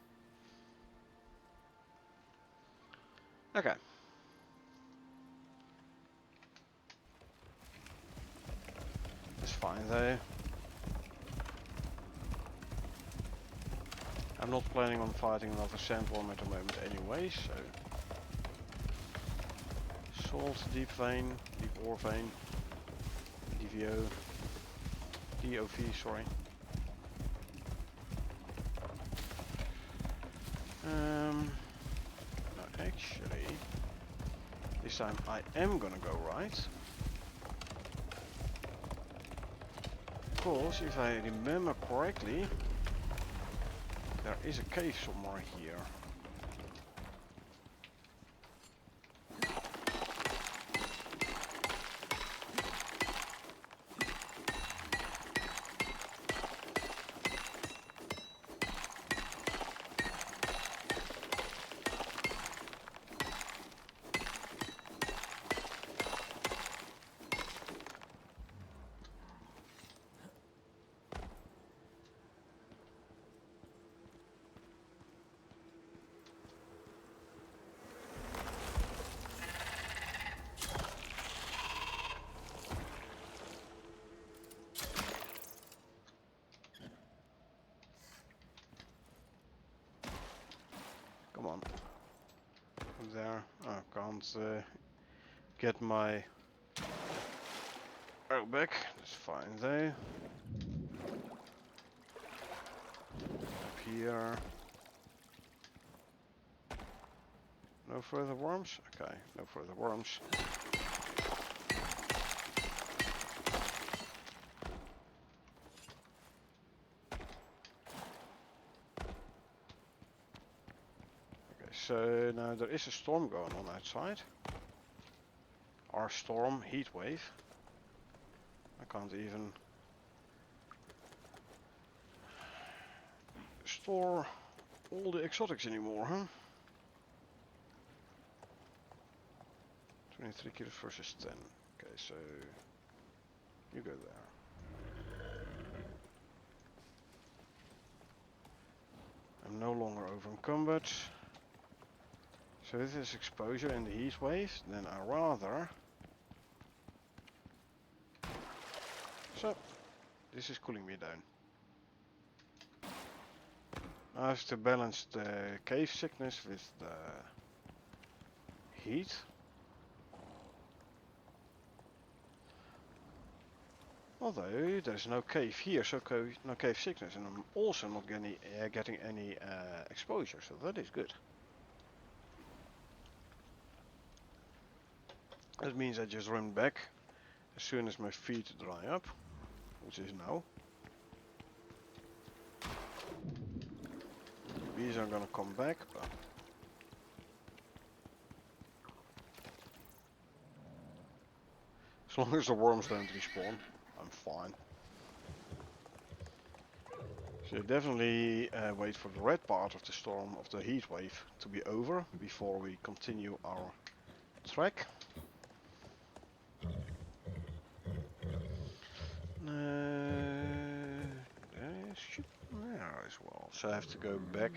Okay. That's fine though. I'm not planning on fighting another sandworm at the moment anyway, so... Salt, deep vein, deep ore vein, DVO, DOV, sorry. No, actually, this time I am gonna go right. Because if I remember correctly, There is a cave somewhere here. Come on. There. I can't get my arrow back. That's fine though. Up here. No further worms? Okay, no further worms. Okay, so now there is a storm going on outside. Our storm, heat wave. I can't even store all the exotics anymore, huh? 23 kilos versus 10. Okay, so you go there. I'm no longer over encumbered. So this is exposure in the heat wave, then I rather... So, this is cooling me down. I have to balance the cave sickness with the heat. Although there's no cave here, so no cave sickness, and I'm also not getting any exposure, so that is good. That means I just run back as soon as my feet dry up, which is now. Bees are gonna come back, but as long as the worms don't respawn, I'm fine. So definitely wait for the red part of the storm, of the heat wave, to be over before we continue our trek. There should be there as well. So I have to go back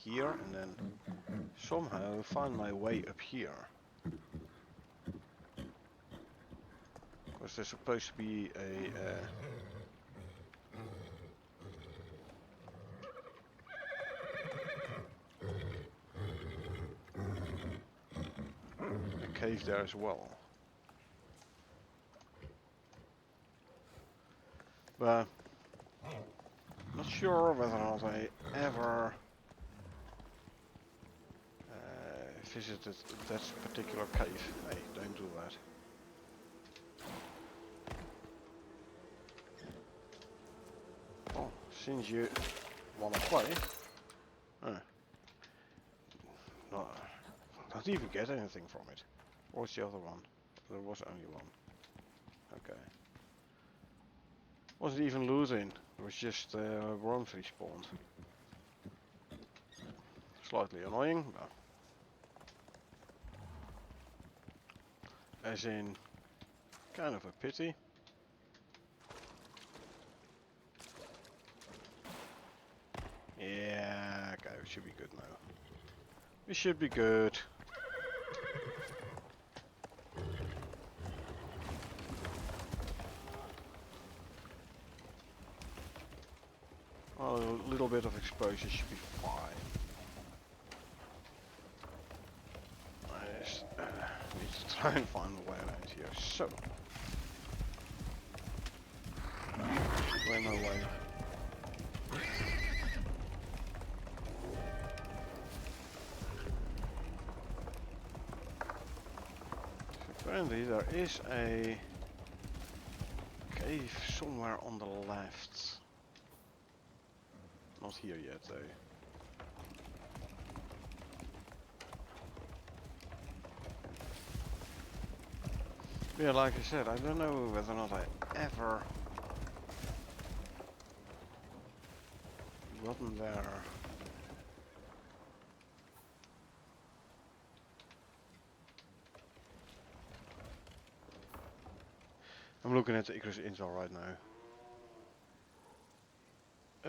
here and then somehow find my way up here. Because there's supposed to be a cave there as well. But not sure whether or not I ever visited that particular cave. Hey, don't do that. Well, since you wanna play, not even get anything from it. What's the other one? There was only one. Okay. Wasn't even losing. It was just worms respawned. Slightly annoying, but as in kind of a pity. Yeah, okay, we should be good now. We should be good. Well, a little bit of exposure should be fine. I just need to try and find a way around here. So, find my way. Apparently there is a cave somewhere on the left. Not here yet though. Yeah, like I said, I don't know whether or not I ever gotten there. I'm looking at the Icarus intel right now.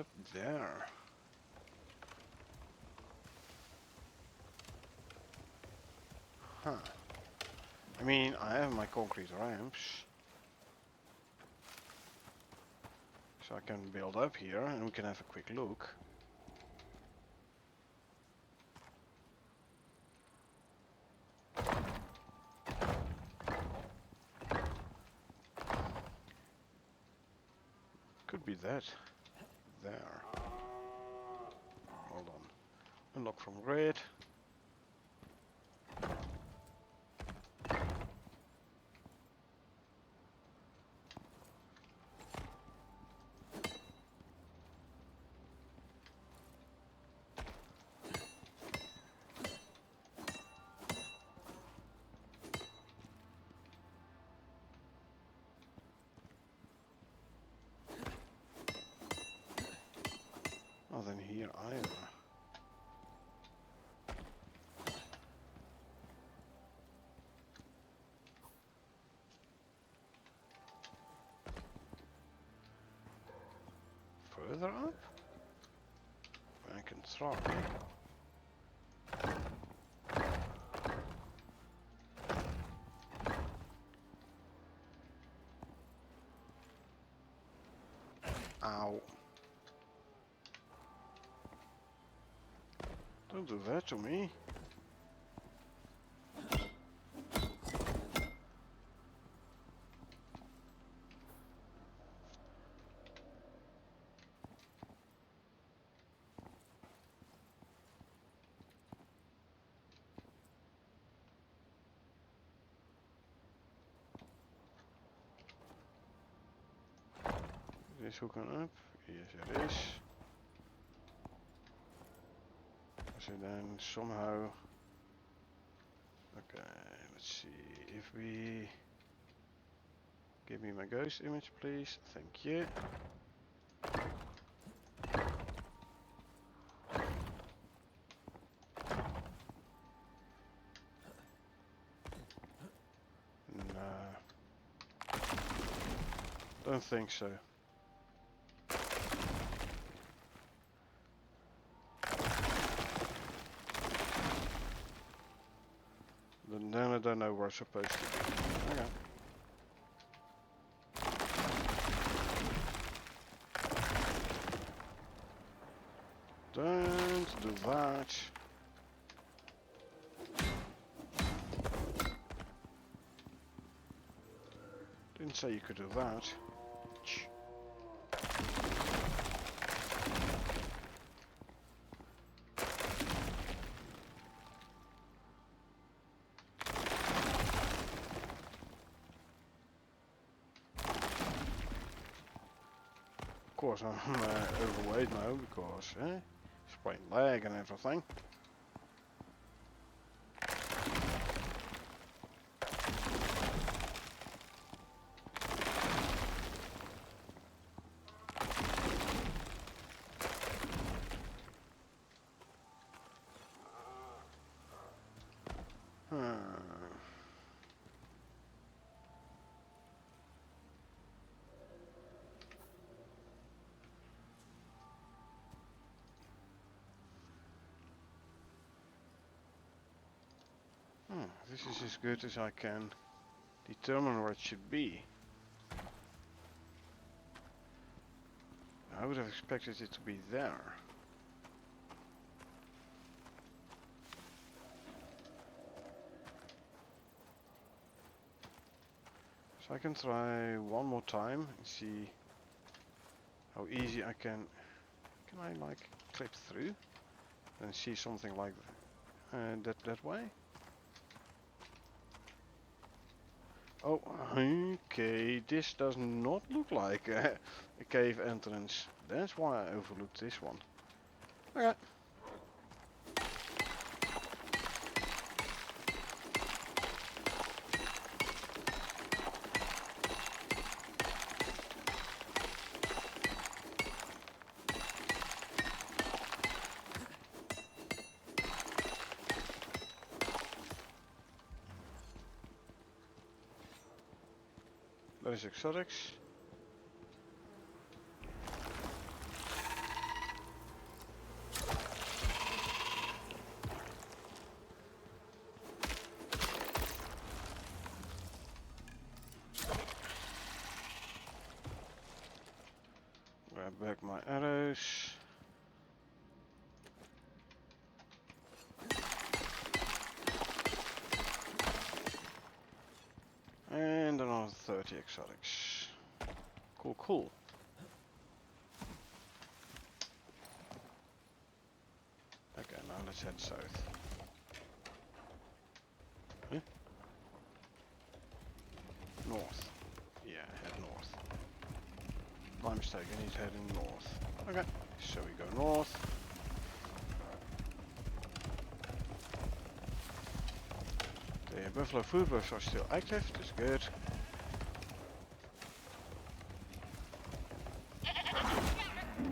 Up there. Huh. I mean, I have my concrete ramps. So I can build up here and we can have a quick look. Could be that. There. Hold on. Unlock from grid. Oh, then here either. Further up? I can try. Ow. Don't do that to me. Is hooking up? Yes, it is. So then somehow... Okay, let's see. If we... Give me my ghost image, please. Thank you. No. Don't think so. Then I don't know where I'm supposed to be. Okay. Don't do that. Didn't say you could do that. Of course I'm overweight now because sprained leg and everything. This is as good as I can determine where it should be. I would have expected it to be there. So I can try one more time and see how easy I can... Can I like clip through and see something like that way? Oh, okay, this does not look like a cave entrance. That's why I overlooked this one. Okay. Spanish exotics. Grab back my arrows. And another 30 exotics. Cool, cool. Okay, now let's head south. Huh? North. Yeah, head north. My mistake, I need to head in north. Okay, so we go north. The buffalo food buffs are still active, that's good.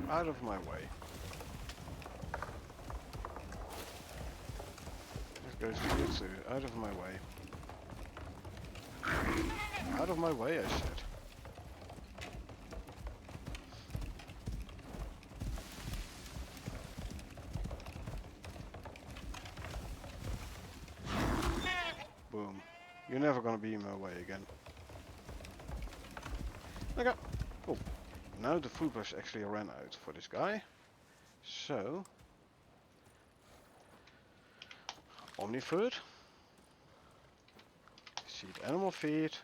Out of my way. That goes to you too, out of my way. Out of my way, I said. Boom. You're never gonna be in my way again. Okay, cool. Now the food buffs actually ran out for this guy. So... Omni food. Seed animal feed.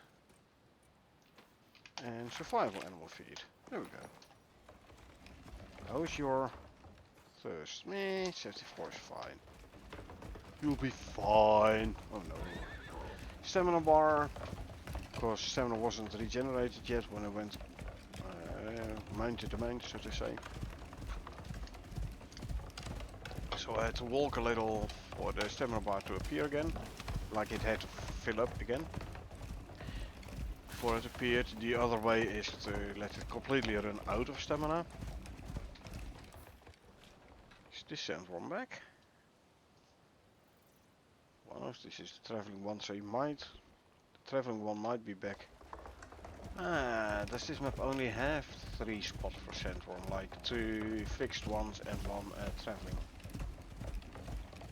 And survival animal feed. There we go. How's your thirst? Meh, 74 is fine. You'll be fine. Oh no. Stamina bar. Of course, stamina wasn't regenerated yet when I went mine to domain, so to say. So I had to walk a little for the stamina bar to appear again. Like it had to fill up again. Before it appeared, the other way is to let it completely run out of stamina. Is this sandworm back? Well, this is the traveling one, so he might. The traveling one might be back. Ah, does this map only have 3 spots for sandworm, like 2 fixed ones and 1 traveling?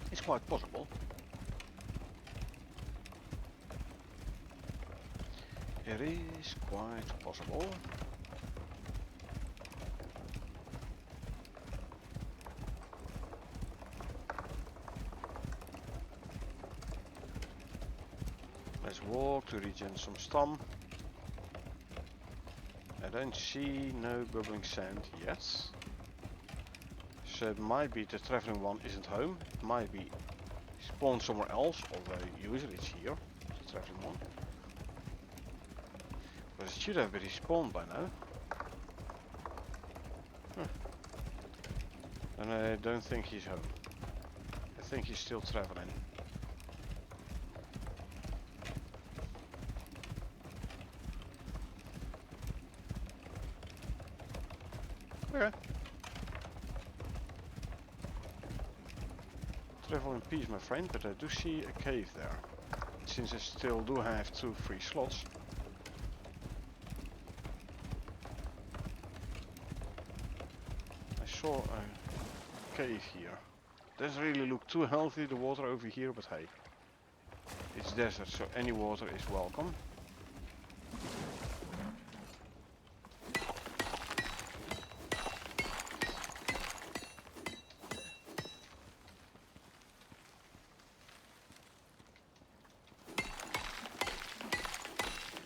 It's quite possible. It is quite possible. Let's walk to regen some stam. I don't see no bubbling sand yet. So it might be the traveling one isn't home. It might be spawned somewhere else, although usually it's here, the traveling one. But it should have been respawned by now. Huh. And I don't think he's home. I think he's still traveling. Okay. Travel in peace, my friend, but I do see a cave there. Since I still do have 2 free slots. I saw a cave here. Doesn't really look too healthy, the water over here, but hey. It's desert, so any water is welcome.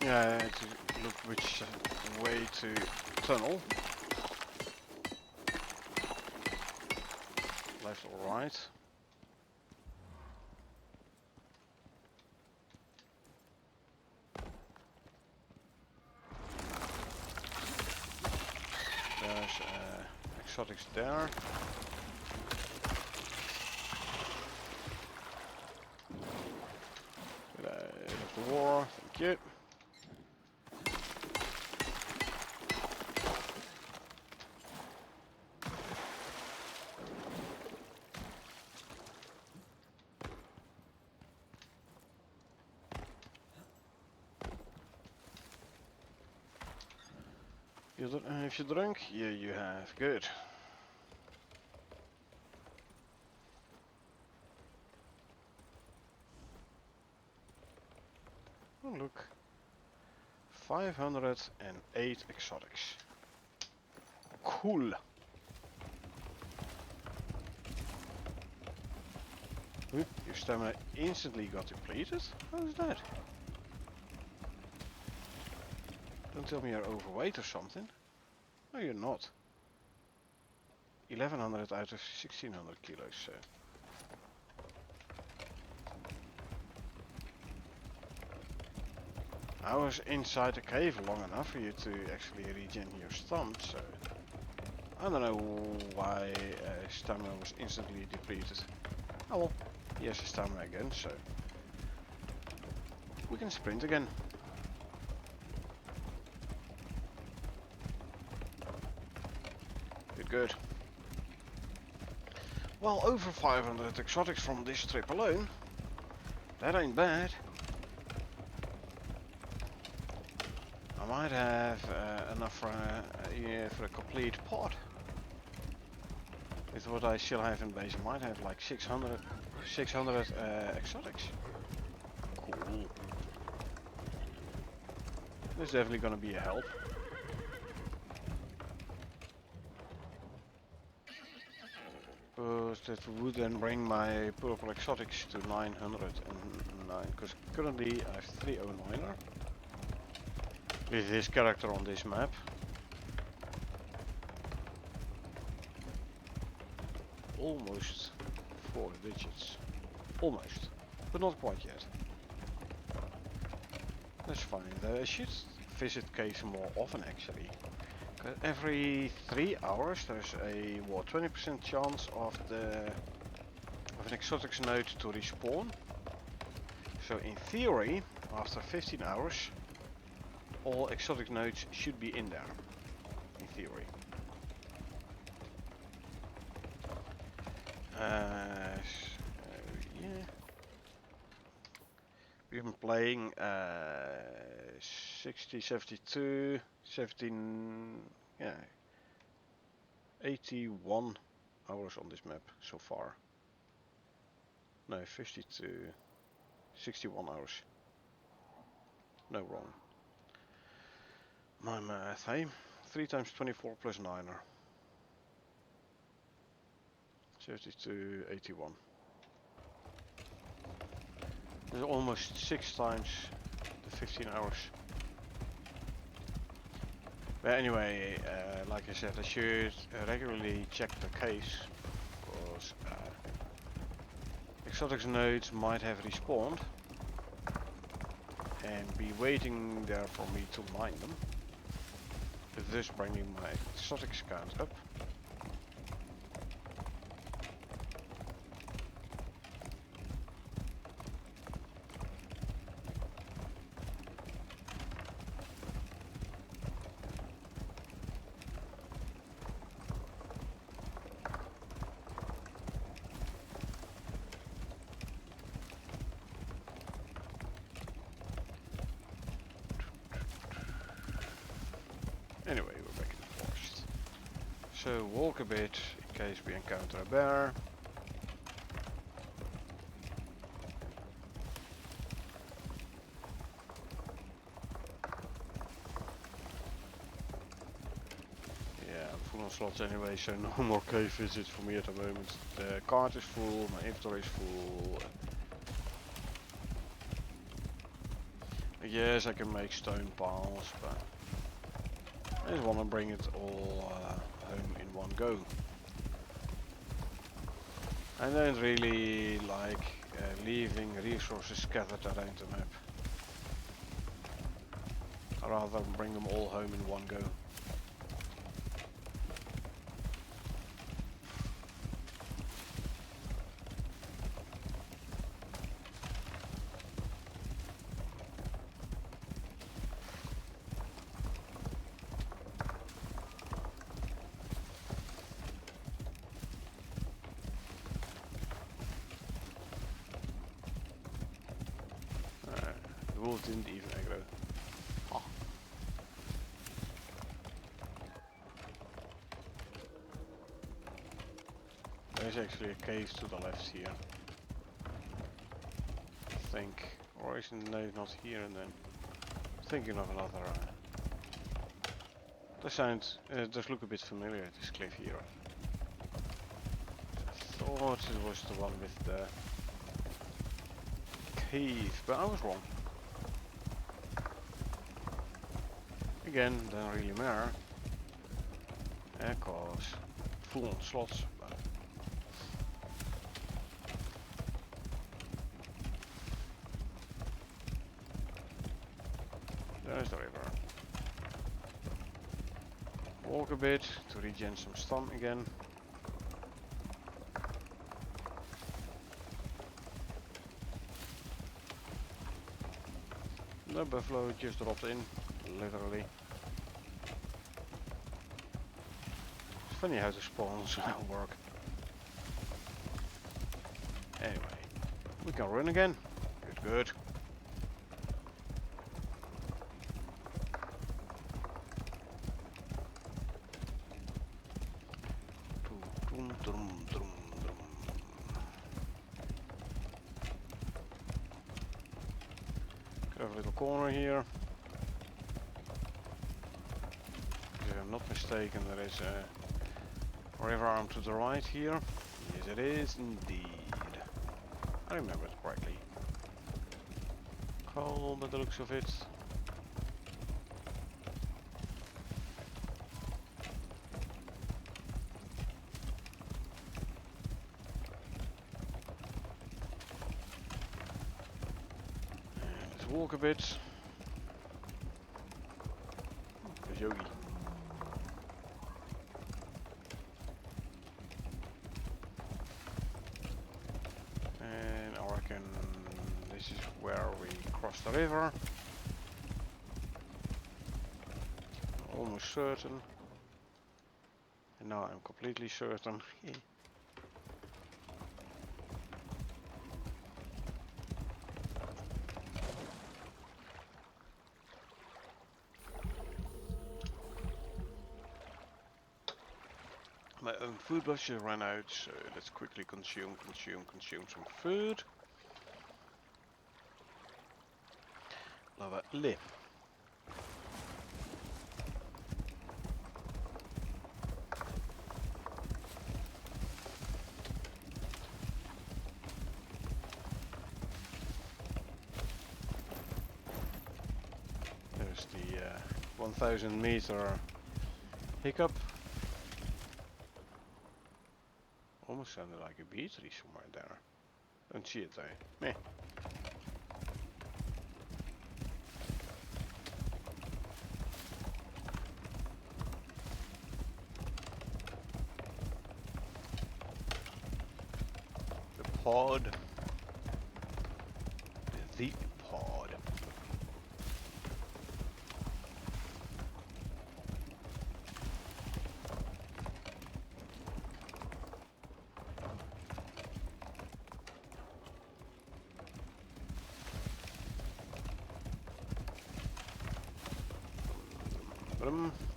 Yeah, I had to look which way to tunnel. Left or right. There's exotics there. Get out of the war, thank you. If you drunk, yeah, you have. Good. Oh, look. 508 exotics. Cool. Huh? Your stamina instantly got depleted? How is that? Don't tell me you're overweight or something. No, you're not. 1100 out of 1600 kilos, so. I was inside the cave long enough for you to actually regen your stamina, so. I don't know why stamina was instantly depleted. Oh well, he has his stamina again, so. We can sprint again. Good, good. Well, over 500 exotics from this trip alone. That ain't bad. I might have enough for a complete pod. With what I still have in base, I might have like 600 exotics. Cool. This is definitely gonna be a help. But that would then bring my purple exotics to 909, because currently I have 309er with this character on this map. Almost 4 digits. Almost. But not quite yet. That's fine. I should visit caves more often actually. Every 3 hours there's a 20% chance of an exotics node to respawn. So in theory, after 15 hours, all exotic nodes should be in there. In theory. Yeah. We've been playing 60, 72, 17, yeah, 81 hours on this map so far. No, 52, 61 hours. No, wrong. My math, hey? 3 times 24 plus 9er. 72, 81. There's almost 6 times the 15 hours. But anyway, like I said, I should regularly check the case, because exotics nodes might have respawned and be waiting there for me to mine them, thus bringing my exotics count up. Anyway, we're back in the forest. So walk a bit in case we encounter a bear. Yeah, I'm full on slots anyway, so no more cave visits for me at the moment. The cart is full, my inventory is full. Yes, I can make stone piles, but I just want to bring it all home in one go. I don't really like leaving resources scattered around the map. I'd rather bring them all home in one go. The wolf didn't even aggro. Oh. there's actually a cave to the left here. I think. Or is it no, not here and then. Thinking of another. That sounds. Does look a bit familiar, this cliff here. I thought it was the one with the cave, but I was wrong. Again, doesn't really matter. Cause full on slots. But there's the river. Walk a bit to regen some stun again. The buffalo just dropped in, literally. It's funny how the spawns work. Anyway, we can run again. Good. Have a little corner here. If I'm not mistaken, there is a river arm to the right here. Yes, it is indeed. I remember it correctly. Coal by the looks of it. Walk a bit. There's Yogi. And I reckon this is where we cross the river. Almost certain. And now I'm completely certain. My own food block should run out, so let's quickly consume some food. Lovely. There's the 1000 meter hiccup. Almost sounded like a bee tree somewhere there. Don't see it though. Meh. The pod. The pod.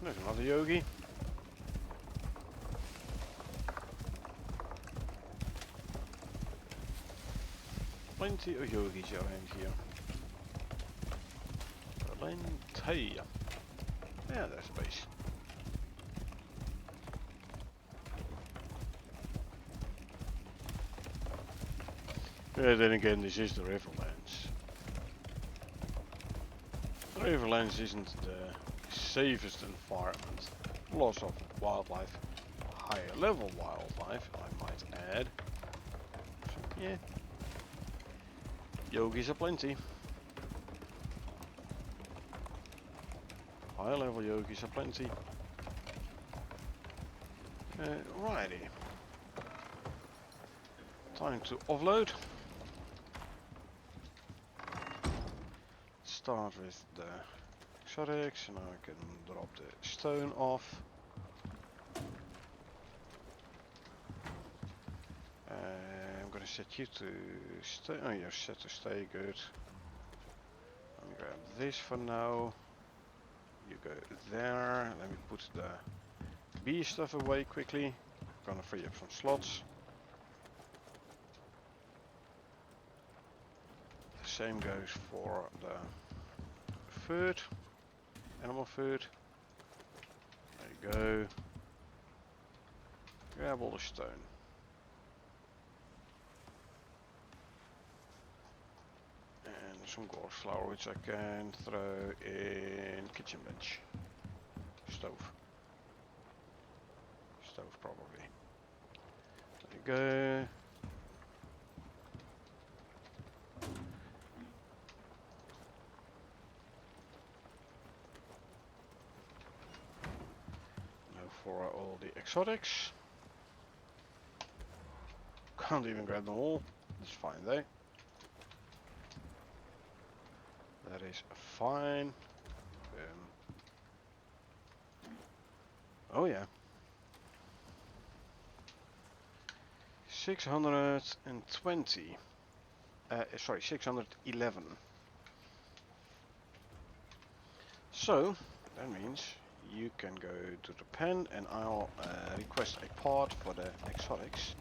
There's another yogi. Plenty of yogis around here. Plenty. Yeah, there's space. Yeah, then again, this is the Riverlands. The Riverlands isn't the safest environment. Lots of wildlife, higher level wildlife, I might add. So, yeah, yogis are plenty. Higher level yogis are plenty. Righty. Time to offload. Start with the exotics, and I can drop the stone off. I'm gonna set you to stay. Oh, you're set to stay. Good. I'll grab this for now. You go there. Let me put the bee stuff away quickly. Gonna free up some slots. same goes for the food, animal food. There you go. Grab all the stone. And some gorse flour, which I can throw in kitchen bench. Stove. Stove probably. There you go. Now for all the exotics. Can't even grab them all. That's fine though. That is fine. Oh yeah. 620. Sorry, 611. So, that means you can go to the pen and I'll request a part for the exotics.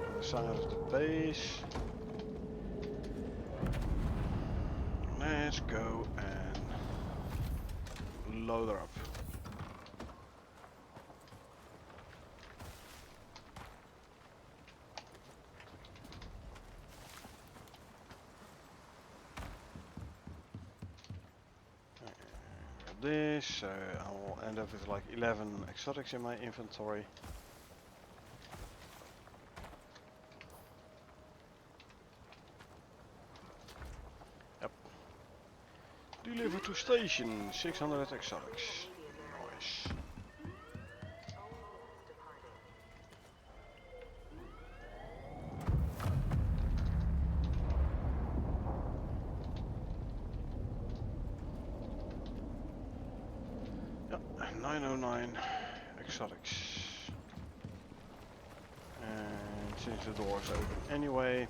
On the side of the base. Let's go and load her up. This, so I will end up with like 11 exotics in my inventory. Yep. Deliver to station, 600 exotics. Nice. Yep, 909 exotics. And since the door is open anyway,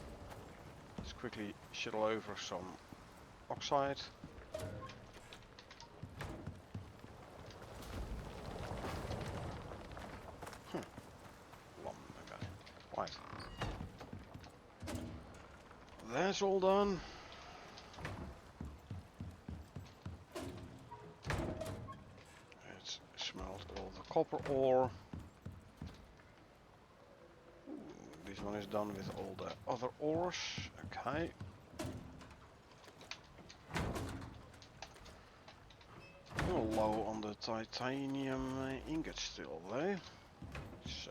let's quickly shuttle over some oxide. Right. That's all done. Let's smelt all the copper ore. This one is done with all the other ores. Okay. A little low on the titanium ingot still though. So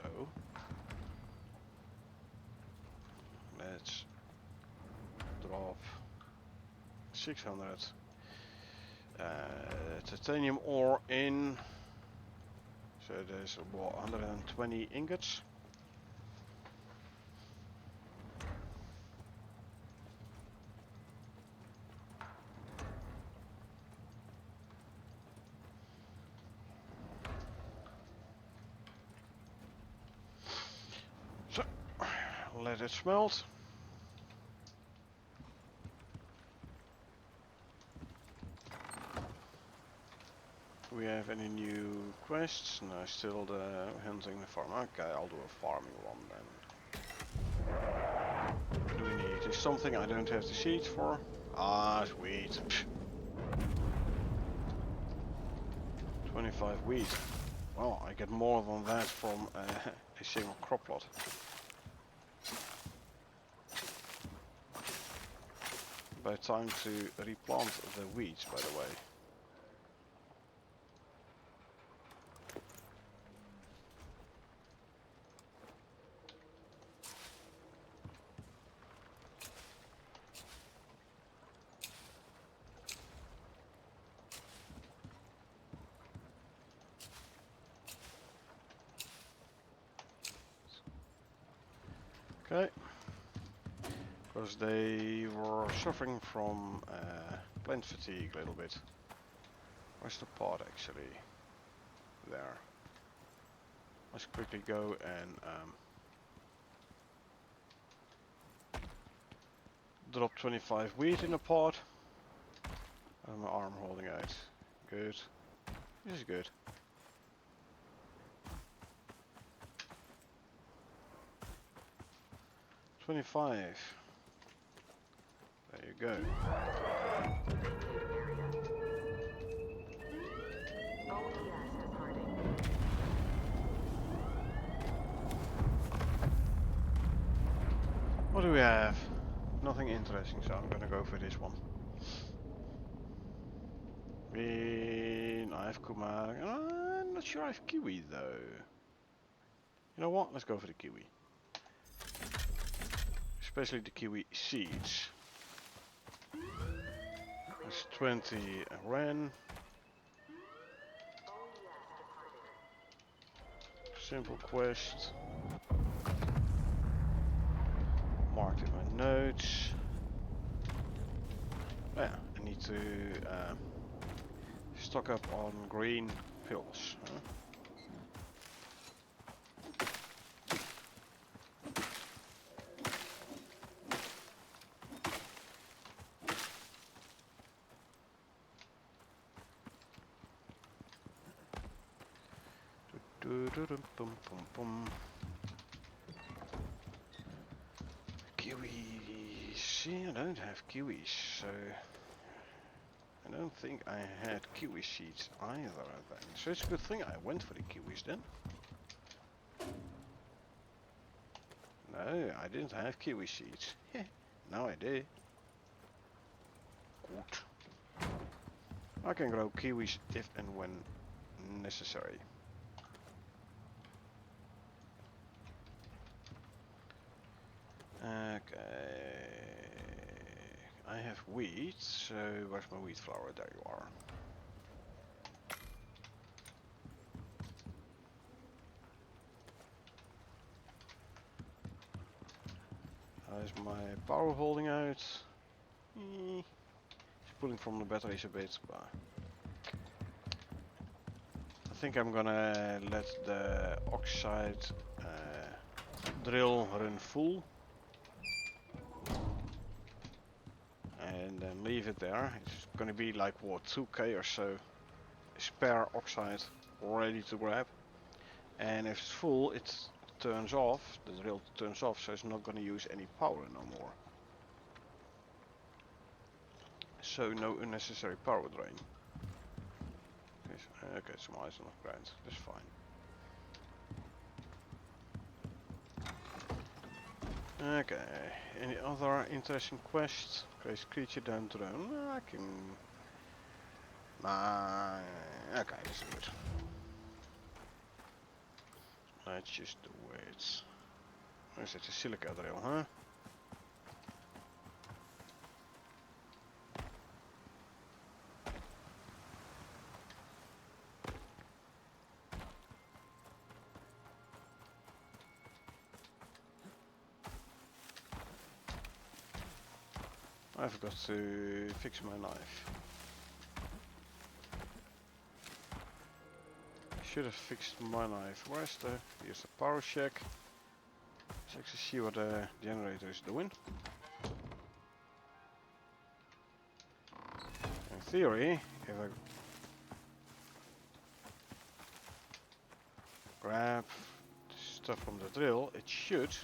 let's drop 600 titanium ore in. So there's about 120 ingots. So let it smelt. Do we have any new quests? No, still the hunting the farm. Okay, I'll do a farming one then. What do we need? Is something I don't have the seeds for? Ah, sweet. 25 wheat. Well, I get more than that from a single crop plot. About time to replant the weeds, by the way. Okay, because they were suffering from plant fatigue a little bit. Where's the pot actually? There. Let's quickly go and drop 25 wheat in a pot. And my arm holding out. good. This is good. $25. There you go. What do we have? Nothing interesting, so I'm gonna go for this one. I have Kuma. I'm not sure I have Kiwi though. You know what? Let's go for the Kiwi. Especially the Kiwi seeds. That's 20 Ren. Simple quest. Marked in my notes. Oh yeah, I need to stock up on green pills. Huh? Kiwis. See, I don't have kiwis, so I don't think I had kiwi seeds either then. So it's a good thing I went for the kiwis then. No, I didn't have kiwi seeds. Now I do. Good. I can grow kiwis if and when necessary. Okay. I have wheat, so where's my wheat flour? There you are. How's my power holding out? It's pulling from the batteries a bit, but I think I'm gonna let the oxide drill run full and then leave it there. It's gonna be like what, 2k or so spare oxide ready to grab, and if it's full it turns off, the drill turns off, so it's not gonna use any power no more. So no unnecessary power drain. Okay, some ice on the ground, that's fine. Okay, any other interesting quests? Crazy creature down drone. I can... okay, that's good. Let's just do it. Where's that? A silica drill, huh? I forgot to fix my knife. Should have fixed my knife. Where's the... here's the power check. Let's actually see what the generator is doing. In theory, if I grab stuff from the drill, it should...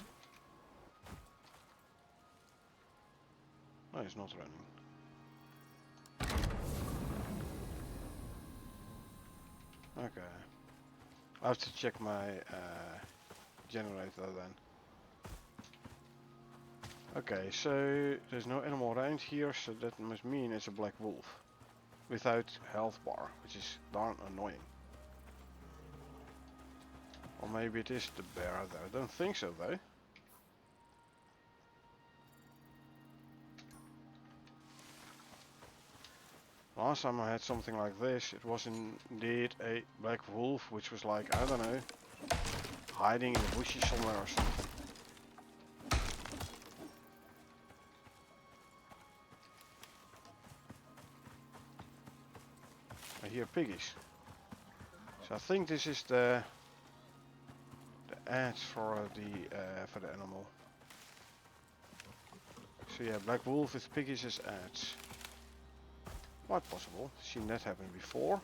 no, it's not running. Okay. I have to check my generator then. Okay, so there's no animal around here, so that must mean it's a black wolf. Without health bar, which is darn annoying. Or maybe it is the bear there. I don't think so though. Last time I had something like this, it was indeed a black wolf, which was like, I don't know, hiding in the bushes somewhere or something. I hear piggies. So I think this is the ads for the animal. So yeah, black wolf with piggies as ads. Quite possible. Seen that happen before.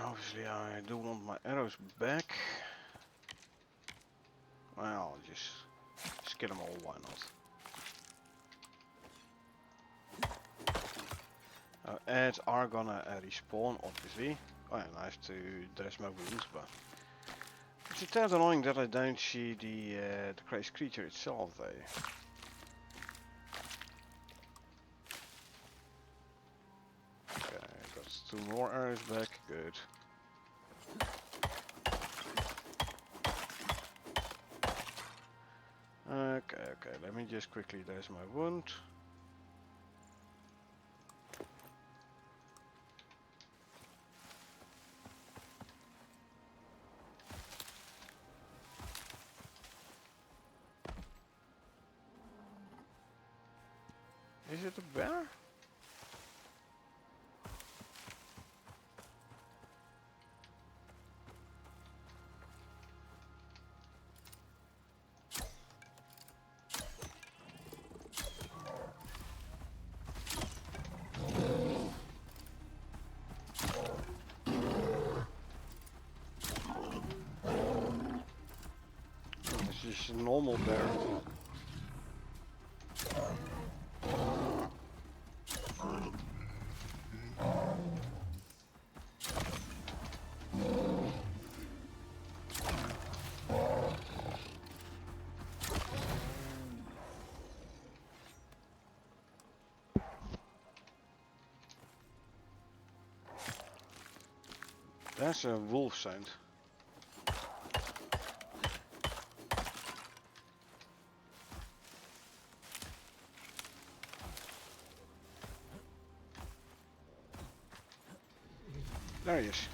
Obviously I do want my arrows back. Well, just kill them all, why not? Ads are gonna respawn, obviously. Oh, and I have to dress my wounds, but it's a tad annoying that I don't see the crazy creature itself, though. Okay, got 2 more arrows back, good. Okay, let me just quickly dress my wound. Is it a bear? It's just a normal bear. That's a wolf sound. There he is.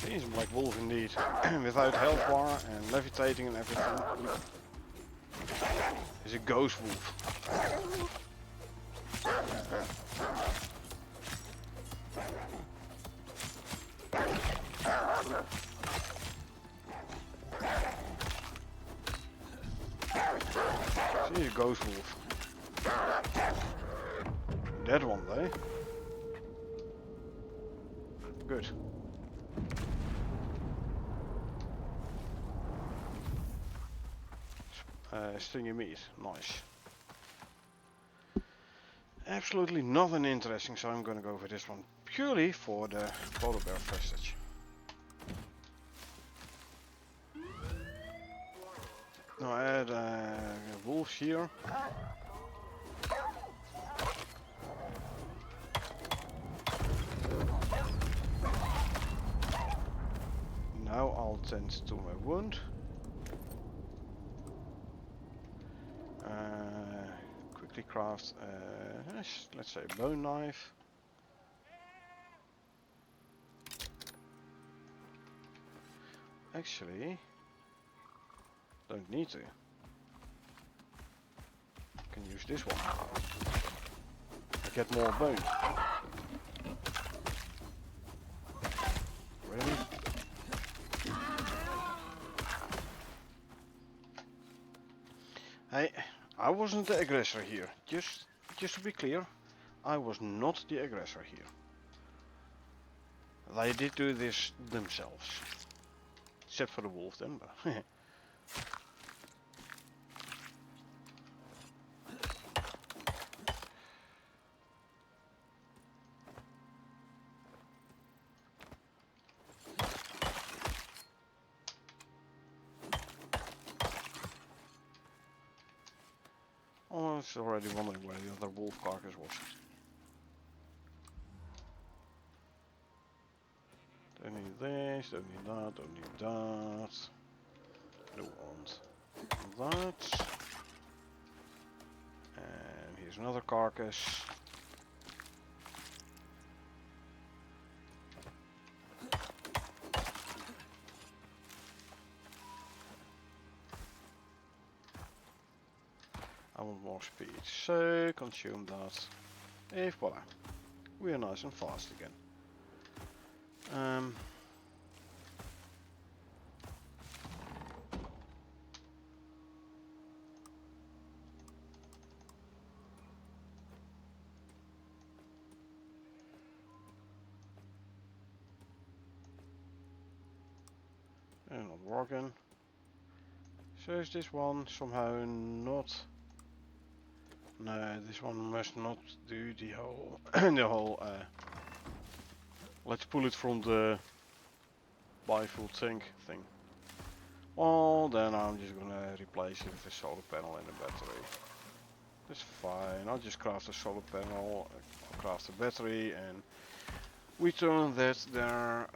He's a black wolf indeed. Without health bar and levitating and everything. He's a ghost wolf. He's a ghost wolf. Dead one though. Good. Stingy meat, nice. Absolutely nothing interesting, so I'm gonna go for this one purely for the polar bear vestige. Now I add wolves here. Now I'll tend to my wound. Quickly craft, let's say a bone knife. Actually, don't need to. Can use this one. I get more bone. Really? Hey, I wasn't the aggressor here. Just to be clear, I was not the aggressor here. They did do this themselves. Except for the wolf then, but I was already wondering where the other wolf carcass was. Don't need this, don't need that, don't need that. Don't want that. And here's another carcass. more speed. So consume that. If voila, we are nice and fast again. And not working. So is this one somehow not? No, this one must not do the whole the whole. Let's pull it from the buy full tank thing. Well, then I'm just gonna replace it with a solar panel and a battery. That's fine. I'll just craft a solar panel, craft a battery, and we turn that there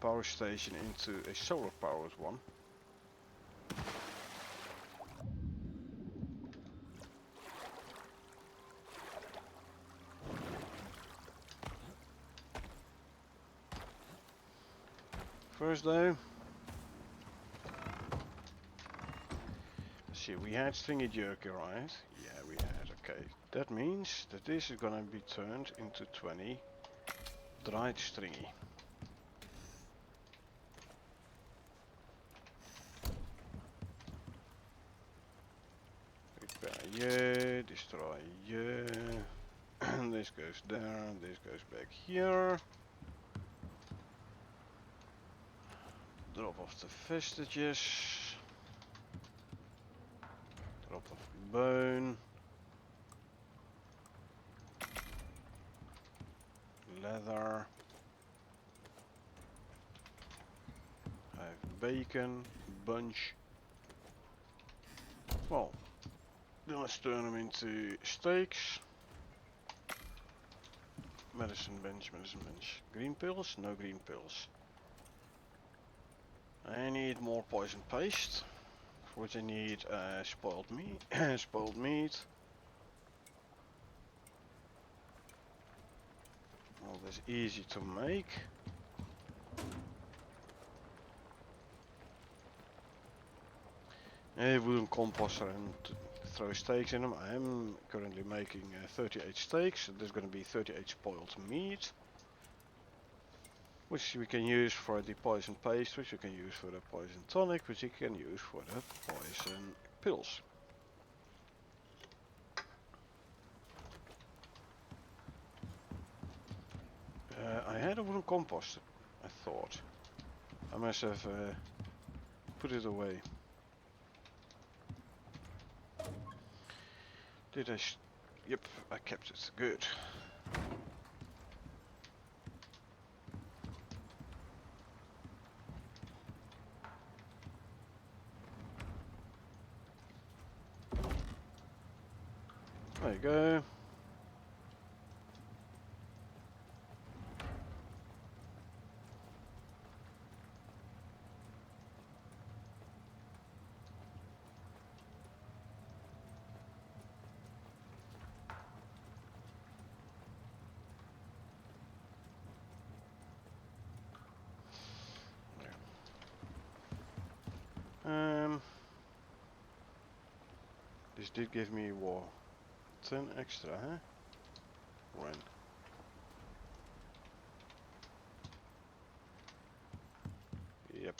power station into a solar powered one. First though, let's see, we had stringy jerky, right? Yeah, we had, okay. That means that this is gonna be turned into 20 dried stringy. Repair you, destroy you. This goes there, this goes back here. Drop off the vestiges. Drop off bone. Leather. I have bacon, bunch. Well, then let's turn them into steaks. Medicine bench, medicine bench. Green pills? No green pills. I need more poison paste. For which I need spoiled meat. Spoiled meat. Well, that's easy to make. A wooden composter and throw steaks in them. I am currently making 38 steaks. So there's going to be 38 spoiled meat. Which we can use for the poison paste, which we can use for the poison tonic, which we can use for the poison pills. I had a wooden composter, I thought. I must have put it away. Did I? Yep, I kept it. Good. There you go. This did give me war 10 extra, huh? Right. Yep.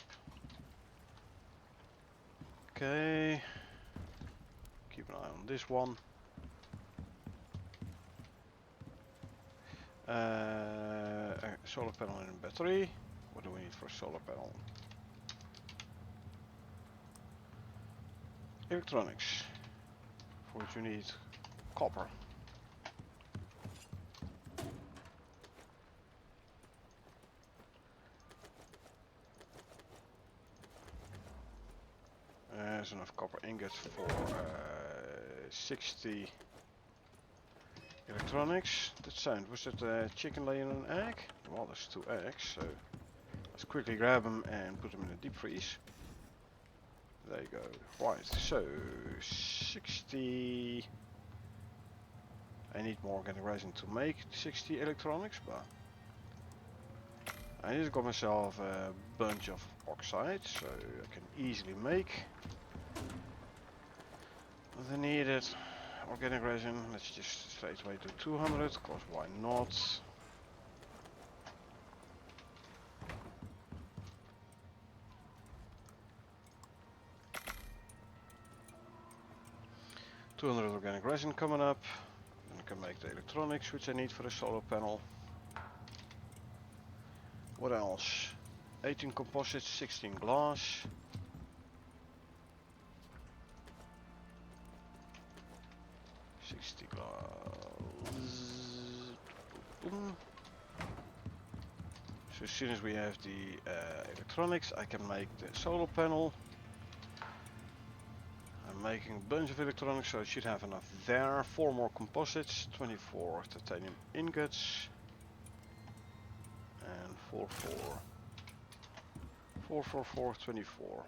Okay. Keep an eye on this one. A solar panel and a battery. What do we need for a solar panel? Electronics. For which we need copper. There's enough copper ingots for 60 electronics. That sound, was it a chicken laying an egg? Well, there's 2 eggs, so let's quickly grab them and put them in a deep freeze. There you go. Right, so 60. I need more organic resin to make 60 electronics, but I just got myself a bunch of oxide, so I can easily make The needed organic resin, let's just straight away do 200, cause why not? $200 organic resin coming up. Then I can make the electronics which I need for the solar panel. What else? 18 composites, 16 glass. So as soon as we have the electronics, I can make the solar panel. I'm making a bunch of electronics, so I should have enough there. 4 more composites, 24 titanium ingots, and 24.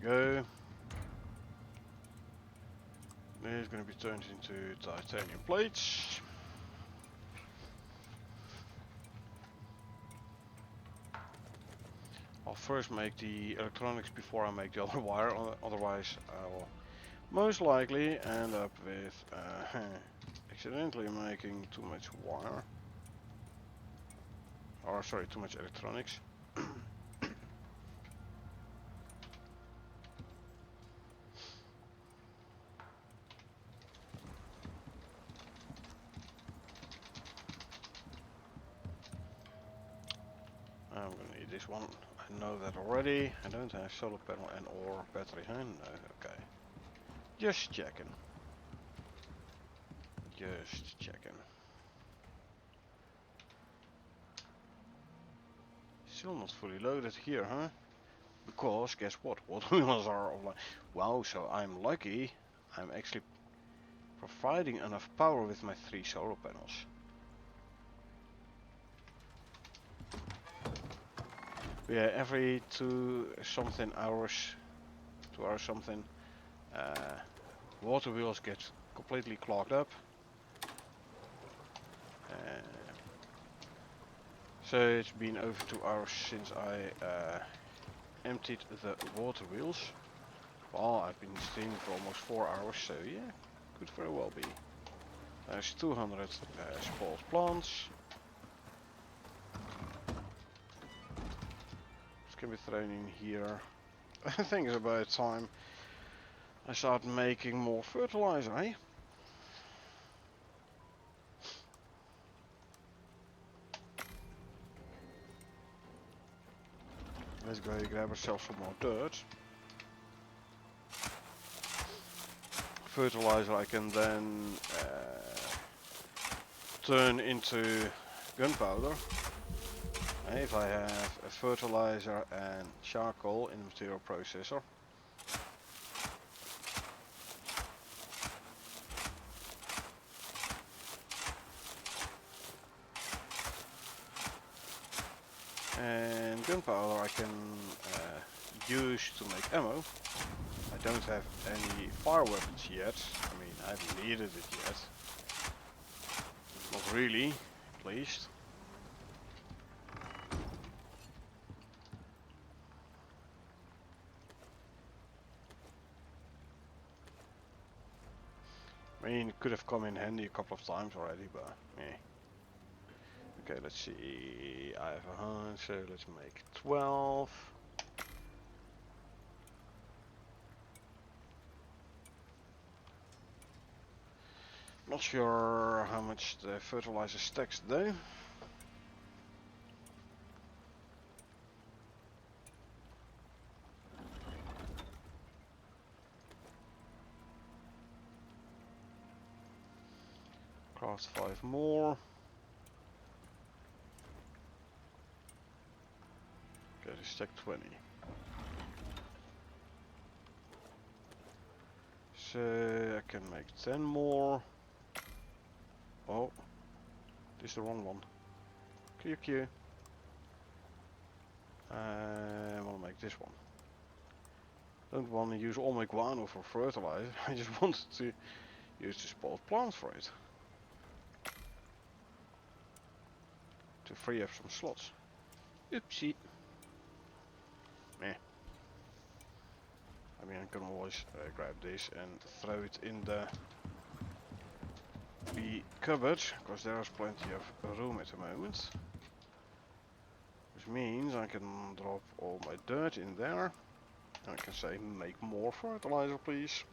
Go. This is going to be turned into titanium plates. I'll first make the electronics before I make the other wire, otherwise I will most likely end up with accidentally making too much wire. Or sorry, too much electronics. I'm gonna need this one. I know that already. I don't have solar panel and or battery. Huh? No, okay. Just checking. Just checking. Still not fully loaded here, huh? Because guess what? What wheels are online? Wow, so I'm lucky. I'm actually providing enough power with my 3 solar panels. Yeah, every 2 hours something, water wheels get completely clogged up. So it's been over 2 hours since I emptied the water wheels. Well, I've been streaming for almost 4 hours, so yeah, could very well be. There's 200 spoiled plants. This can be thrown in here. I think it's about time I start making more fertilizer, eh? Let's go grab ourselves some more dirt. Fertilizer I can then turn into gunpowder. If I have a fertilizer and charcoal in the material processor. And gunpowder I can use to make ammo. I don't have any fire weapons yet. I mean, I haven't needed it yet. Not really, at least. I mean, it could have come in handy a couple of times already, but yeah. Okay, let's see. I have 100, so let's make 12. Not sure how much the fertilizer stacks though. Craft 5 more. Okay, to stack 20. So I can make 10 more. Oh, this is the wrong one. QQ. I want to make this one. Don't want to use all my guano for fertilizer. I just wanted to use the spoiled plants for it. To free up some slots. Oopsie. Meh. I mean, I can always grab this and throw it in the cupboard, because there's plenty of room at the moment. Which means I can drop all my dirt in there. And I can say, make more fertilizer, please.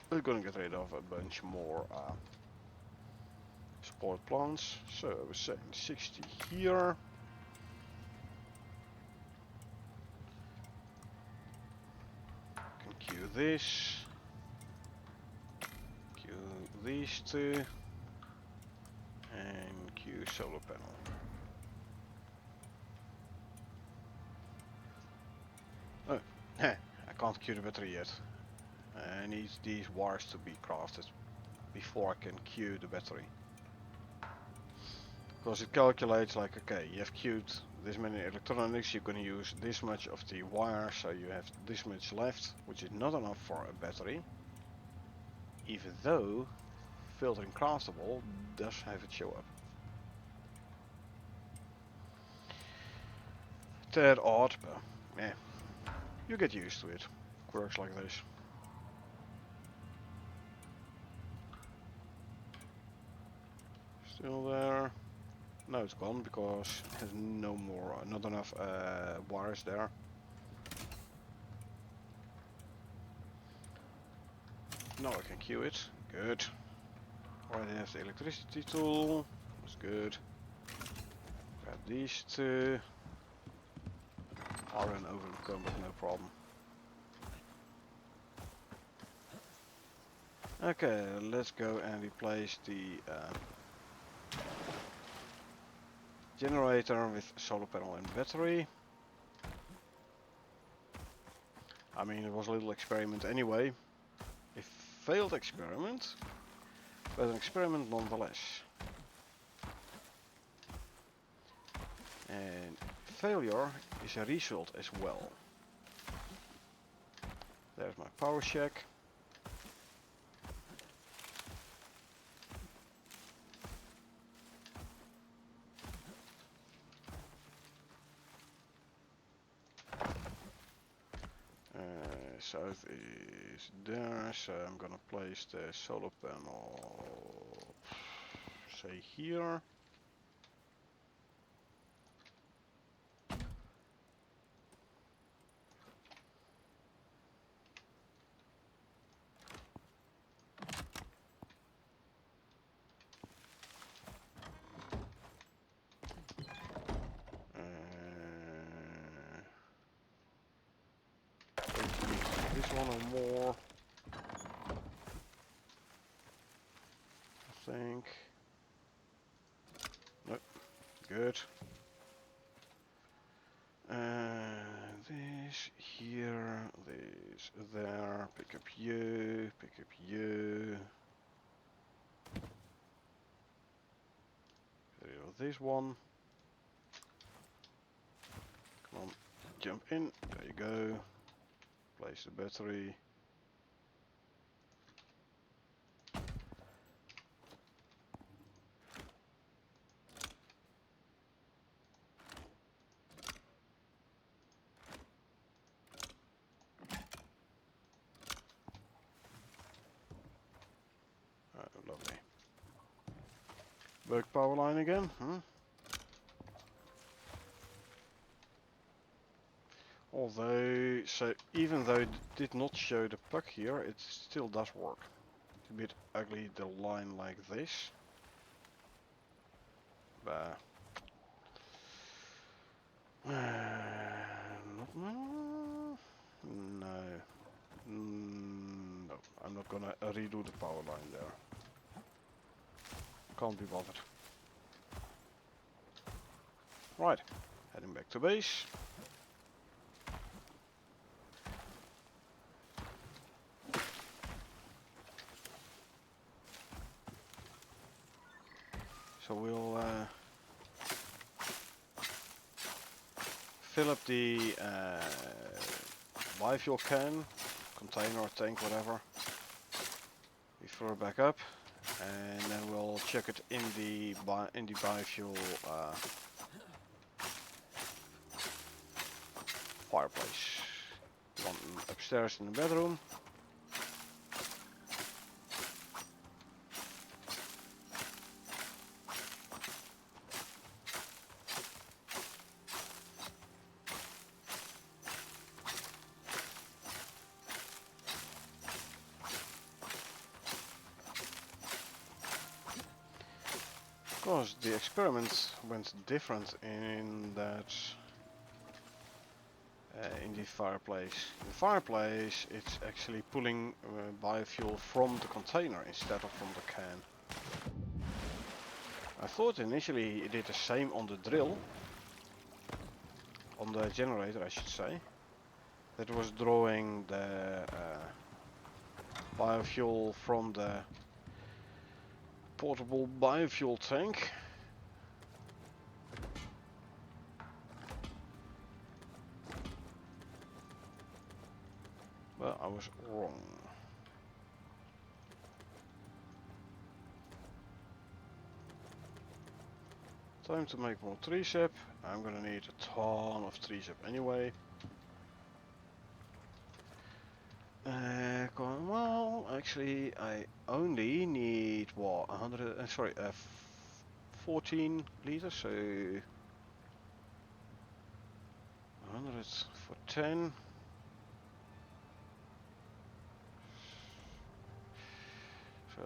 We're gonna get rid of a bunch more spoiled plants. So I was saying 60 here. Can queue this. Queue these two. And queue solar panel. Oh, I can't queue the battery yet. I need these wires to be crafted before I can queue the battery. Because it calculates like, okay, you have queued this many electronics, you're going to use this much of the wire, so you have this much left, which is not enough for a battery. Even though filtering craftable does have it show up. Tad odd, but yeah, you get used to it. Quirks like this. Still there. No, it's gone because there's no more, not enough wires there. Now I can queue it. Good. Already have the electricity tool. That's good. Grab these two. I'll run over the cupboard, no problem. Okay, let's go and replace the generator with solar panel and battery. I mean, it was a little experiment anyway. A failed experiment, but an experiment nonetheless. And failure is a result as well. There's my power shack. South is there, so I'm gonna place the solar panel, say here. This one or more, I think. Nope, good. This here, this there, pick up you, pick up you. Get rid of this one. Come on, jump in, there you go. Place the battery. Lovely. Work power line again, huh? Although, so even though it did not show the puck here, it still does work. It's a bit ugly, the line like this. But no, no, I'm not gonna redo the power line there. Can't be bothered. Right, heading back to base. So we'll fill up the biofuel can, container, tank, whatever. We throw it back up, and then we'll check it in the biofuel fireplace. One upstairs in the bedroom. Of course, the experiment went different in that in the fireplace. In the fireplace, it's actually pulling biofuel from the container instead of from the can. I thought initially it did the same on the drill, on the generator I should say. That was drawing the biofuel from the portable biofuel tank. But I was wrong. Time to make more tree sap. I'm gonna need a ton of tree sap anyway. Well, actually, I only need what 14 liters, so 100 for 10. So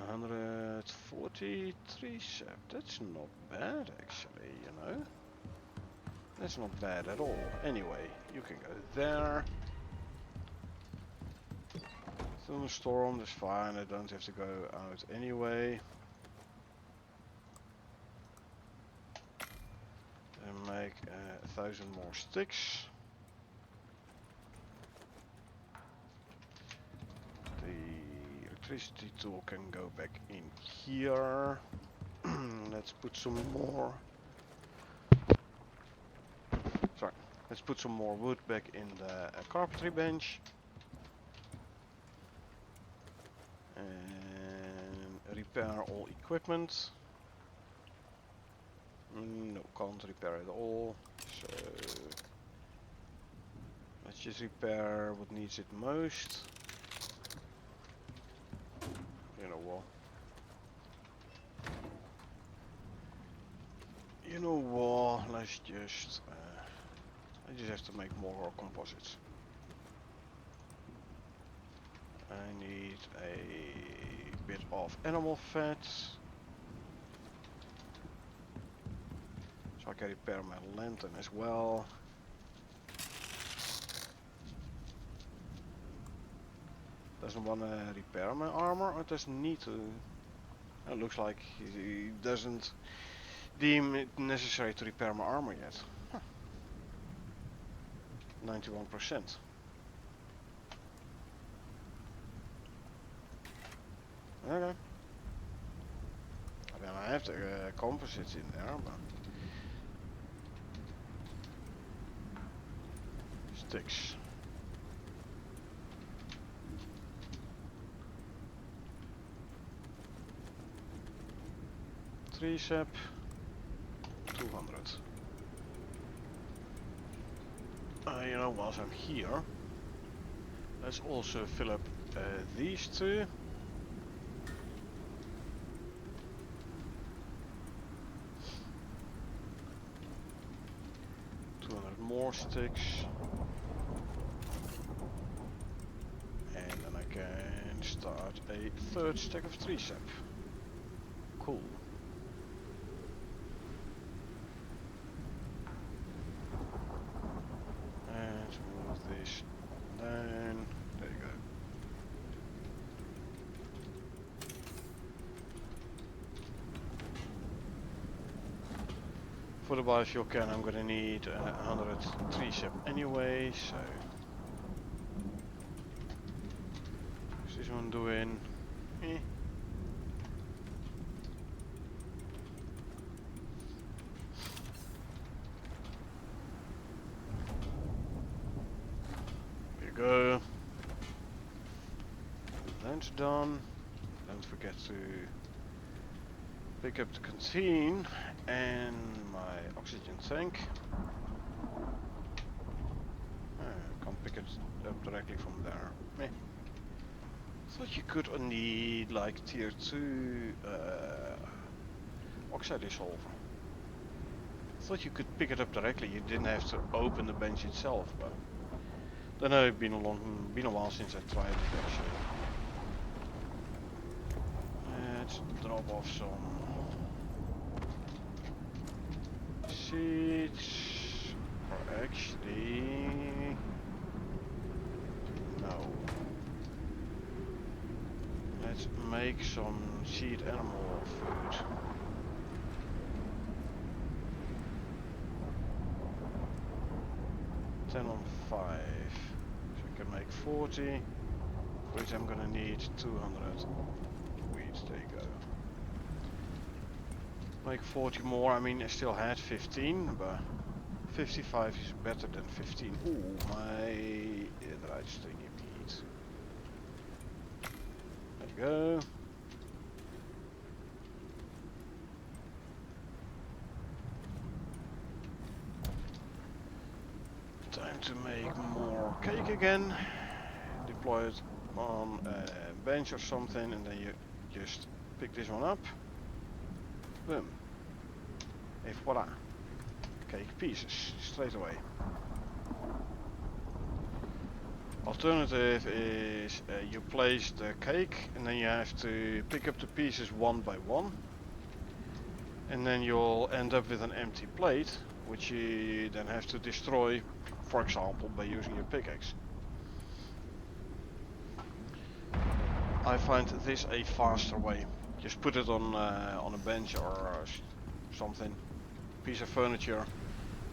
143 sap. That's not bad, actually. You know, that's not bad at all. Anyway, you can go there. Thunderstorm, that's fine, I don't have to go out anyway. And make 1,000 more sticks. The electricity tool can go back in here. Let's put some more. Sorry, let's put some more wood back in the carpentry bench. And repair all equipment. No, can't repair it all. So let's just repair what needs it most. You know what? You know what? Let's just. I just have to make more composites. I need a bit of animal fat. So I can repair my lantern as well. Doesn't want to repair my armor, or doesn't need to. It looks like he doesn't deem it necessary to repair my armor yet. Huh. 91%. Okay. I mean, I have the composites in there, but sticks. Tree sap. 200. You know, whilst I'm here, let's also fill up these two. More sticks, and then I can start a third stack of tree sap. Cool. And move this down. There you go. For the biofuel can, I'm gonna need 100 tree sap anyway, so what's this one doing? Eh. mine's done. Don't forget to pick up the canteen and my oxygen tank. Can't pick it up directly from there. Meh. Thought you could need like tier 2 oxide dissolver. Thought you could pick it up directly. You didn't have to open the bench itself, but don't know. It's been a while since I tried it actually. Let's drop off some seeds, or actually no. Let's make some seed animal food. On 5, so I can make 40, for which I'm gonna need 200 wheat. There you go. Make 40 more. I mean, I still had 15, but 55 is better than 15. Ooh, my right stingy meat. There you go. Time to make more cake again. Deploy it on a bench or something, and then you just pick this one up. Boom. Et voila. Cake pieces straight away. Alternative is you place the cake and then you have to pick up the pieces one by one. And then you'll end up with an empty plate, which you then have to destroy, for example, by using your pickaxe. I find this a faster way. Just put it on a bench or something, piece of furniture.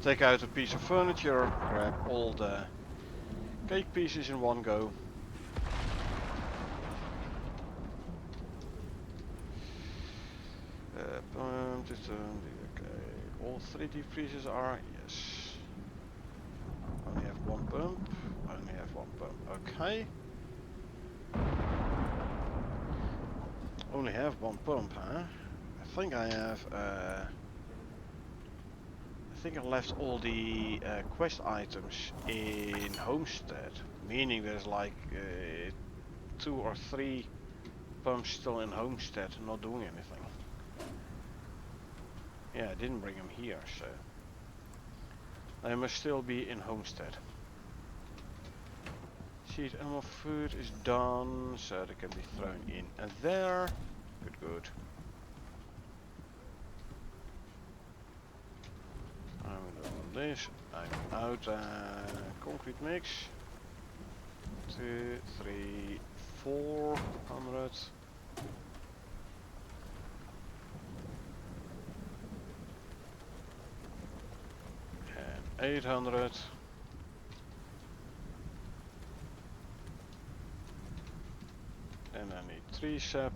Take out a piece of furniture, grab all the cake pieces in one go. Okay, all 3D pieces are, yes. Only have one pump, only have one pump, okay. Only have one pump, huh? I think I have, I think I left all the quest items in Homestead, meaning there's like 2 or 3 pumps still in Homestead, not doing anything. Yeah, I didn't bring them here, so they must still be in Homestead. Seed animal food is done, so they can be thrown in and there. Good, good. I'm doing this. I'm out concrete mix. 2, 3, 400. And 800. And I need 3 sap.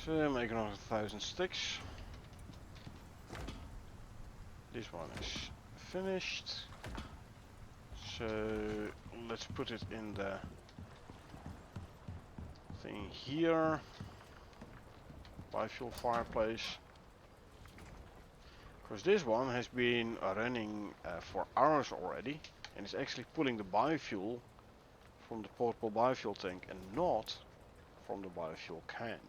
So make another 1000 sticks. This one is finished. So let's put it in the thing here. Biofuel fireplace. Because this one has been running for hours already, and it's actually pulling the biofuel from the portable biofuel tank and not from the biofuel can.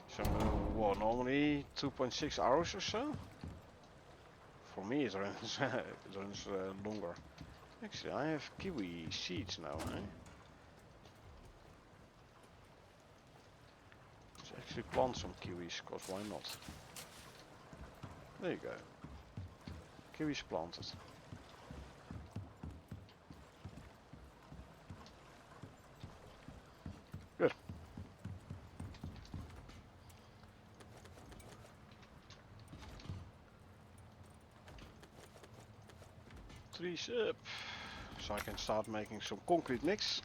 So what, normally 2.6 hours or so? For me it runs, it runs longer. Actually I have kiwi seeds now, eh? Let's actually plant some kiwis, cause why not? There you go. Kiwis planted. Good. Trees up. So I can start making some concrete mix.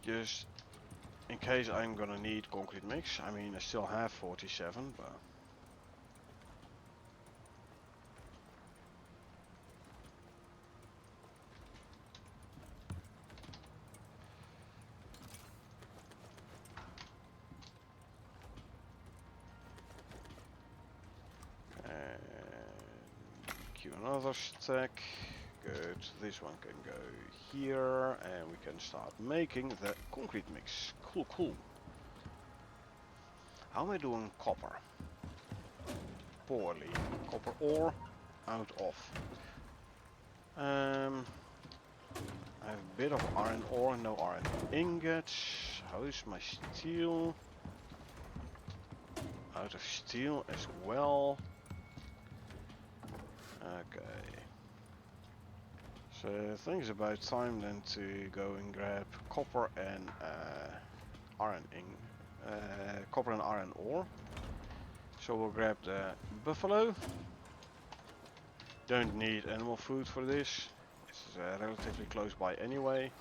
Just in case I'm gonna need concrete mix. I mean I still have 47, but make you another stack. Good. This one can go here, and we can start making the concrete mix. Cool, cool. How am I doing copper? Poorly. Copper ore out of. I have a bit of iron ore, no iron ingots. How is my steel? Out of steel as well. Okay. So I think it's about time then to go and grab copper and copper and iron ore. So we'll grab the buffalo. Don't need animal food for this. It's relatively close by anyway.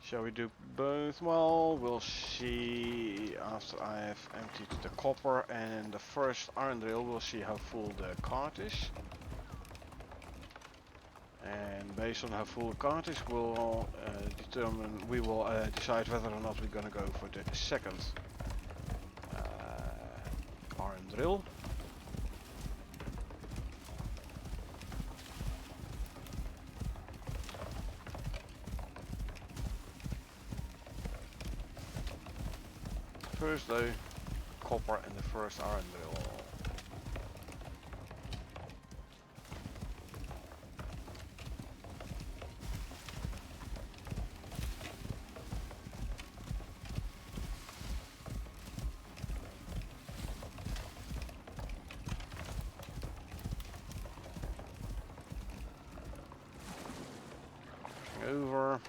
Shall we do both? Well, we'll see after I have emptied the copper and the first iron drill. We'll see how full the cart is. And based on how full the cart is, we'll we will decide whether or not we're gonna go for the second iron drill. First though, copper and the first iron drill. Over.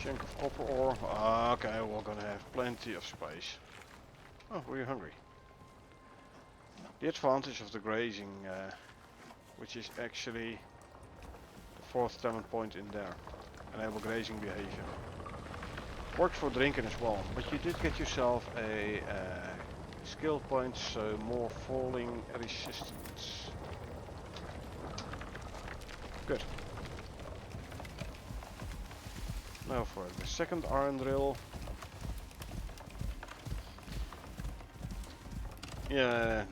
Chunk of copper ore. Okay, we're gonna have plenty of space. Oh, we're hungry. The advantage of the grazing, which is actually the fourth talent point in there. Enable grazing behavior. Works for drinking as well, but you did get yourself a skill point, so more falling resistance. Good. Now for the second iron drill. Yeah,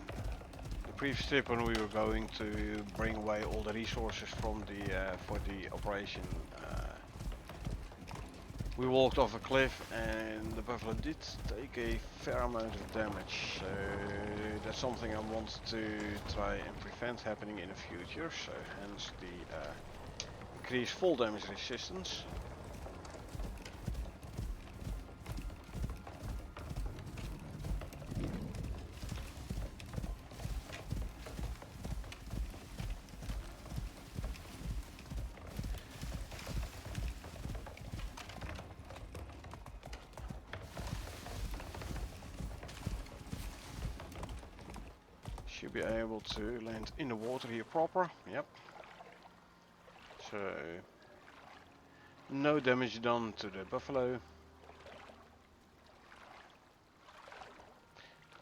the previous trip when we were going to bring away all the resources from the for the operation, we walked off a cliff and the buffalo did take a fair amount of damage. So that's something I want to try and prevent happening in the future. So hence the increased fall damage resistance. Should be able to land in the water here proper. Yep. So no damage done to the buffalo.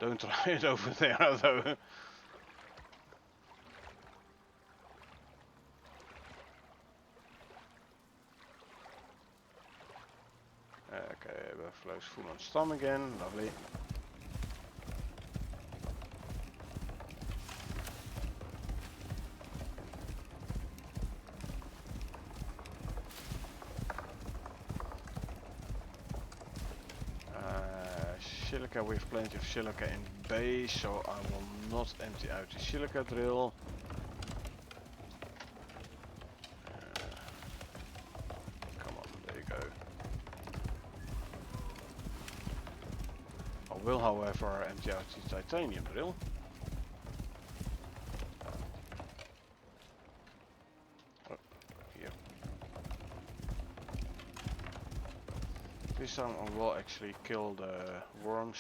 Don't try it over there though. Okay, buffalo's full on stomach again. Lovely. Silica, we have plenty of silica in base, so I will not empty out the silica drill. Come on, there you go. I will, however, empty out the titanium drill. Oh, here. This time I will actually kill the worms.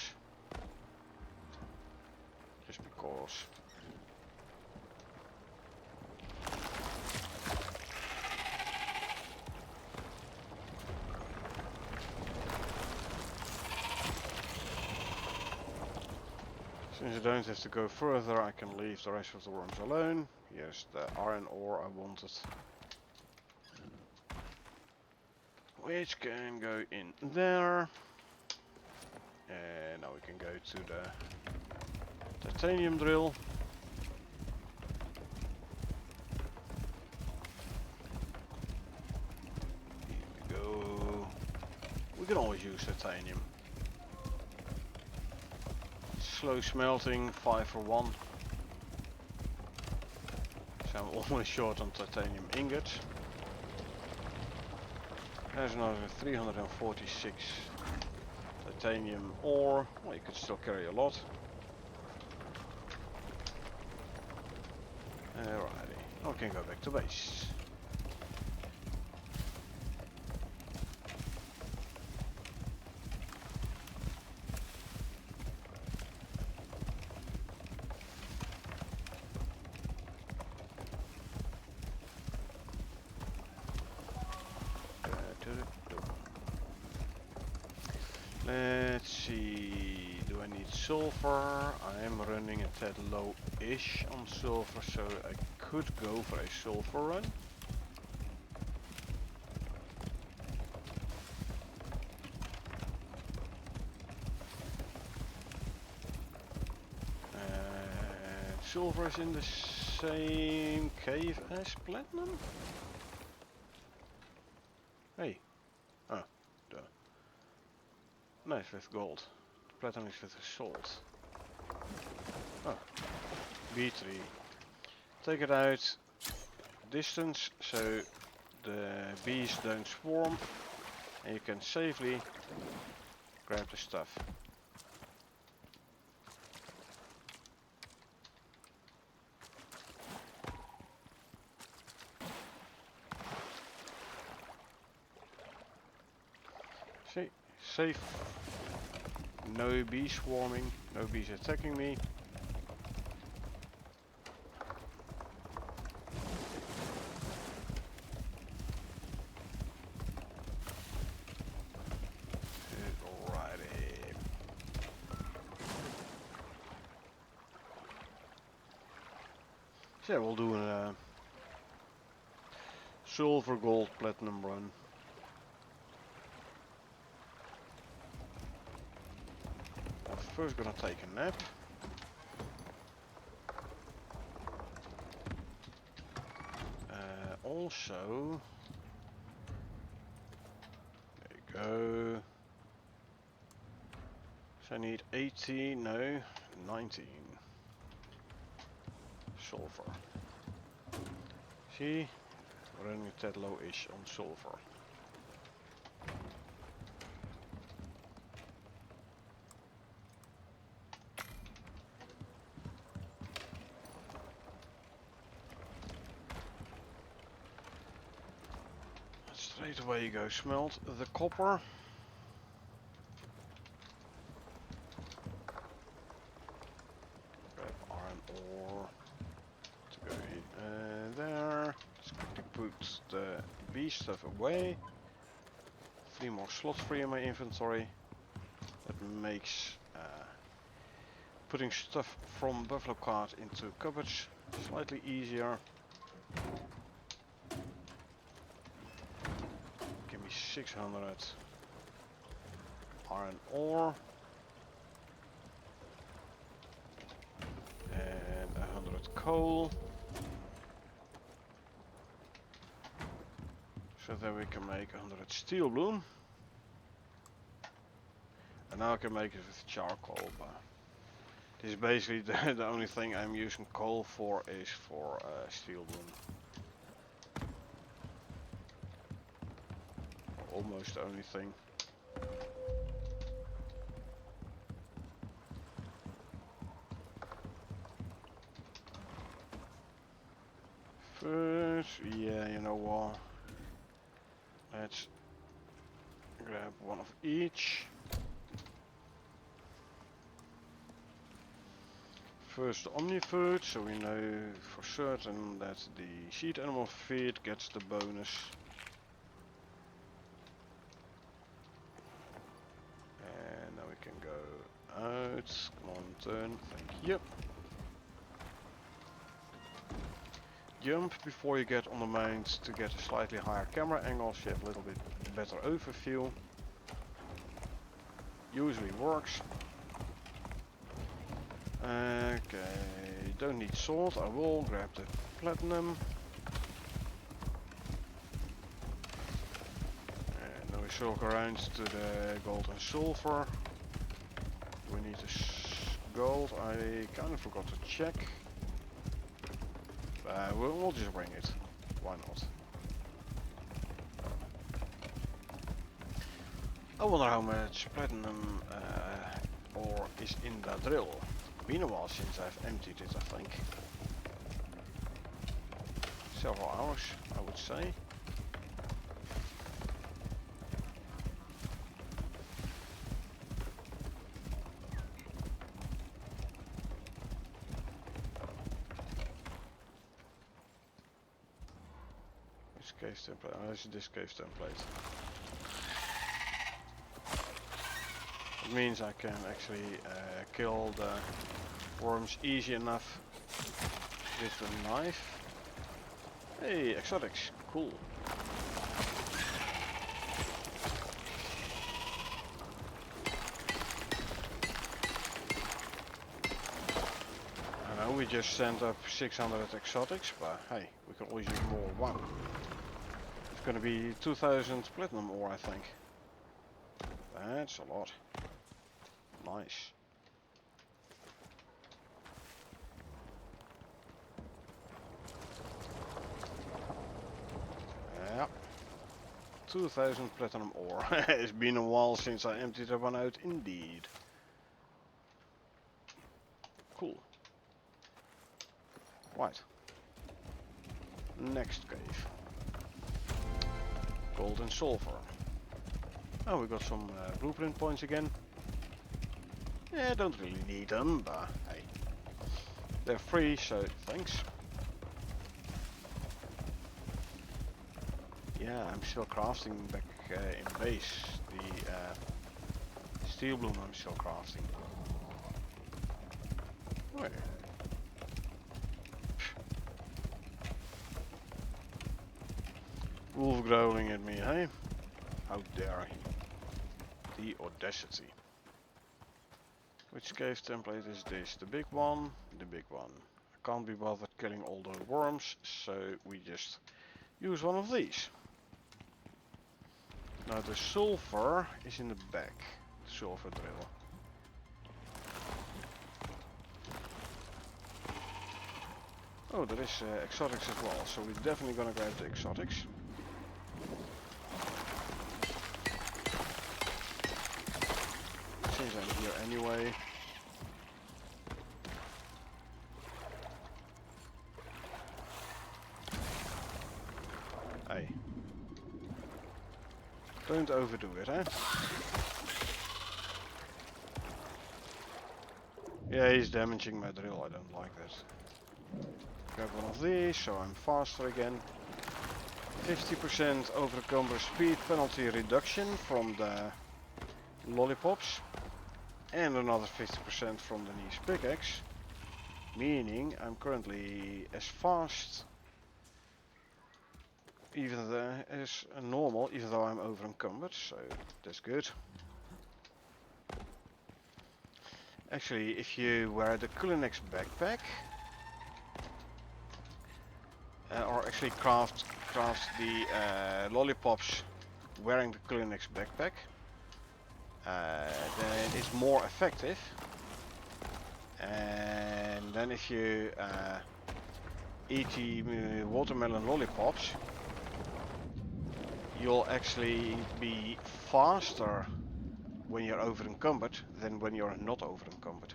Just because. Since I don't have to go further, I can leave the rest of the worms alone. Here's the iron ore I wanted, which can go in there. And now we can go to the titanium drill. Here we go. We can always use titanium. Slow smelting, 5 for 1. So I'm always short on titanium ingots. There's another 346 titanium ore. Well, you could still carry a lot. Alrighty, I can go back to base. Let's see, do I need sulfur? I am running a tad low-ish on sulfur, so I could go for a sulfur run. Silver is in the same cave as platinum? Hey. Oh, duh. No, it's with gold. Platinum is with salt. Oh. B3. Take it out. Distance so the bees don't swarm. And you can safely grab the stuff. See, safe. No bees swarming, no bees attacking me. Alrighty. So yeah, we'll do a silver, gold, platinum run. I'm first gonna take a nap. Also, there you go. So I need 18, no, 19 sulfur. See, we're running a tad low-ish on sulfur. Straight away you go smelt the copper. Grab iron ore to go in there. Let's quickly put the bee stuff away. 3 more slots free in my inventory. That makes putting stuff from Buffalo Cart into cupboards slightly easier. Give me 600 iron ore and 100 coal, so that we can make 100 steel bloom. And now I can make it with charcoal, but this is basically the only thing I'm using coal for is for steel bloom. Almost the only thing. First, yeah, you know what? Let's grab one of each. First the omni-food, so we know for certain that the seed animal feed gets the bonus. And now we can go out. Come on, turn. Thank you. Jump before you get on the mount to get a slightly higher camera angle, so you have a little bit better overview. Usually works. Okay, don't need salt. I will grab the platinum. And then we circle around to the gold and silver. We need this gold. I kind of forgot to check. We'll just bring it. Why not? I wonder how much platinum ore is in that drill. Been a while since I've emptied it, I think. Several hours, I would say. This cave template. Oh, this is this cave template. It means I can actually kill the worms easy enough with a knife. Hey, exotics, cool. I know we just sent up 600 exotics, but hey, we can always use more. Wow. It's gonna be 2000 platinum ore, I think. That's a lot. Nice. Yeah. 2000 platinum ore. It's been a while since I emptied that one out, indeed. Cool. Right. Next cave. Gold and silver. Oh, we got some blueprint points again. Yeah, don't really need them, but hey. They're free, so thanks. Yeah, I'm still crafting back in base. The steel bloom I'm still crafting. Where? Wolf growling at me, hey? How dare he? The audacity. Which cave template is this? The big one? The big one. I can't be bothered killing all the worms, so we just use one of these. Now the sulfur is in the back. The sulfur drill. Oh, there is exotics as well, so we're definitely gonna grab the exotics. Since I'm here anyway. Hey. Don't overdo it, eh? Yeah, he's damaging my drill, I don't like that. Grab one of these, so I'm faster again. 50% overcumber speed penalty reduction from the lollipops. And another 50% from the niche pickaxe. Meaning I'm currently as fast as normal, even though I'm over encumbered, so that's good. Actually, if you wear the Culinex backpack, or actually craft the lollipops wearing the Culinex backpack, then it's more effective. And then if you eat the watermelon lollipops, you'll actually be faster when you're over encumbered than when you're not over encumbered.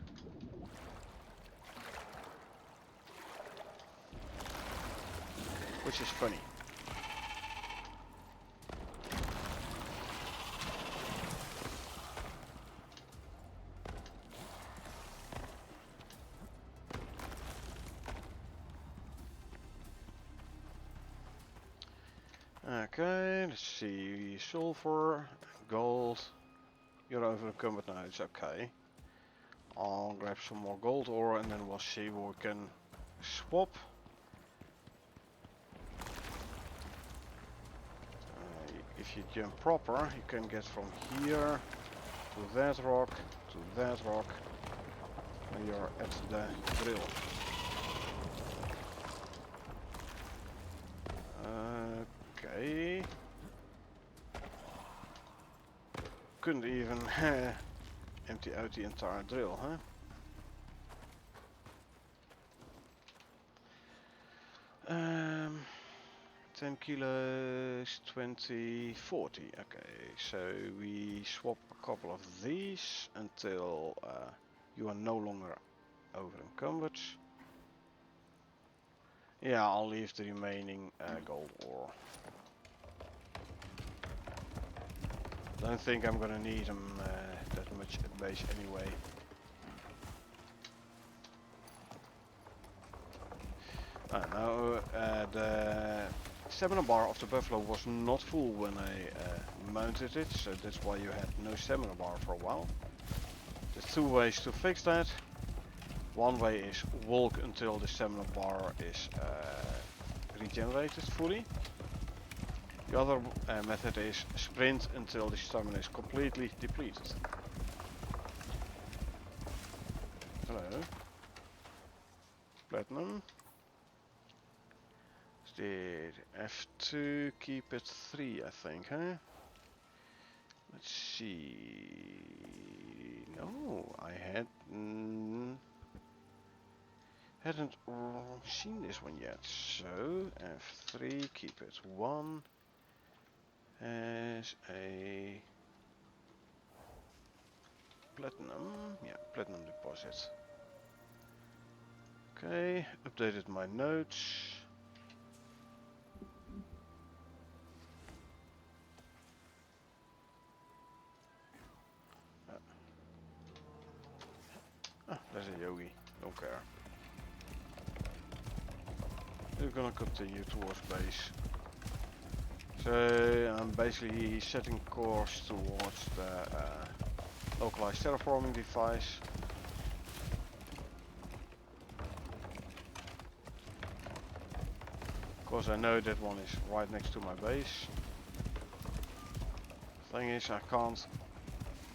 Which is funny. Okay, let's see, sulfur, gold. You're over encumbered now, it's okay. I'll grab some more gold ore and then we'll see what we can swap. If you jump proper, you can get from here to that rock, and you're at the drill. Okay. Couldn't even empty out the entire drill, huh? 10 kilos, 20, 40. Okay, so we swap a couple of these until you are no longer over encumbered. Yeah, I'll leave the remaining gold ore. Don't think I'm gonna need them that much at base anyway. Now the stamina bar of the buffalo was not full when I mounted it, so that's why you had no stamina bar for a while. There's two ways to fix that. One way is walk until the stamina bar is regenerated fully. The other method is sprint until the stamina is completely depleted. Hello. Platinum. Did F2 keep it 3, I think, huh? Let's see. No, I hadn't seen this one yet. So F3, keep it 1 as a platinum. Yeah, platinum deposit. Okay, updated my notes. There's a yogi, don't care. We're gonna continue towards base. So I'm basically setting course towards the localized terraforming device. Of course I know that one is right next to my base. Thing is, I can't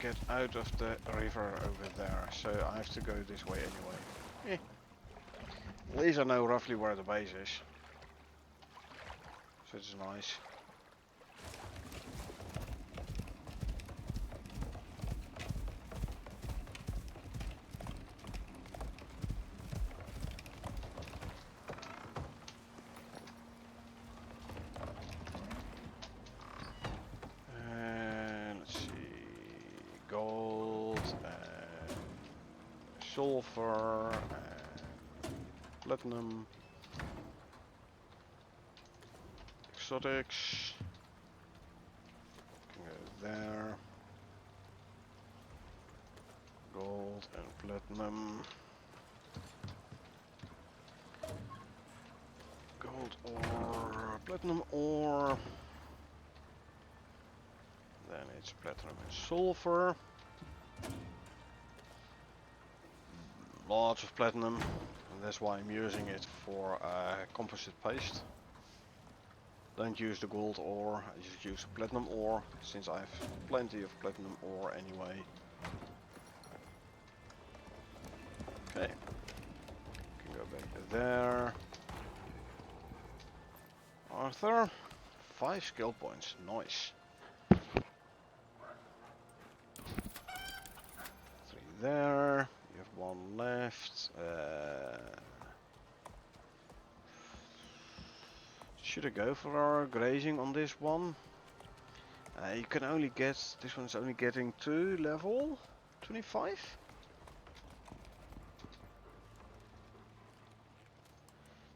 get out of the river over there, so I have to go this way anyway. At least I know roughly where the base is. So it's nice. And let's see, gold, and sulfur, and platinum. Exotics. Can go there. Gold and platinum. Gold ore, platinum ore. Then it's platinum and sulfur. Lots of platinum, and that's why I'm using it for composite paste. Don't use the gold ore, I just use platinum ore, since I have plenty of platinum ore anyway. Okay, can go back there. Arthur, 5 skill points, nice. 3 there, you have 1 left. Should I go for our grazing on this one? You can only get, this one's only getting to level 25?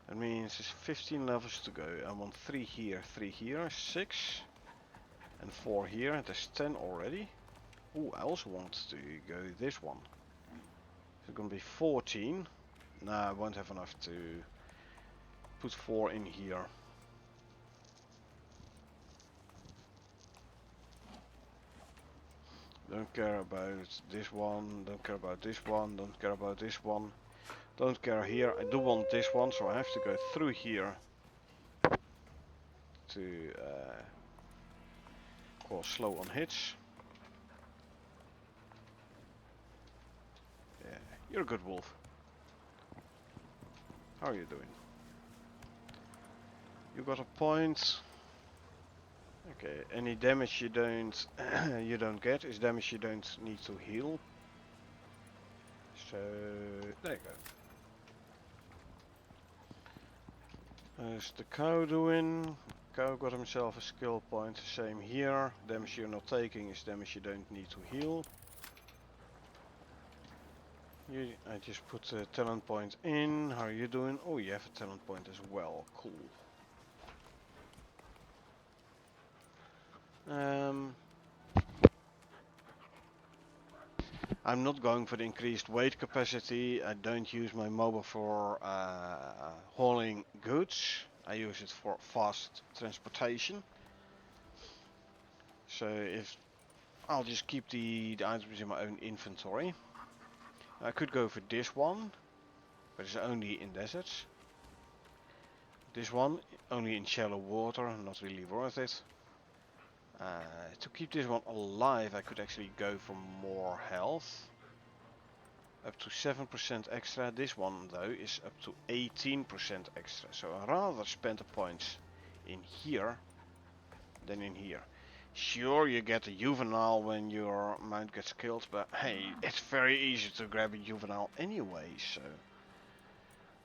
That means there's 15 levels to go. I want 3 here, 6, and 4 here. There's 10 already. Ooh, I also want to go this one. It's gonna be 14. Nah, I won't have enough to put 4 in here. Don't care about this one, don't care about this one, don't care about this one. Don't care here, I do want this one, so I have to go through here to cause slow on hits. Yeah, you're a good wolf. How are you doing? You got a point. Okay, any damage you don't you don't get is damage you don't need to heal. So there you go. How's the cow doing? Cow got himself a skill point. Same here. Damage you're not taking is damage you don't need to heal. I just put a talent point in. How are you doing? Oh, you have a talent point as well. Cool. I'm not going for the increased weight capacity. I don't use my mobile for hauling goods. I use it for fast transportation. So if I'll just keep the items in my own inventory. I could go for this one, but it's only in deserts. This one only in shallow water, not really worth it. To keep this one alive, I could actually go for more health. Up to 7% extra. This one though is up to 18% extra. So I'd rather spend the points in here than in here. Sure, you get a juvenile when your mount gets killed, but hey, it's very easy to grab a juvenile anyway, so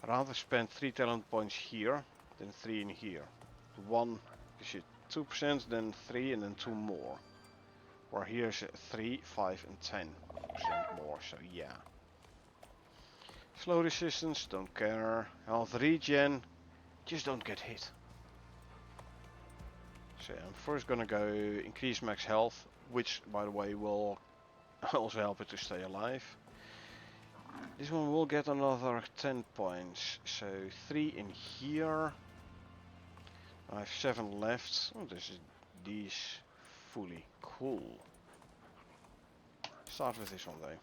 I'd rather spend 3 talent points here than 3 in here. 1 gives you 2%, then 3 and then 2 more. Where here's 3, 5 and 10% more, so yeah. Slow resistance, don't care. Health regen, just don't get hit. So I'm first gonna go increase max health, which by the way will also help it to stay alive. This one will get another 10 points, so 3 in here. I have 7 left. Oh, this is these fully cool. Start with this one though.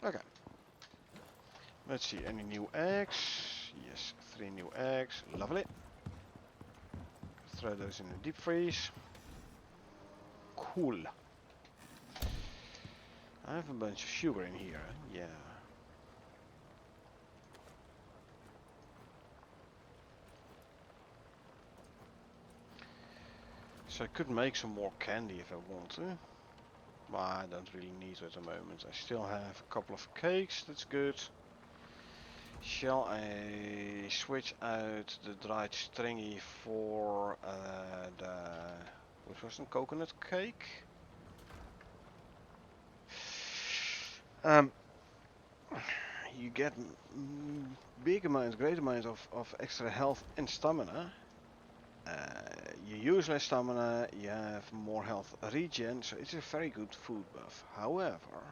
Okay. Let's see, any new eggs? Yes, 3 new eggs. Lovely. Throw those in the deep freeze. Cool. I have a bunch of sugar in here. Yeah. So I could make some more candy if I want to. But I don't really need to at the moment. I still have a couple of cakes, that's good. Shall I switch out the dried stringy for what was it, coconut cake? You get big amounts, great amounts of extra health and stamina. You use less stamina, you have more health regen, so it's a very good food buff. However,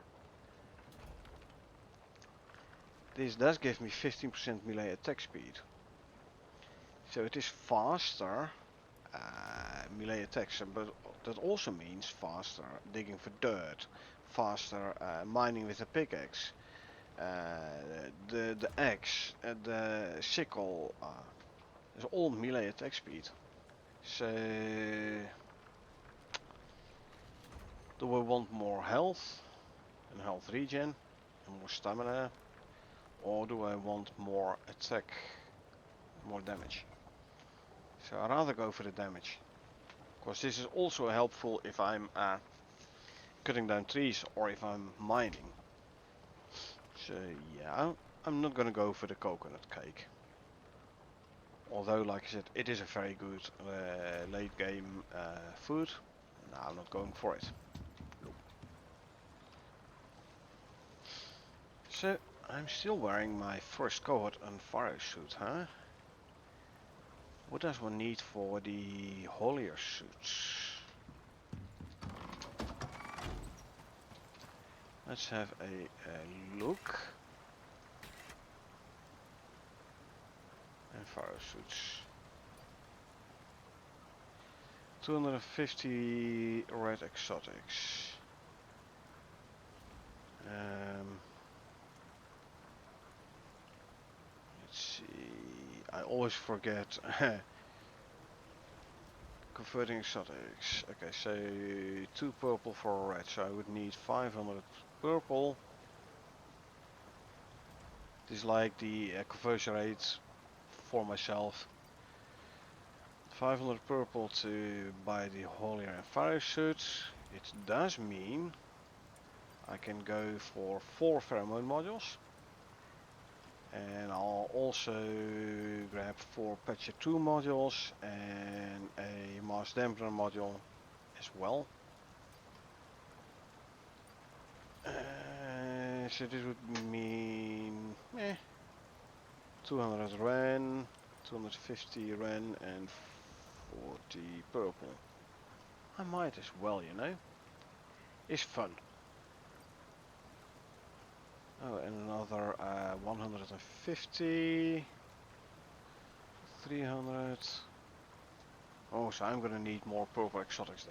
this does give me 15% melee attack speed. So it is faster melee attacks, but that also means faster digging for dirt, faster mining with a pickaxe, the axe, the sickle, is all melee attack speed. So do I want more health and health regen and more stamina, or do I want more attack, more damage? So I'd rather go for the damage, because this is also helpful if I'm cutting down trees or if I'm mining. So yeah, I'm not gonna go for the coconut cake. Although, like I said, it is a very good late game food. No, I'm not going for it. Nope. So I'm still wearing my first cohort and fire suit, huh? What does one need for the holier suits? Let's have a look. And fire suits. 250 red exotics. Let's see. I always forget. Converting exotics. Okay, so 2 purple for a red. So I would need 500 purple. This is like the conversion rate for myself. 500 purple to buy the Holier and Fire suits. It does mean I can go for 4 pheromone modules. And I'll also grab 4 Patcher 2 modules and a Mass Dampener module as well. So this would mean 200 Ren, 250 Ren and 40 purple. I might as well, you know. It's fun. Oh, and another 150, 300. Oh, so I'm gonna need more purple exotics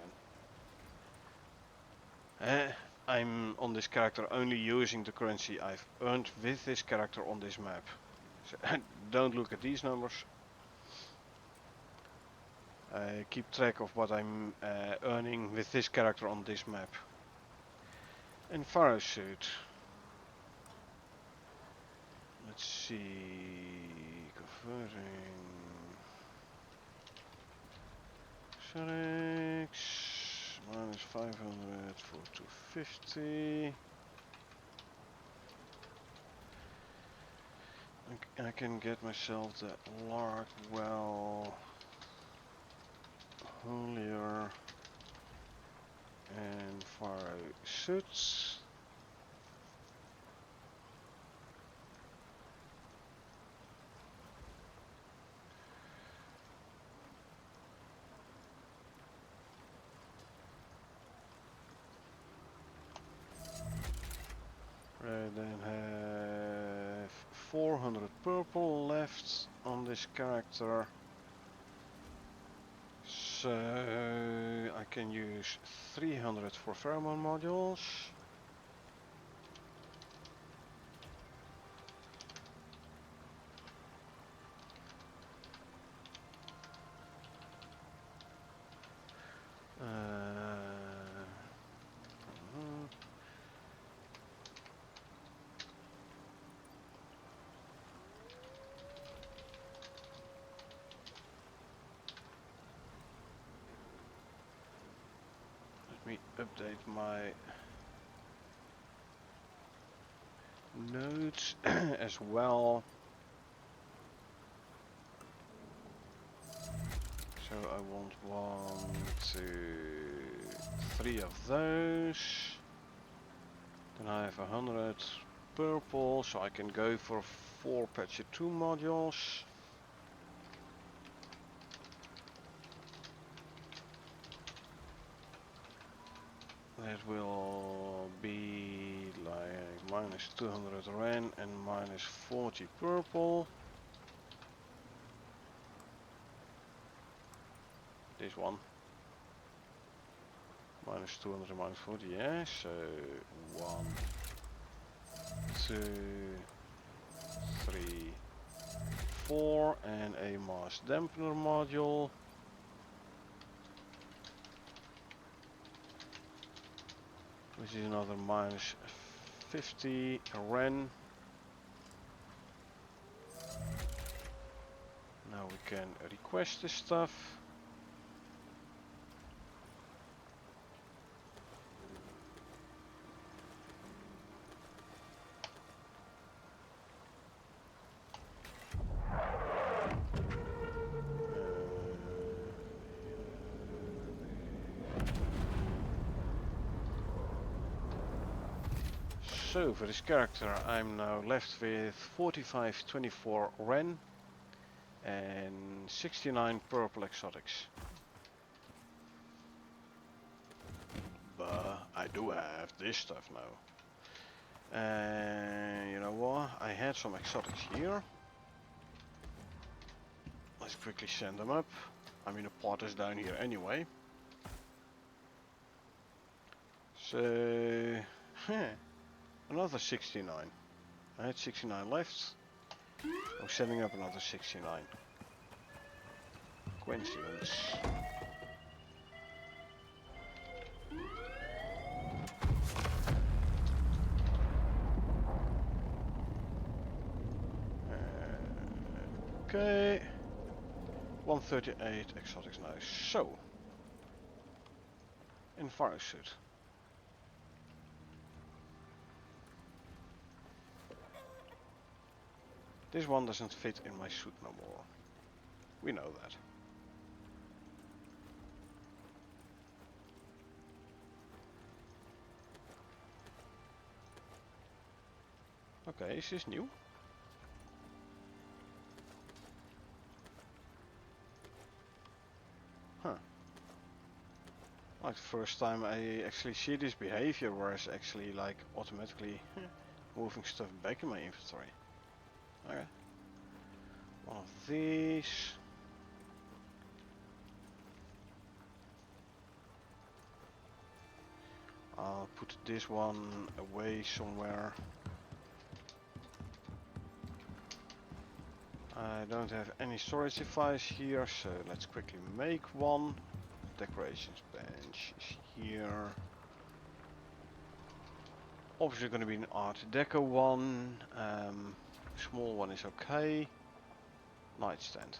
then. I'm on this character only using the currency I've earned with this character on this map. So don't look at these numbers. Keep track of what I'm earning with this character on this map. And Pharaoh suit. Let's see. Converting. Exotics. Minus 500 for 250. I can get myself the Larkwell, Holier, and Pharaoh suits. I then have 400 purple left on this character. So I can use 300 for pheromone modules. Let me update my nodes as well. So I want 1, 2, 3 of those. Then I have 100 purple, so I can go for 4 Patcher 2 modules. That will be like minus 200 Ren and minus 40 purple. This one. Minus 200 and minus 40, yeah. So 1, 2, 3, 4 and a mass dampener module. Which is another minus 50 Ren. Now we can request this stuff. So for this character I'm now left with 4524 Ren and 69 purple exotics. But I do have this stuff now. And you know what? I had some exotics here. Let's quickly send them up. I mean the pot is down here anyway. So, another 69. I had 69 left. I'm setting up another 69. Coincidence. Okay. 138 exotics now. So, in fire suit. This one doesn't fit in my suit no more. We know that. Okay, is this new? Huh. Like the first time I actually see this behavior where it's actually like automatically moving stuff back in my inventory. Okay. One of these. I'll put this one away somewhere. I don't have any storage device here, so let's quickly make one. Decorations bench is here. Obviously going to be an Art Deco one. Small one is okay. Nightstand.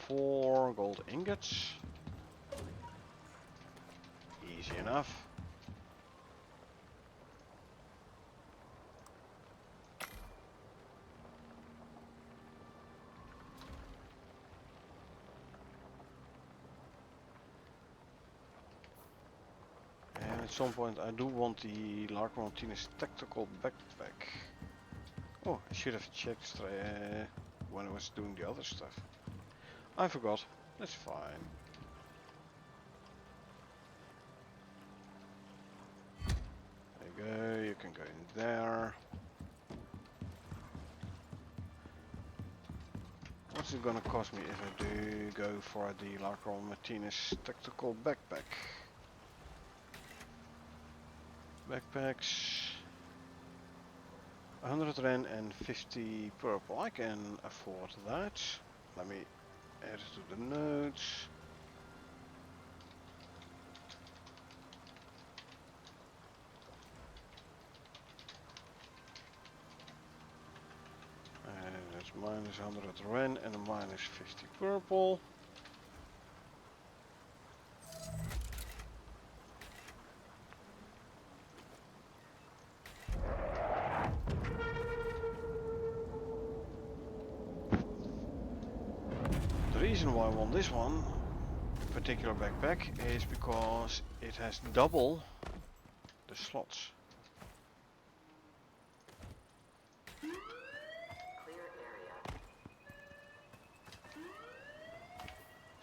4 gold ingots. Easy enough. And at some point I do want the Lark Martinez tactical backpack. Oh, I should have checked when I was doing the other stuff. I forgot. That's fine. There you go, you can go in there. What's it gonna cost me if I do go for the Lark Martinez tactical backpack? Backpacks. 100 Ren and 50 purple. I can afford that. Let me add it to the notes. And that's minus 100 Ren and a minus 50 purple. The reason why I want this one, particular backpack, is because it has double the slots.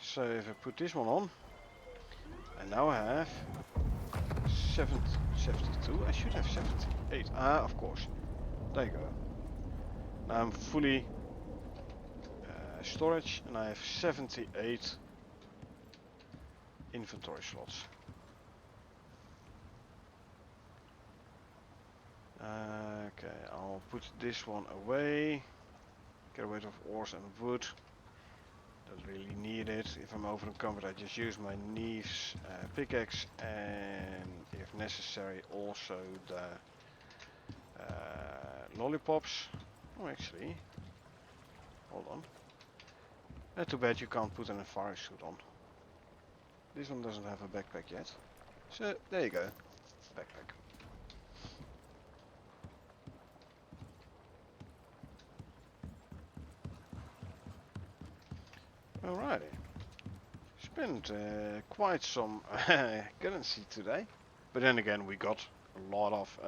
So if I put this one on, and now I have 72, I should have 78. Ah, of course. There you go. Now I'm fully storage and I have 78 inventory slots. Okay, I'll put this one away. Get rid of ores and wood. Don't really need it. If I'm over encumbered, I just use my Neve's pickaxe, and if necessary, also the lollipops. Oh, actually, hold on. Too bad you can't put an fire suit on. This one doesn't have a backpack yet. So there you go, backpack. Alrighty. Spent quite some currency today. But then again, we got a lot of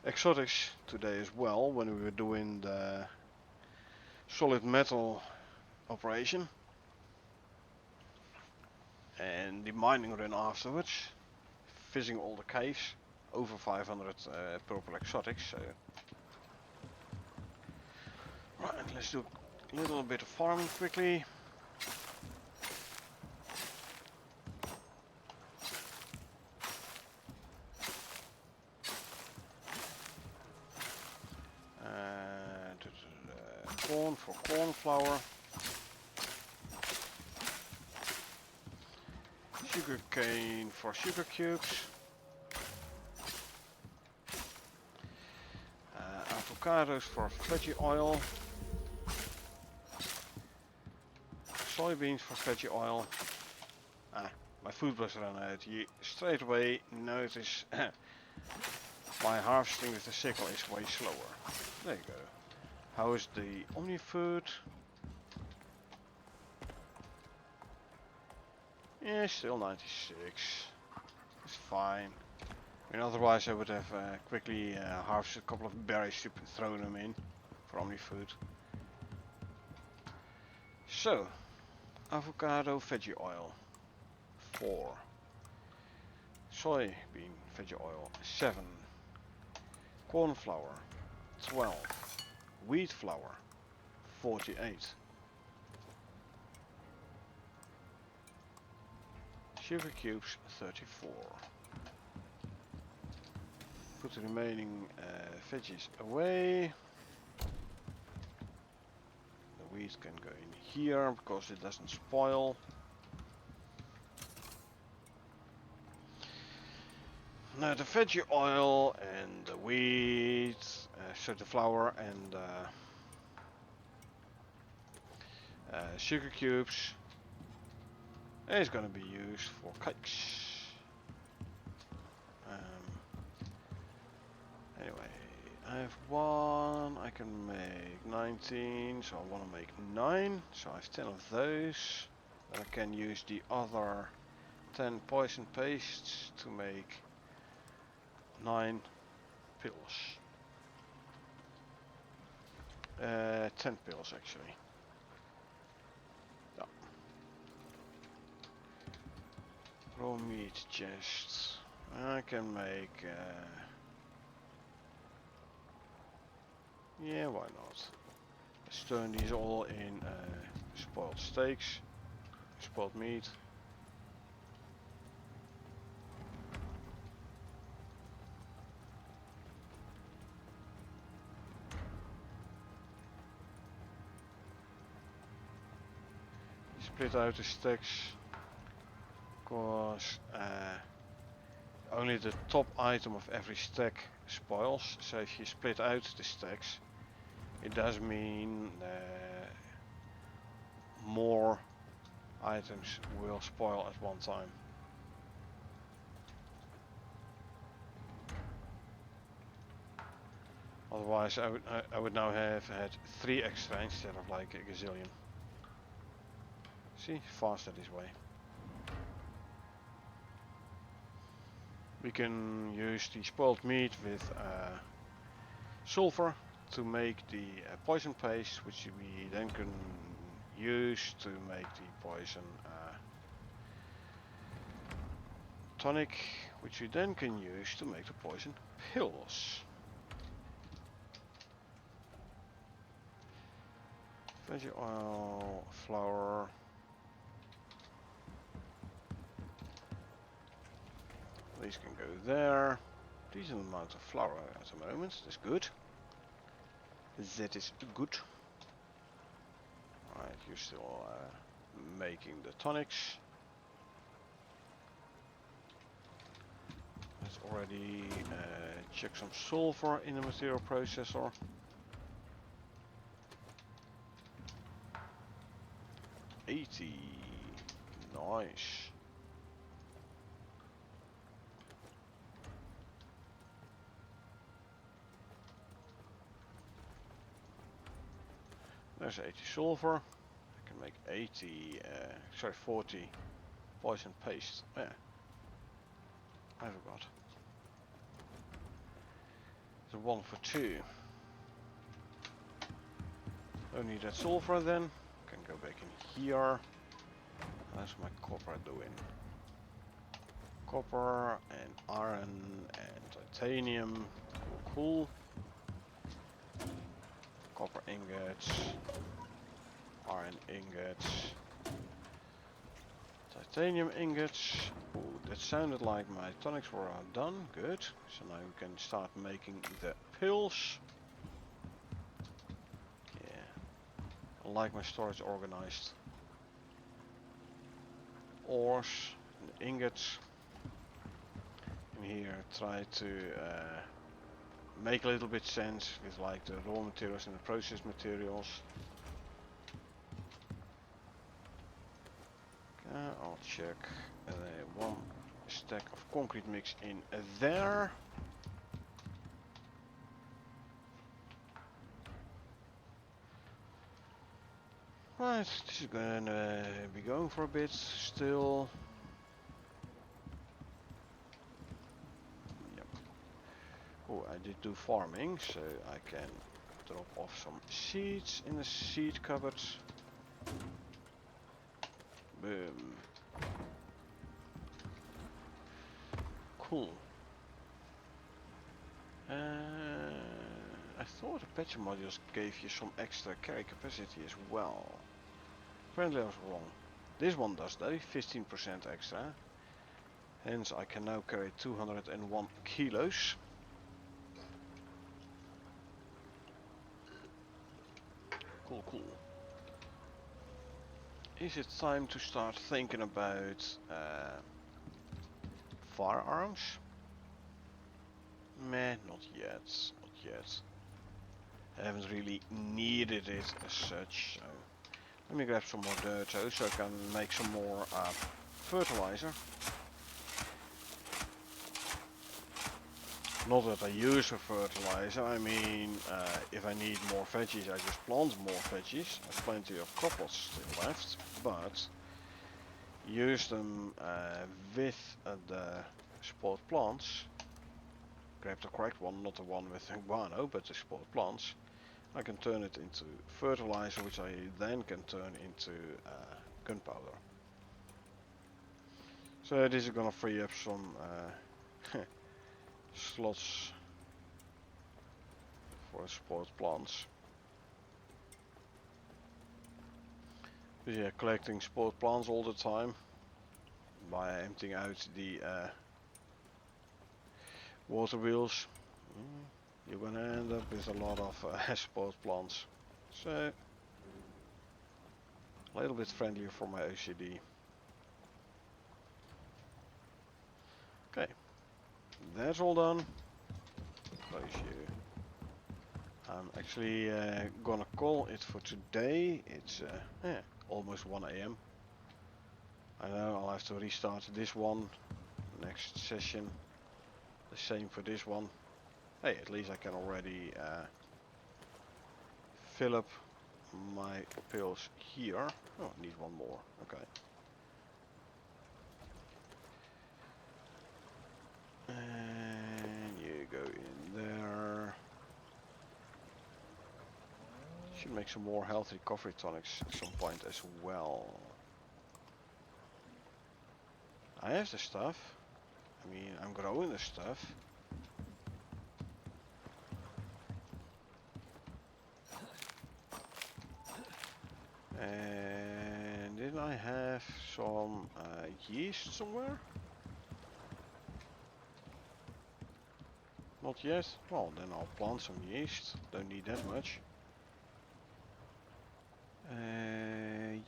exotics today as well when we were doing the solid metal operation. And the mining run afterwards. Visiting all the caves. Over 500 purple exotics. So. Right, let's do a little bit of farming quickly. for corn flour. Sugar cane for sugar cubes. Avocados for veggie oil. Soybeans for veggie oil. My food was run out. You straight away notice my harvesting with the sickle is way slower. There you go. How is the Omni food? Yeah, still 96. It's fine. I mean, otherwise I would have quickly harvested a couple of berries to throw them in for Omni food. So, avocado veggie oil 4. Soybean veggie oil 7. Corn flour 12. Wheat flour 48. Sugar cubes 34. Put the remaining veggies away. The wheat can go in here because it doesn't spoil. Now the veggie oil and the wheat, so the flour and sugar cubes is going to be used for cakes. Anyway, I have 1, I can make 19, so I want to make 9, so I have 10 of those. Then I can use the other 10 poison pastes to make 9 pills. 10 pills actually. Yeah. Raw meat chest. I can make yeah, why not? Let's turn these all in spoiled steaks, spoiled meat. Split out the stacks, because only the top item of every stack spoils. So if you split out the stacks, it does mean more items will spoil at one time. Otherwise I would now have had 3 extra instead of like a gazillion. See, faster this way. We can use the spoiled meat with sulfur to make the poison paste, which we then can use to make the poison tonic, which we then can use to make the poison pills. Veggie oil, flour. These can go there. Decent amount of flour at the moment. That's good. That is good. Alright, you're still making the tonics. Let's already check some sulfur in the material processor. $80. Nice. There's 80 sulfur. I can make 80, 40 poison paste. Yeah, I forgot. The 1 for 2. Don't need that sulfur then. Can go back in here. How's my copper doing? Copper and iron and titanium. Cool. Copper ingots, iron ingots, titanium ingots. Ooh, that sounded like my tonics were done. Good. So now we can start making the pills. Yeah. like my storage organized. Ores, and ingots. In here, try to make a little bit sense with like the raw materials and the process materials. I'll check one stack of concrete mix in there. Right, this is gonna be going for a bit still. Yep. Oh, I did do farming, so I can drop off some seeds in the seed cupboard. Boom. Cool. I thought the patch modules gave you some extra carry capacity as well. Apparently I was wrong. This one does though, 15% extra. Hence I can now carry 201 kilos. Cool, cool. Is it time to start thinking about firearms? Meh, not yet, not yet. I haven't really needed it as such, so let me grab some more dirt so I can make some more fertilizer. Not that I use for fertilizer, I mean if I need more veggies I just plant more veggies. I have plenty of crop plots still left, but use them with the sport plants. Grab the correct one, not the one with guano, but the sport plants. I can turn it into fertilizer, which I then can turn into gunpowder. So this is gonna free up some slots for sport plants. But yeah, collecting sport plants all the time by emptying out the water wheels. You're gonna end up with a lot of sport plants. So a little bit friendlier for my OCD. Okay, that's all done. Close you. I'm actually gonna call it for today. It's almost 1 AM. I know I'll have to restart this one next session. The same for this one. Hey, at least I can already fill up my pills here. Oh, I need one more. Okay. And you go in there. Should make some more healthy coffee tonics at some point as well. I have the stuff. I mean, I'm growing the stuff. And didn't I have some yeast somewhere? Not yet? Well, then I'll plant some yeast. Don't need that much.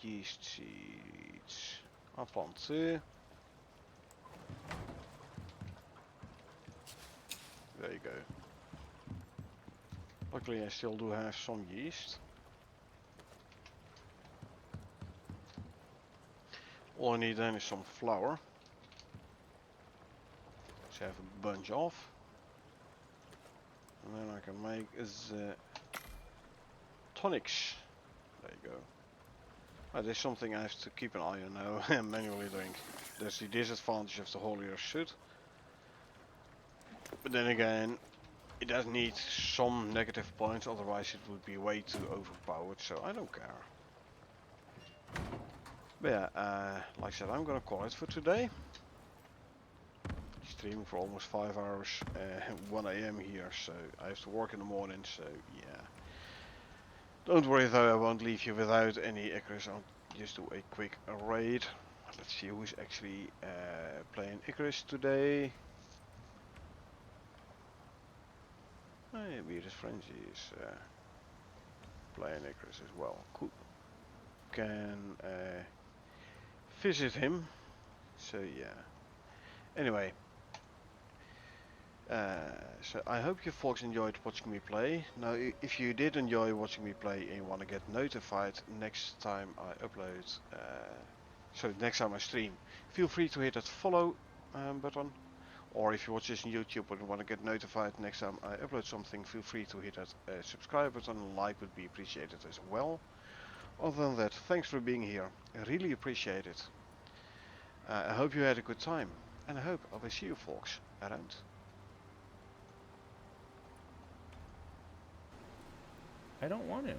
Yeast seeds. I'll plant 2. There you go. Luckily I still do have some yeast. All I need then is some flour. So I have a bunch of. And then I can make the tonics. There you go. There's something I have to keep an eye on now and manually drink. That's the disadvantage of the holier suit. But then again, it does need some negative points, otherwise it would be way too overpowered, so I don't care. But yeah, like I said, I'm gonna call it for today. Streaming for almost 5 hours, 1 AM here, so I have to work in the morning, so yeah. Don't worry though, I won't leave you without any Icarus. I'll just do a quick raid. Let's see who's actually playing Icarus today. Hey, Weirdest Frenzy is playing Icarus as well. Cool. can visit him. So yeah. Anyway, so I hope you folks enjoyed watching me play. Now, if you did enjoy watching me play and you want to get notified next time I upload, so next time I stream, feel free to hit that follow button. Or if you watch this on YouTube and want to get notified next time I upload something, feel free to hit that subscribe button. Like would be appreciated as well. Other than that, thanks for being here. I really appreciate it. I hope you had a good time, and I hope I will see you folks around. I don't want to.